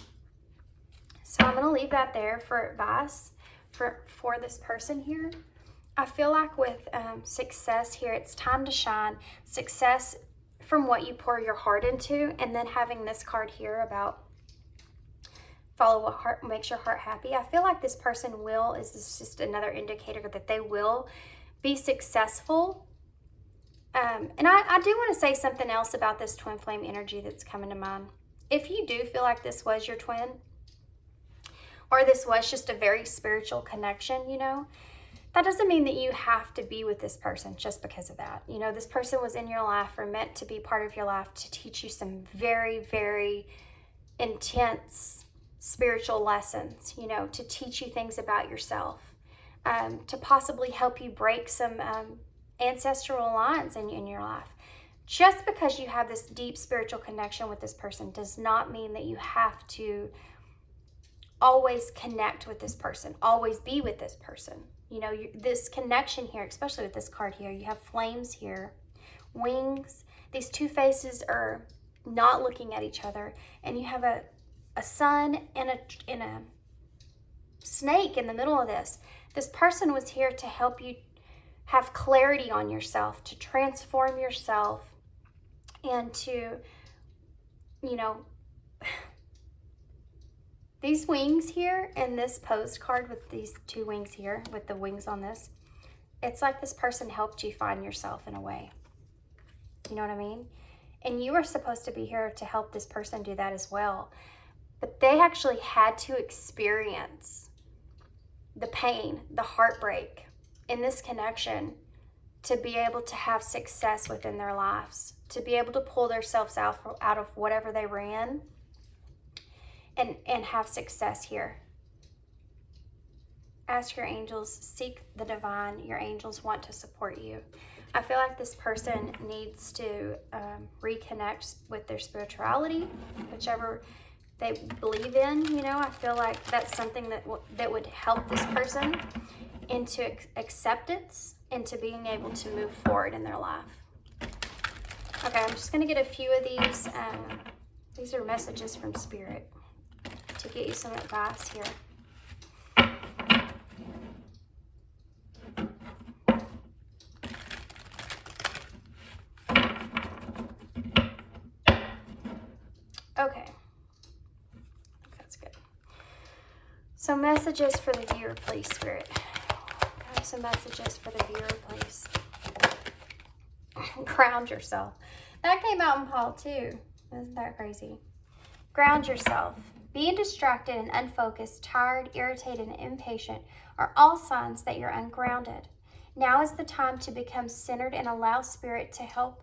So I'm going to leave that there for advice for this person here. I feel like with success here, it's time to shine. Success from what you pour your heart into, and then having this card here about follow what heart makes your heart happy. I feel like this person is just another indicator that they will be successful. And I do want to say something else about this twin flame energy that's coming to mind. If you do feel like this was your twin, or this was just a very spiritual connection, you know, that doesn't mean that you have to be with this person just because of that. You know, this person was in your life or meant to be part of your life to teach you some very, very intense spiritual lessons, you know, to teach you things about yourself, to possibly help you break some ancestral lines in your life. Just because you have this deep spiritual connection with this person does not mean that you have to always connect with this person, always be with this person. You know, this connection here, especially with this card here, you have flames here, wings. These two faces are not looking at each other, and you have a sun and a snake in the middle of this. This person was here to help you have clarity on yourself, to transform yourself, and to, you know, these wings here in this postcard with these two wings here, with the wings on this, it's like this person helped you find yourself in a way. You know what I mean? And you are supposed to be here to help this person do that as well. But they actually had to experience the pain, the heartbreak in this connection to be able to have success within their lives, to be able to pull themselves out of whatever they were in, and have success here. Ask your angels, seek the divine. Your angels want to support you. I feel like this person needs to reconnect with their spirituality, whichever they believe in. You know, I feel like that's something that would help this person into acceptance, into being able to move forward in their life. Okay, I'm just going to get a few of these. These are messages from Spirit to get you some advice here. Okay, that's good. So messages for the viewer, please, Spirit. Got some messages for the viewer, please. Ground yourself. That came out in Paul too. Isn't that crazy? Ground yourself. Being distracted and unfocused, tired, irritated, and impatient are all signs that you're ungrounded. Now is the time to become centered and allow Spirit to help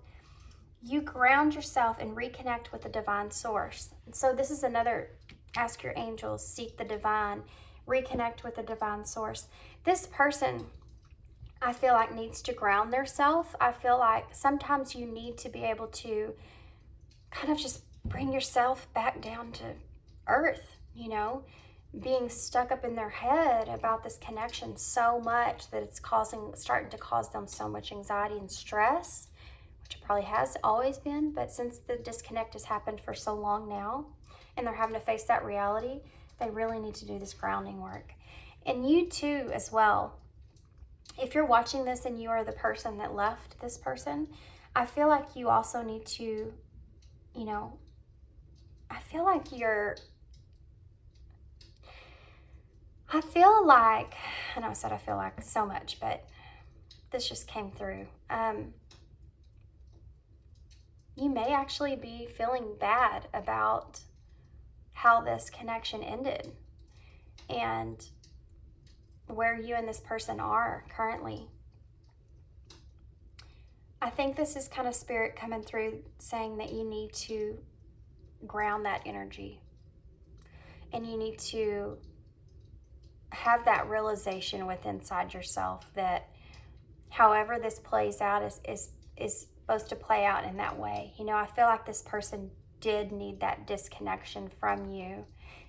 you ground yourself and reconnect with the divine source. And so this is another, ask your angels, seek the divine, reconnect with the divine source. This person, I feel like, needs to ground themselves. I feel like sometimes you need to be able to kind of just bring yourself back down to earth, you know, being stuck up in their head about this connection so much that it's starting to cause them so much anxiety and stress, which it probably has always been, but since the disconnect has happened for so long now and they're having to face that reality, they really need to do this grounding work. And you too as well. if you're watching this and you are the person that left this person, I feel like you also need to, you know, I feel like, I know I said I feel like so much, but this just came through. You may actually be feeling bad about how this connection ended and where you and this person are currently. I think this is kind of spirit coming through saying that you need to ground that energy and you need to have that realization within inside yourself that however this plays out is supposed to play out in that way. You know, I feel like this person did need that disconnection from you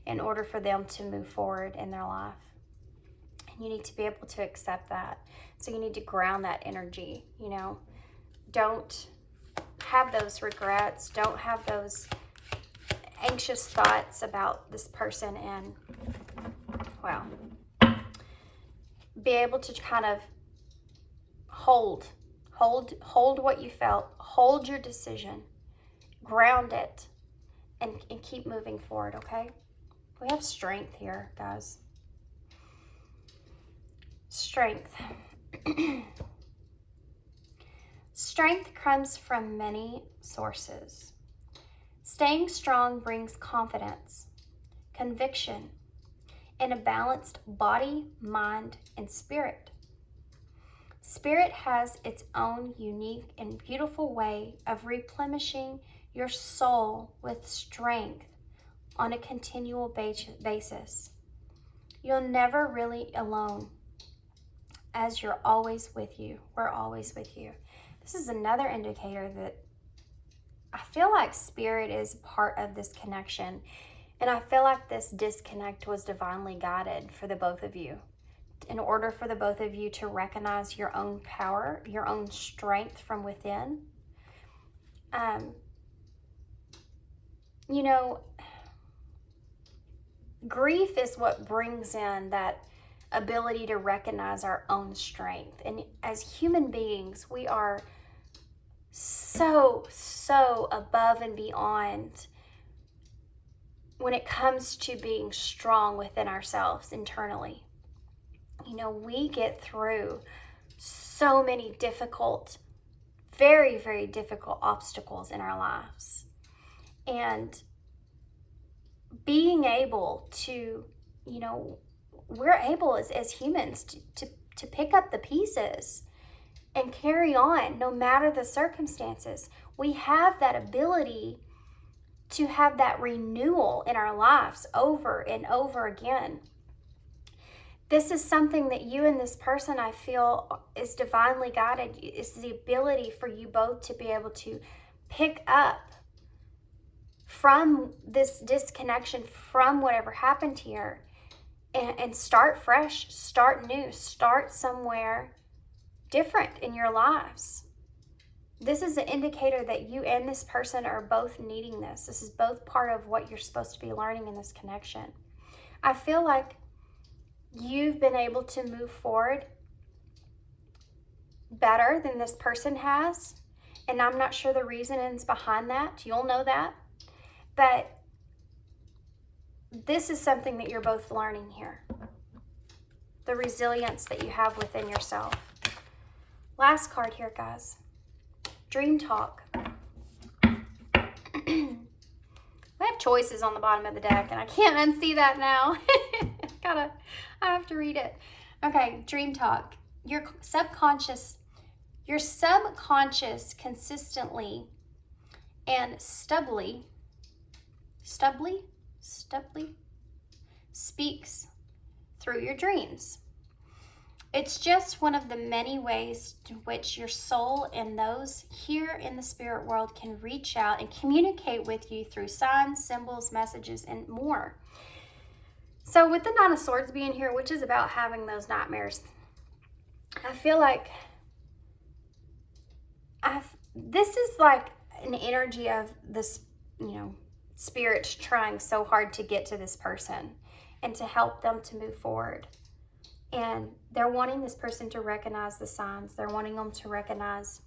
in order for them to move forward in their life. And you need to be able to accept that. So you need to ground that energy, you know. Don't have those regrets. Don't have those anxious thoughts about this person, and, well, be able to kind of hold what you felt, hold your decision, ground it, and keep moving forward, okay? We have strength here, guys. Strength. Strength comes from many sources. Staying strong brings confidence, conviction, and a balanced body, mind, and spirit. Spirit has its own unique and beautiful way of replenishing your soul with strength on a continual basis. You're never really alone, as you're always with you. We're always with you. This is another indicator that I feel like spirit is part of this connection. And I feel like this disconnect was divinely guided for the both of you. In order for the both of you to recognize your own power, your own strength from within. You know, grief is what brings in that ability to recognize our own strength. And as human beings, we are so above and beyond when it comes to being strong within ourselves internally. You know, we get through so many difficult, very, very difficult obstacles in our lives. And being able to, you know, we're able as humans to pick up the pieces and carry on no matter the circumstances. We have that ability to have that renewal in our lives over and over again. This is something that you and this person, I feel, is divinely guided. It's the ability for you both to be able to pick up from this disconnection, from whatever happened here, and start fresh, start new, start somewhere different in your lives. This is an indicator that you and this person are both needing this. This is both part of what you're supposed to be learning in this connection. I feel like you've been able to move forward better than this person has. And I'm not sure the reasons behind that. You'll know that. But this is something that you're both learning here. The resilience that you have within yourself. Last card here, guys. Dream talk. We have choices on the bottom of the deck, and I can't unsee that now. I have to read it. Okay, dream talk. Your subconscious consistently and stubbornly speaks through your dreams. It's just one of the many ways to which your soul and those here in the spirit world can reach out and communicate with you through signs, symbols, messages, and more. So with the Nine of Swords being here, which is about having those nightmares, I feel like this is like an energy of this, you know, spirit trying so hard to get to this person and to help them to move forward. And they're wanting this person to recognize the signs. They're wanting them to recognize,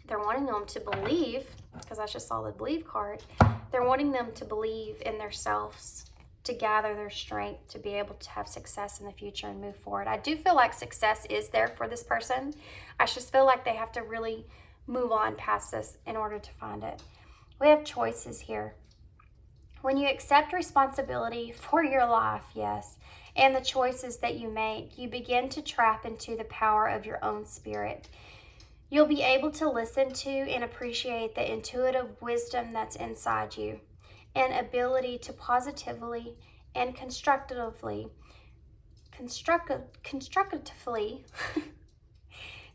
they're wanting them to believe, because I just saw the believe card. They're wanting them to believe in themselves, to gather their strength, to be able to have success in the future and move forward. I do feel like success is there for this person. I just feel like they have to really move on past this in order to find it. We have choices here. When you accept responsibility for your life, yes, and the choices that you make, you begin to tap into the power of your own spirit. You'll be able to listen to and appreciate the intuitive wisdom that's inside you, and ability to positively and constructively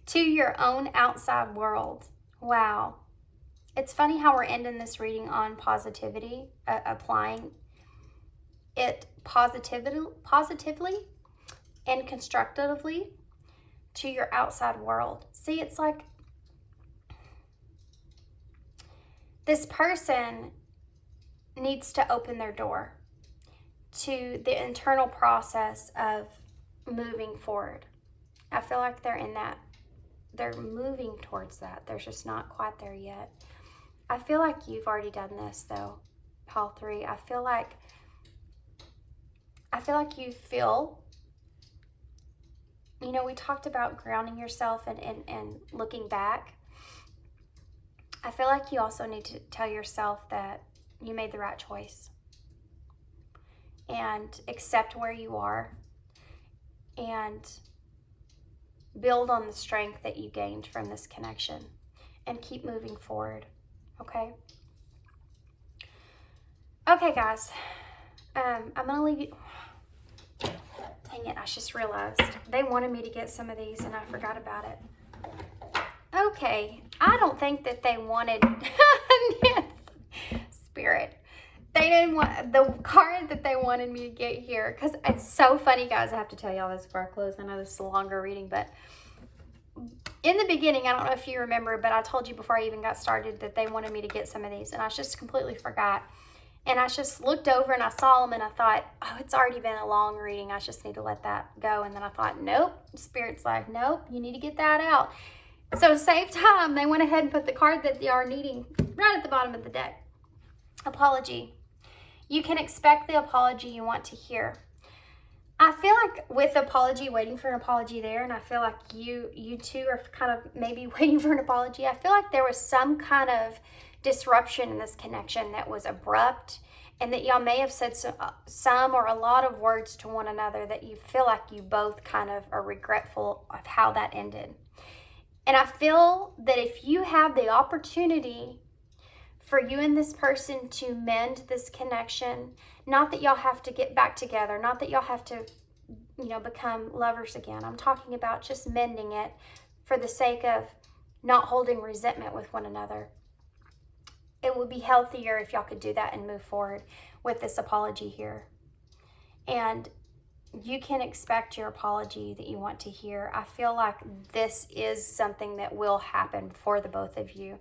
to your own outside world. Wow. It's funny how we're ending this reading on positivity, applying it positively and constructively to your outside world. See, it's like this person needs to open their door to the internal process of moving forward. I feel like they're in that. They're moving towards that. They're just not quite there yet. I feel like you've already done this though, Pile 3. I feel like you feel, you know, we talked about grounding yourself and looking back. I feel like you also need to tell yourself that you made the right choice and accept where you are and build on the strength that you gained from this connection and keep moving forward. Okay? Okay, guys. I'm going to leave you. Dang it, I just realized they wanted me to get some of these and I forgot about it. Okay, I don't think that they wanted Spirit. They didn't want the card that they wanted me to get here, because it's so funny, guys. I have to tell y'all this before I close. I know this is a longer reading, but in the beginning, I don't know if you remember, but I told you before I even got started that they wanted me to get some of these, and I just completely forgot. And I just looked over and I saw them and I thought, oh, it's already been a long reading. I just need to let that go. And then I thought, nope. Spirit's like, nope, you need to get that out. So to save time, they went ahead and put the card that they are needing right at the bottom of the deck. Apology. You can expect the apology you want to hear. I feel like with apology, waiting for an apology there, and I feel like you two are kind of maybe waiting for an apology. I feel like there was some kind of disruption in this connection that was abrupt, and that y'all may have said some or a lot of words to one another that you feel like you both kind of are regretful of how that ended. And I feel that if you have the opportunity for you and this person to mend this connection, not that y'all have to get back together, not that y'all have to, you know, become lovers again. I'm talking about just mending it for the sake of not holding resentment with one another. It would be healthier if y'all could do that and move forward with this apology here. And you can expect your apology that you want to hear. I feel like this is something that will happen for the both of you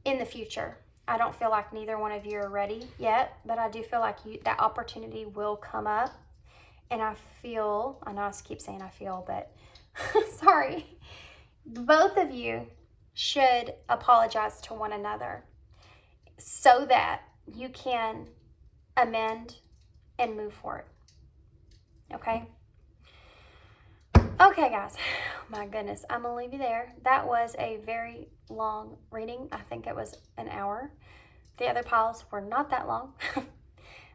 in the future. I don't feel like neither one of you are ready yet, but I do feel like that opportunity will come up. And I know I keep saying I feel, but sorry. Both of you should apologize to one another so that you can amend and move forward. Okay? Okay, guys. My goodness, I'm going to leave you there. That was a very long reading. I think it was an hour. The other piles were not that long.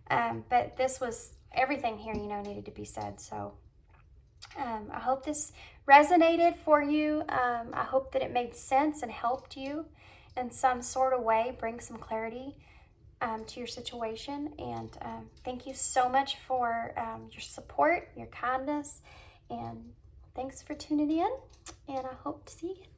But this was, everything here, you know, needed to be said. So I hope this resonated for you. I hope that it made sense and helped you in some sort of way, bring some clarity to your situation. And thank you so much for your support, your kindness, and thanks for tuning in. And I hope to see you again.